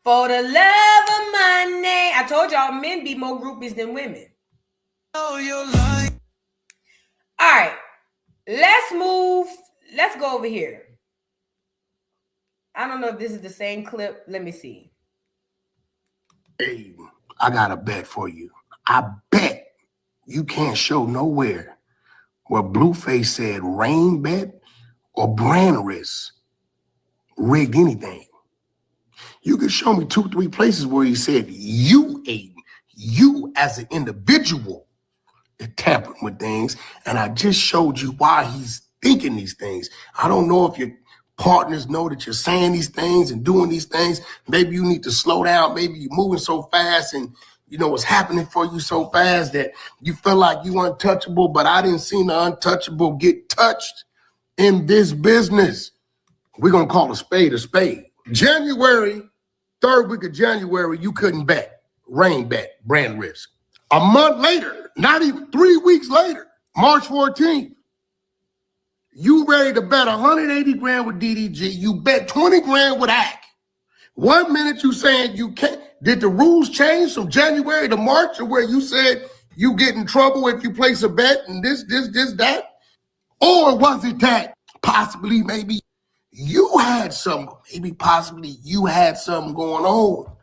For the love of money. I told y'all men be more groupies than women. All right. Let's move. Let's go over here. I don't know if this is the same clip. Let me see. Hey, I got a bet for you. I bet you can't show nowhere where Blueface said rain bet or brand risk rigged anything. You can show me 2-3 places where he said you, Adin, you as an individual tampered with things, and I just showed you why he's thinking these things. I don't know if your partners know that you're saying these things and doing these things. Maybe you need to slow down. Maybe you're moving so fast and you know what's happening for you so fast that you feel like you untouchable, but I didn't see the untouchable get touched in this business. We're going to call a spade a spade. January, third week of January, you couldn't bet. Rain bet, brand risk. A month later, not even 3 weeks later, March 14th, you ready to bet 180 grand with DDG. You bet 20 grand with AC. 1 minute you saying you can't. Did the rules change from January to March, or where you said you get in trouble if you place a bet and this, that? Or was it that possibly maybe you had some, possibly you had something going on?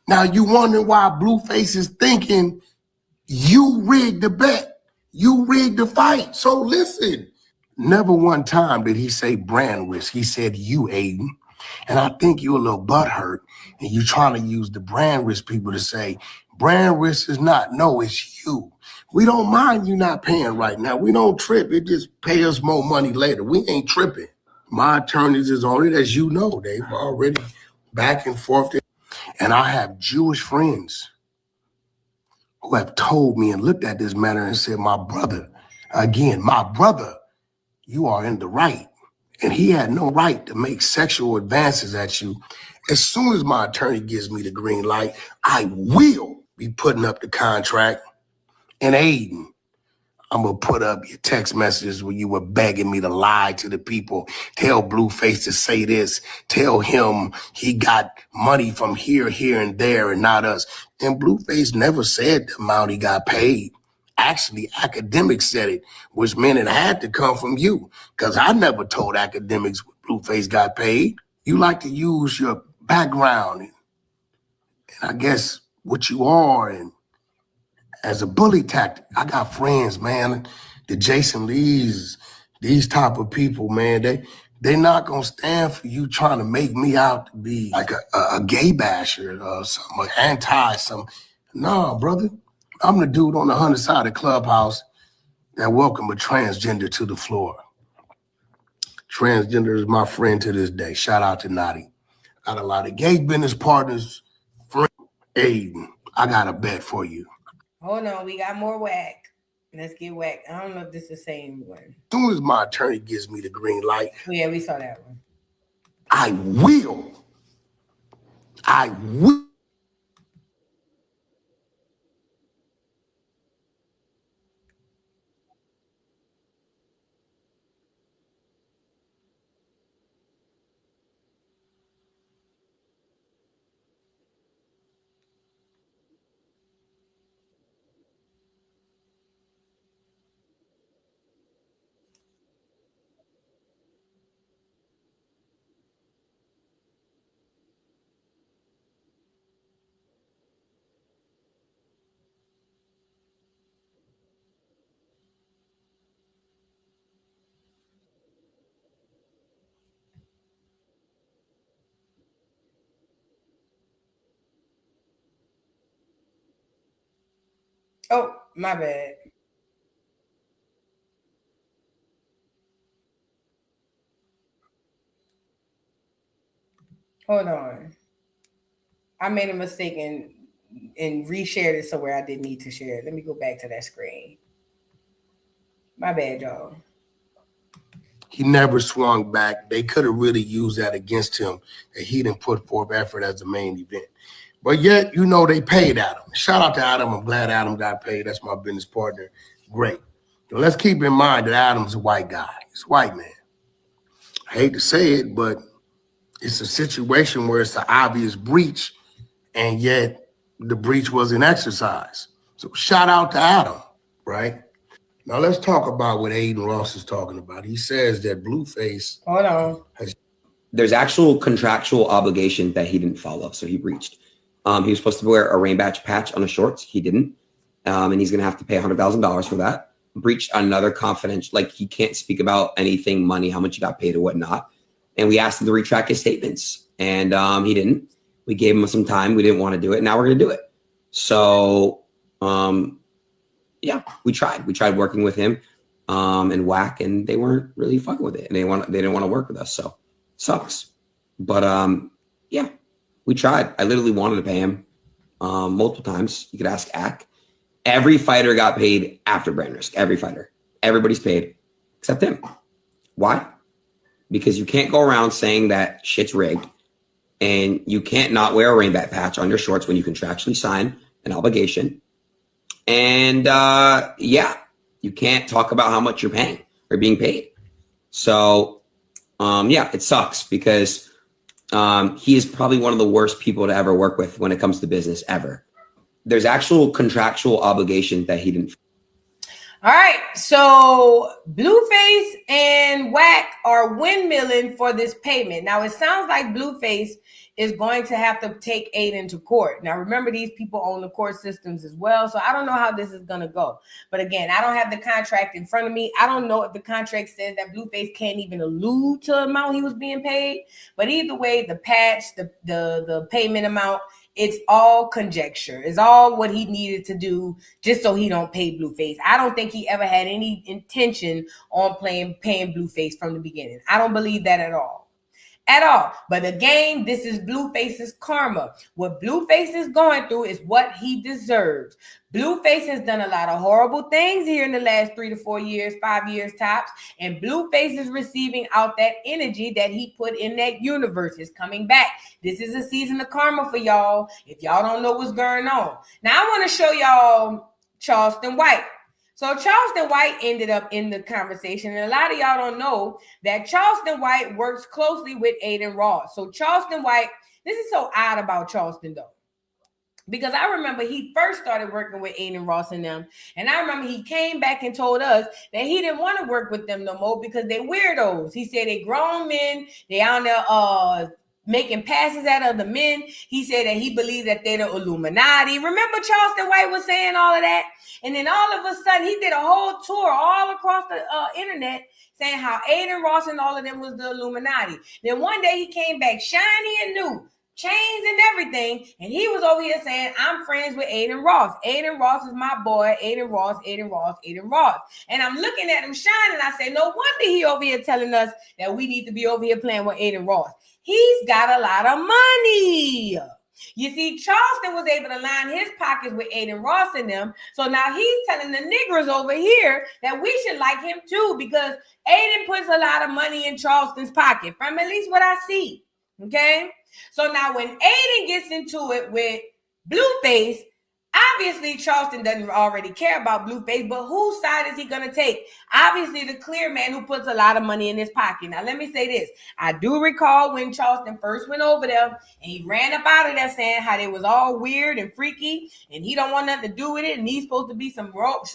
Now you wonder why Blueface is thinking you rigged the bet. You rigged the fight. So listen, never one time did he say brand risk. He said you, Adin. And I think you're a little butthurt and you're trying to use the brand risk people to say brand risk is not. No, it's you. We don't mind you not paying right now. We don't trip. It just pay us more money later. We ain't tripping. My attorneys is on it, as you know. They've already back and forth. And I have Jewish friends who have told me and looked at this matter and said, my brother, you are in the right. And he had no right to make sexual advances at you. As soon as my attorney gives me the green light, I will be putting up the contract. And Adin, I'm going to put up your text messages where you were begging me to lie to the people. Tell Blueface to say this. Tell him he got money from here, and there, and not us. And Blueface never said the amount he got paid. Actually, academics said it, which meant it had to come from you, because I never told academics what Blueface got paid. You like to use your background and I guess what you are and as a bully tactic. I got friends, man, the Jason Lees, these type of people, man, they not gonna stand for you trying to make me out to be like a gay basher or something, or anti-something. No, brother. I'm the dude on the 100 side of Clubhouse that welcome a transgender to the floor. Transgender is my friend to this day. Shout out to Naughty. Got a lot of gay business partners. Friend Adin, I got a bet for you. Hold on, we got more whack. Let's get whack. I don't know if this is the same one. As soon as my attorney gives me the green light, Oh, yeah, we saw that one. I will. Oh, my bad. Hold on. I made a mistake and reshared it somewhere I didn't need to share it. Let me go back to that screen. My bad, y'all. He never swung back. They could have really used that against him, that he didn't put forth effort as the main event. But yet, you know, they paid Adam. Shout out to Adam. I'm glad Adam got paid. That's my business partner. Great. But let's keep in mind that Adam's a white guy. He's a white man. I hate to say it, but it's a situation where it's an obvious breach, and yet the breach wasn't exercised. So shout out to Adam, right? Now let's talk about what Adin Ross is talking about. He says that Blueface. Hold on. There's actual contractual obligation that he didn't follow, so he breached. He was supposed to wear a rain patch on his shorts. He didn't. And he's going to have to pay $100,000 for that. Breached another confidential, like he can't speak about anything, money, how much he got paid or whatnot. And we asked him to retract his statements, and he didn't. We gave him some time. We didn't want to do it. Now we're going to do it. So, yeah, we tried. We tried working with him and Whack, and they weren't really fucking with it. And they didn't want to work with us. So, sucks. But yeah, we tried. I literally wanted to pay him multiple times. You could ask Ack. Every fighter got paid after brand risk. Every fighter. Everybody's paid except him. Why? Because you can't go around saying that shit's rigged, and you can't not wear a rainback patch on your shorts when you contractually sign an obligation. And yeah, you can't talk about how much you're paying or being paid. So yeah, it sucks because he is probably one of the worst people to ever work with when it comes to business ever. There's actual contractual obligation that he didn't. All right, so Blueface and Whack are windmilling for this payment. Now, it sounds like Blueface is going to have to take Adin to court. Now, remember, these people own the court systems as well, so I don't know how this is going to go. But again, I don't have the contract in front of me. I don't know if the contract says that Blueface can't even allude to the amount he was being paid. But either way, the patch, the payment amount, it's all conjecture. It's all what he needed to do just so he don't pay Blueface. I don't think he ever had any intention on paying Blueface from the beginning. I don't believe that at all. At all. But again, this is Blueface's karma. What Blueface is going through is what he deserves. Blueface has done a lot of horrible things here in the last 3 to 4 years, 5 years tops, and Blueface is receiving out that energy that he put in that universe. Is coming back. This is a season of karma for y'all. If y'all don't know what's going on. Now I want to show y'all Charleston White. So Charleston White ended up in the conversation, and a lot of y'all don't know that Charleston White works closely with Adin Ross. So Charleston White, this is so odd about Charleston though. Because I remember he first started working with Adin Ross and them. And I remember he came back and told us that he didn't want to work with them no more because they weirdos. He said they grown men, they out there making passes at other men. He said that he believed that they're the Illuminati. Remember Charleston White was saying all of that? And then all of a sudden he did a whole tour all across the internet saying how Adin Ross and all of them was the Illuminati. Then one day he came back shiny and new, chains and everything, and he was over here saying, I'm friends with Adin Ross. Adin Ross is my boy. Adin Ross, Adin Ross, Adin Ross. And I'm looking at him shining. I say, no wonder he over here telling us that we need to be over here playing with Adin Ross. He's got a lot of money. You see, Charleston was able to line his pockets with Adin Ross and them. So now he's telling the niggers over here that we should like him too, because Adin puts a lot of money in Charleston's pocket, from at least what I see. Okay? So now when Adin gets into it with Blueface, obviously Charleston doesn't already care about Blueface, but whose side is he going to take? Obviously the clear man who puts a lot of money in his pocket. Now let me say this. I do recall when Charleston first went over there and he ran up out of there saying how they was all weird and freaky and he don't want nothing to do with it and he's supposed to be some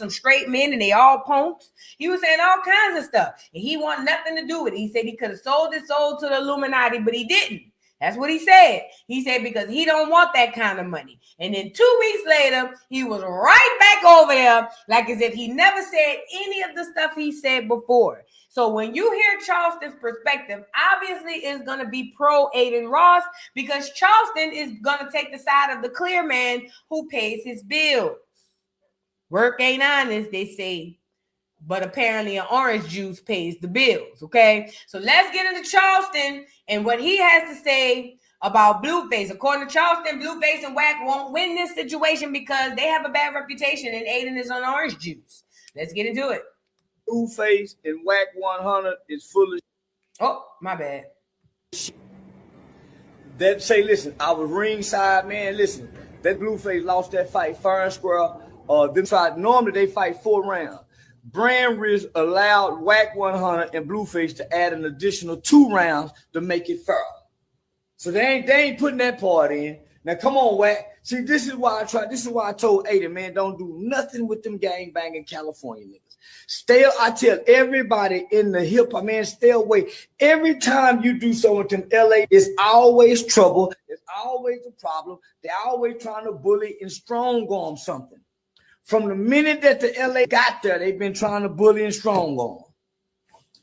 straight men and they all punks. He was saying all kinds of stuff and he want nothing to do with it. He said he could have sold his soul to the Illuminati, but he didn't. That's what he said. He said because he don't want that kind of money. And then 2 weeks later, he was right back over there like as if he never said any of the stuff he said before. So when you hear Charleston's perspective, obviously it's going to be pro Adin Ross because Charleston is going to take the side of the clear man who pays his bills. Work ain't honest, they say. But apparently an orange juice pays the bills, okay? So let's get into Charleston and what he has to say about Blueface. According to Charleston, Blueface and Wack won't win this situation because they have a bad reputation and Adin is on orange juice. Let's get into it. Blueface and Wack 100 is full of Oh, my bad. That say, listen, I was ringside, man. Listen, that Blueface lost that fight fair and square. Normally they fight 4 rounds. Brandy allowed Wack 100 and Blueface to add an additional 2 rounds to make it fair. So they ain't putting that part in. Now come on, Wack. See, this is why I told Adin, man, don't do nothing with them gang banging California niggas. I tell everybody in the hip hop, man, stay away. Every time you do something in LA, it's always trouble. It's always a problem. They're always trying to bully and strong arm something. From the minute that the LA got there, they've been trying to bully and strong arm.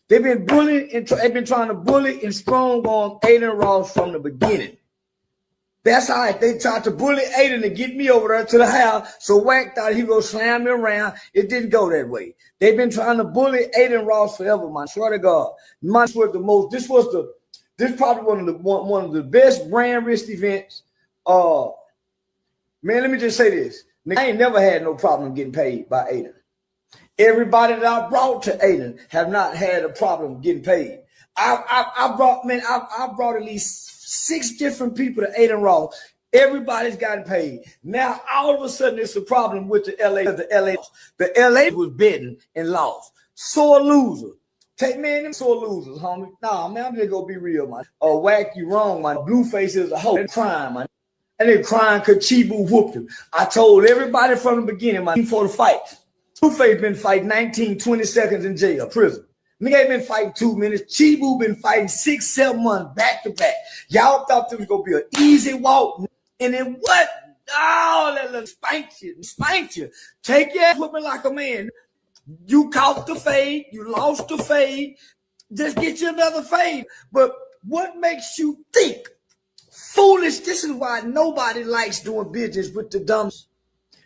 They've been trying to bully and strong arm Adin Ross from the beginning. That's how they tried to bully Adin to get me over there to the house. So Wack thought he was gonna slam me around. It didn't go that way. They've been trying to bully Adin Ross forever, man. Swear to God. This was probably one of the best brand risk events. Man, let me just say this. I ain't never had no problem getting paid by Adin. Everybody that I brought to Adin have not had a problem getting paid. I brought at least 6 different people to Adin Ross. Everybody's gotten paid. Now all of a sudden it's a problem with the LA was betting and lost. Sore loser. Them sore losers, homie. Nah, man, I'm just gonna be real, man. Wack, you wrong, man. Blueface is a hoe. Crime, man. And they crying because Chibu whooped him. I told everybody from the beginning, man, before the fight, Blueface been fighting 19, 20 seconds in jail, prison. Nigga ain't been fighting 2 minutes. Chibu been fighting 6, 7 months back to back. Y'all thought this was gonna be an easy walk. And then what? Oh, that little spanked you. Take your ass whooping like a man. You caught the fade, you lost the fade. Just get you another fade. But what makes you think? Foolish. This is why nobody likes doing business with the dumb.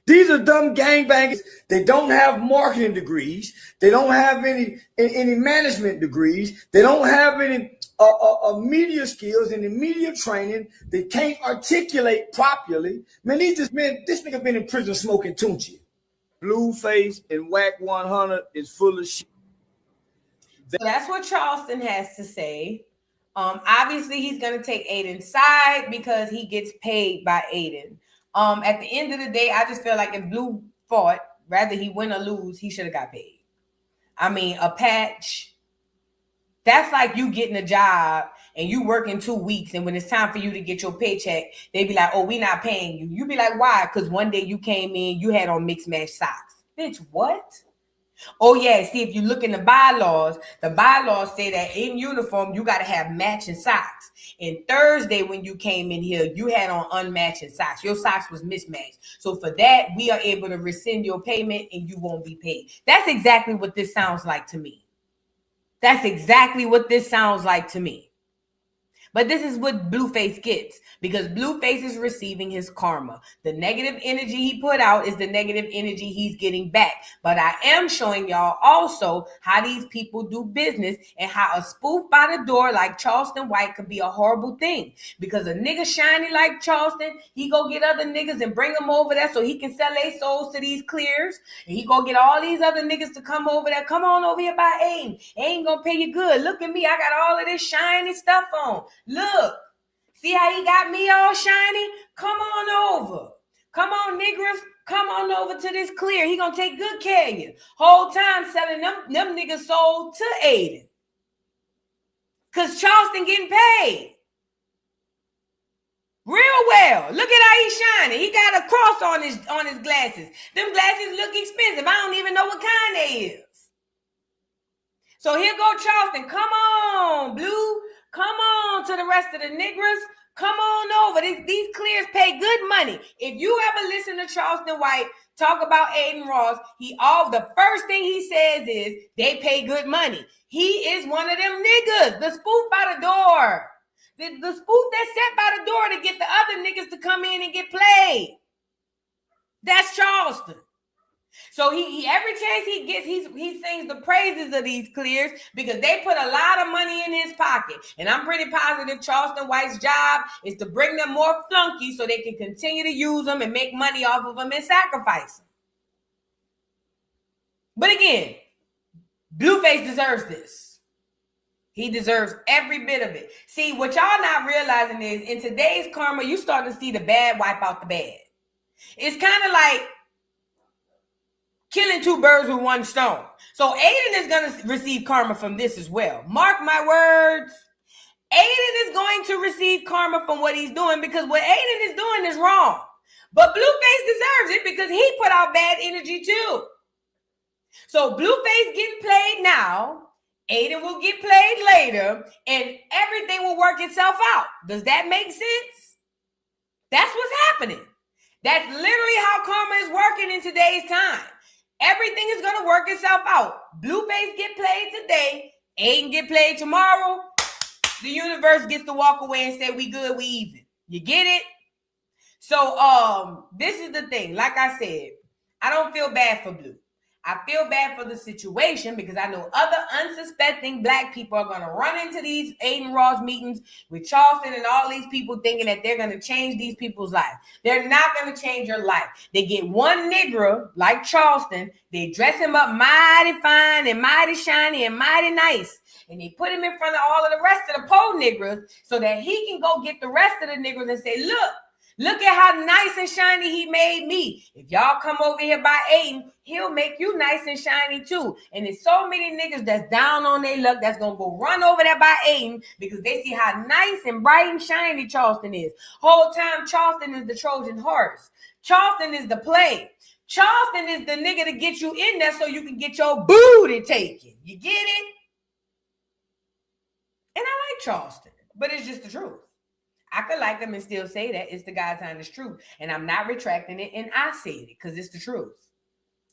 These are dumb gangbangers. They don't have marketing degrees. They don't have any management degrees. They don't have any media skills, any media training. They can't articulate properly. Man, this nigga been in prison smoking Tunchi. Blueface and Wack 100 is full of shit. So that's what Charleston has to say. Obviously, he's going to take Adin's side because he gets paid by Adin. At the end of the day, I just feel like if Blue fought, rather he win or lose, he should have got paid. I mean, a patch That's like you getting a job and you working 2 weeks, and when it's time for you to get your paycheck, they be like, oh, we not paying you. You be like, why? Because one day you came in, you had on mixed match socks. Bitch, what? Oh yeah, see, if you look in the bylaws say that in uniform, you got to have matching socks. And Thursday when you came in here, you had on unmatching socks. Your socks was mismatched. So for that, we are able to rescind your payment and you won't be paid. That's exactly what this sounds like to me. That's exactly what this sounds like to me. But this is what Blueface gets, because Blueface is receiving his karma. The negative energy he put out is the negative energy he's getting back. But I am showing y'all also how these people do business and how a spoof by the door like Charleston White could be a horrible thing. Because a nigga shiny like Charleston, he go get other niggas and bring them over there so he can sell their souls to these clears. And he go get all these other niggas to come over there. Come on over here by Aiden. Ain't gonna pay you good. Look at me. I got all of this shiny stuff on. Look, see how he got me all shiny? Come on over. Come on, niggers. Come on over to this clear. He gonna take good care of you. Whole time selling them niggas sold to Adin. Cause Charleston getting paid. Real well. Look at how he's shining. He got a cross on his glasses. Them glasses look expensive. I don't even know what kind they is. So here go Charleston. Come on, Blue. Come on to the rest of the niggers. Come on over. These clears pay good money. If you ever listen to Charleston White talk about Adin Ross, the first thing he says is they pay good money. He is one of them niggas. The spoof by the door. The spoof that's set by the door to get the other niggas to come in and get played. That's Charleston. So he every chance he gets, he sings the praises of these clears because they put a lot of money in his pocket. And I'm pretty positive Charleston White's job is to bring them more flunkies so they can continue to use them and make money off of them and sacrifice them. But again, Blueface deserves this. He deserves every bit of it. See, what y'all not realizing is in today's karma, you start to see the bad wipe out the bad. It's kind of like killing two birds with one stone. So Adin is going to receive karma from this as well. Mark my words. Adin is going to receive karma from what he's doing because what Adin is doing is wrong. But Blueface deserves it because he put out bad energy too. So Blueface getting played now. Adin will get played later and everything will work itself out. Does that make sense? That's what's happening. That's literally how karma is working in today's time. Everything is going to work itself out. Blueface get played today. Adin get played tomorrow. The universe gets to walk away and say, we good, we even. You get it? So this is the thing. Like I said, I don't feel bad for Blue. I feel bad for the situation because I know other unsuspecting black people are going to run into these Adin Ross meetings with Charleston and all these people thinking that they're going to change these people's life. They're not going to change your life. They get one nigger like Charleston. They dress him up mighty fine and mighty shiny and mighty nice. And they put him in front of all of the rest of the poor niggers so that he can go get the rest of the niggers and say, look at how nice and shiny he made me. If y'all come over here by Adin, he'll make you nice and shiny too. And there's so many niggas that's down on their luck that's going to go run over there by Adin because they see how nice and bright and shiny Charleston is. Whole time Charleston is the Trojan horse. Charleston is the play. Charleston is the nigga to get you in there so you can get your booty taken. You get it? And I like Charleston, but it's just the truth. I could like them and still say that it's the God's honest truth. And I'm not retracting it. And I said it because it's the truth.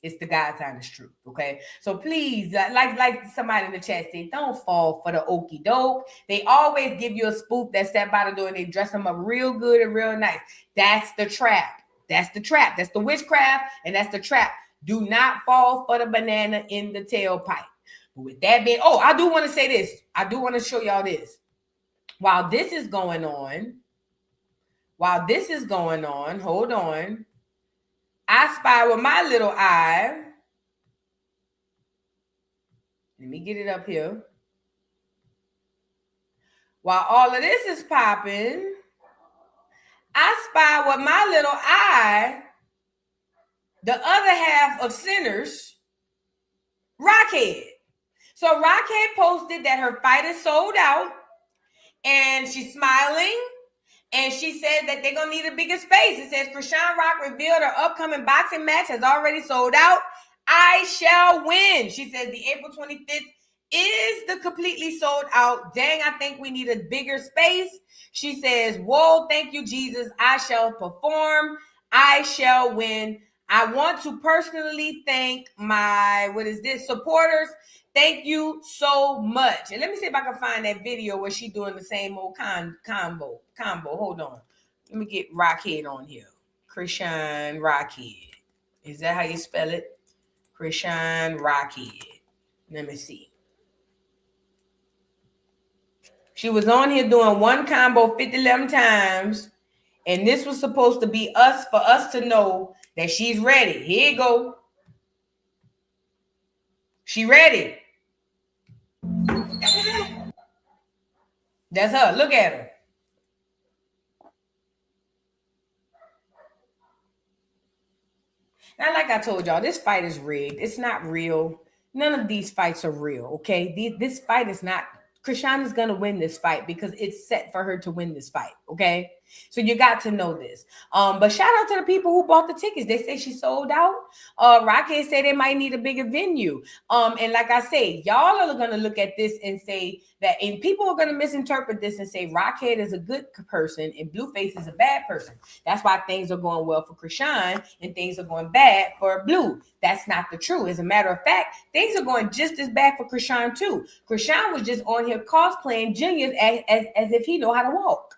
It's the God's honest truth. Okay. So please, like somebody in the chat said, don't fall for the okie doke. They always give you a spoof that step by the door and they dress them up real good and real nice. That's the trap. That's the trap. That's the witchcraft. And that's the trap. Do not fall for the banana in the tailpipe. But with that being, I do want to say this. I do want to show y'all this. While this is going on, hold on. I spy with my little eye. Let me get it up here. While all of this is popping, I spy with my little eye the other half of Sinners, Rockhead. So Rockhead posted that her fight is sold out, and she's smiling. And she said that they're going to need a bigger space. It says, Krishan Rock revealed her upcoming boxing match has already sold out. I shall win. She says the April 25th is the completely sold out. Dang, I think we need a bigger space. She says, whoa, thank you, Jesus. I shall perform. I shall win. I want to personally thank my, supporters. Thank you so much. And let me see if I can find that video where she's doing the same old combo. Hold on. Let me get Rockhead on here. Krishan Rockhead. Is that how you spell it? Krishan Rockhead. Let me see. She was on here doing one combo 50-11 times. And this was supposed to be for us to know that she's ready. Here you go. She ready. That's her. Look at her. Now, like I told y'all, this fight is rigged. It's not real. None of these fights are real, okay? This fight is not. Krishan is going to win this fight because it's set for her to win this fight, okay? So you got to know this. But shout out to the people who bought the tickets. They say she sold out. Rockhead said they might need a bigger venue. And like I say, y'all are going to look at this and say that, and people are going to misinterpret this and say Rockhead is a good person and Blueface is a bad person. That's why things are going well for Krishan and things are going bad for Blue. That's not the truth. As a matter of fact, things are going just as bad for Krishan too. Krishan was just on here cosplaying Junior as if he know how to walk.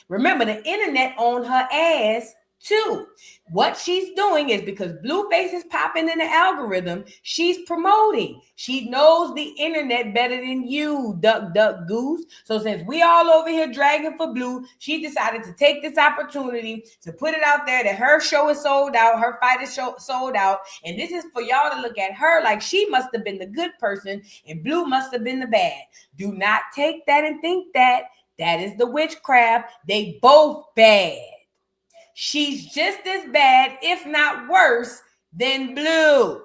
Remember, the internet on her ass too. What she's doing is because Blueface is popping in the algorithm, she's promoting. She knows the internet better than you, duck, goose. So since we all over here dragging for Blue, she decided to take this opportunity to put it out there that her show is sold out, her fight is sold out. And this is for y'all to look at her like she must have been the good person and Blue must have been the bad. Do not take that and think that. That is the witchcraft. They both bad. She's just as bad, if not worse, than Blue.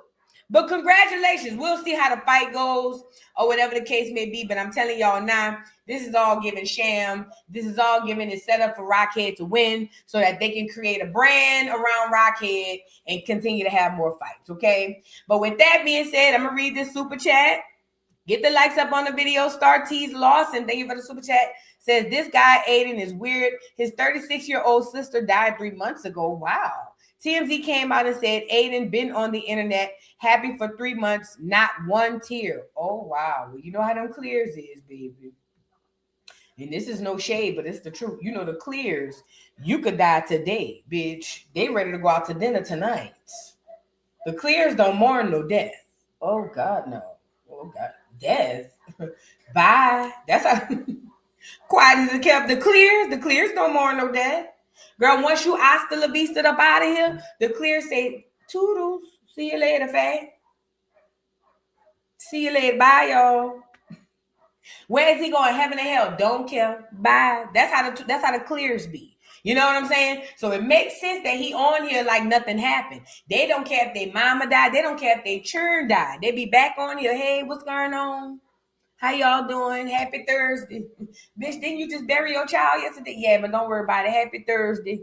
But congratulations. We'll see how the fight goes or whatever the case may be. But I'm telling y'all now, this is all giving sham. This is all giving it set up for Rockhead to win so that they can create a brand around Rockhead and continue to have more fights, okay? But with that being said, I'm going to read this super chat. Get the likes up on the video. Star T's Lawson, thank you for the super chat. Says this guy Adin is weird. His 36-year-old sister died 3 months ago. Wow. TMZ came out and said Adin been on the internet happy for 3 months, not one tear. Oh wow. Well, you know how them clears is, baby. And this is no shade, but it's the truth. You know the clears. You could die today, bitch. They ready to go out to dinner tonight. The clears don't mourn no death. Oh God, no. Oh God. Death. Bye. That's how quiet as it kept. The clears don't mourn no death. Girl, once you hasta la vista up out of here, the clears say toodles. See you later, fam. See you later. Bye, y'all. Where is he going? Heaven and hell? Don't care. Bye. That's how the clears be. You know what I'm saying? So it makes sense that he on here like nothing happened. They don't care if their mama died. They don't care if their churn died. They be back on here. Hey, what's going on? How y'all doing? Happy Thursday. Bitch, didn't you just bury your child yesterday? Yeah, but don't worry about it. Happy Thursday.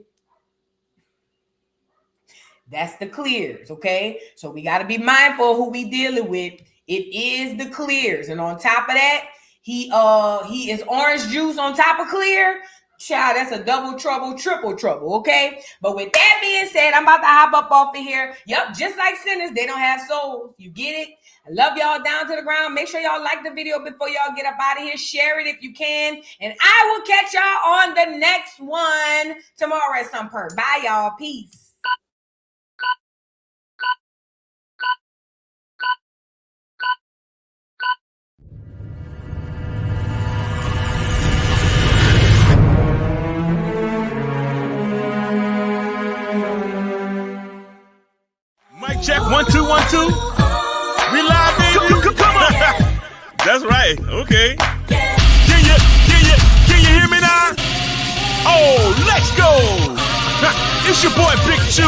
That's the clears, okay? So we got to be mindful of who we dealing with. It is the clears. And on top of that, he is orange juice on top of clear. Child, that's a double trouble, triple trouble, okay? But with that being said, I'm about to hop up off of here. Yep, just like sinners, they don't have souls. You get it? I love y'all down to the ground. Make sure y'all like the video before y'all get up out of here. Share it if you can. And I will catch y'all on the next one tomorrow at some point. Bye, y'all. Peace. Mic check, 1 2 1 2. We live, baby. Come on. That's right. Okay. Can you hear me now? Oh, let's go. It's your boy Big Chew.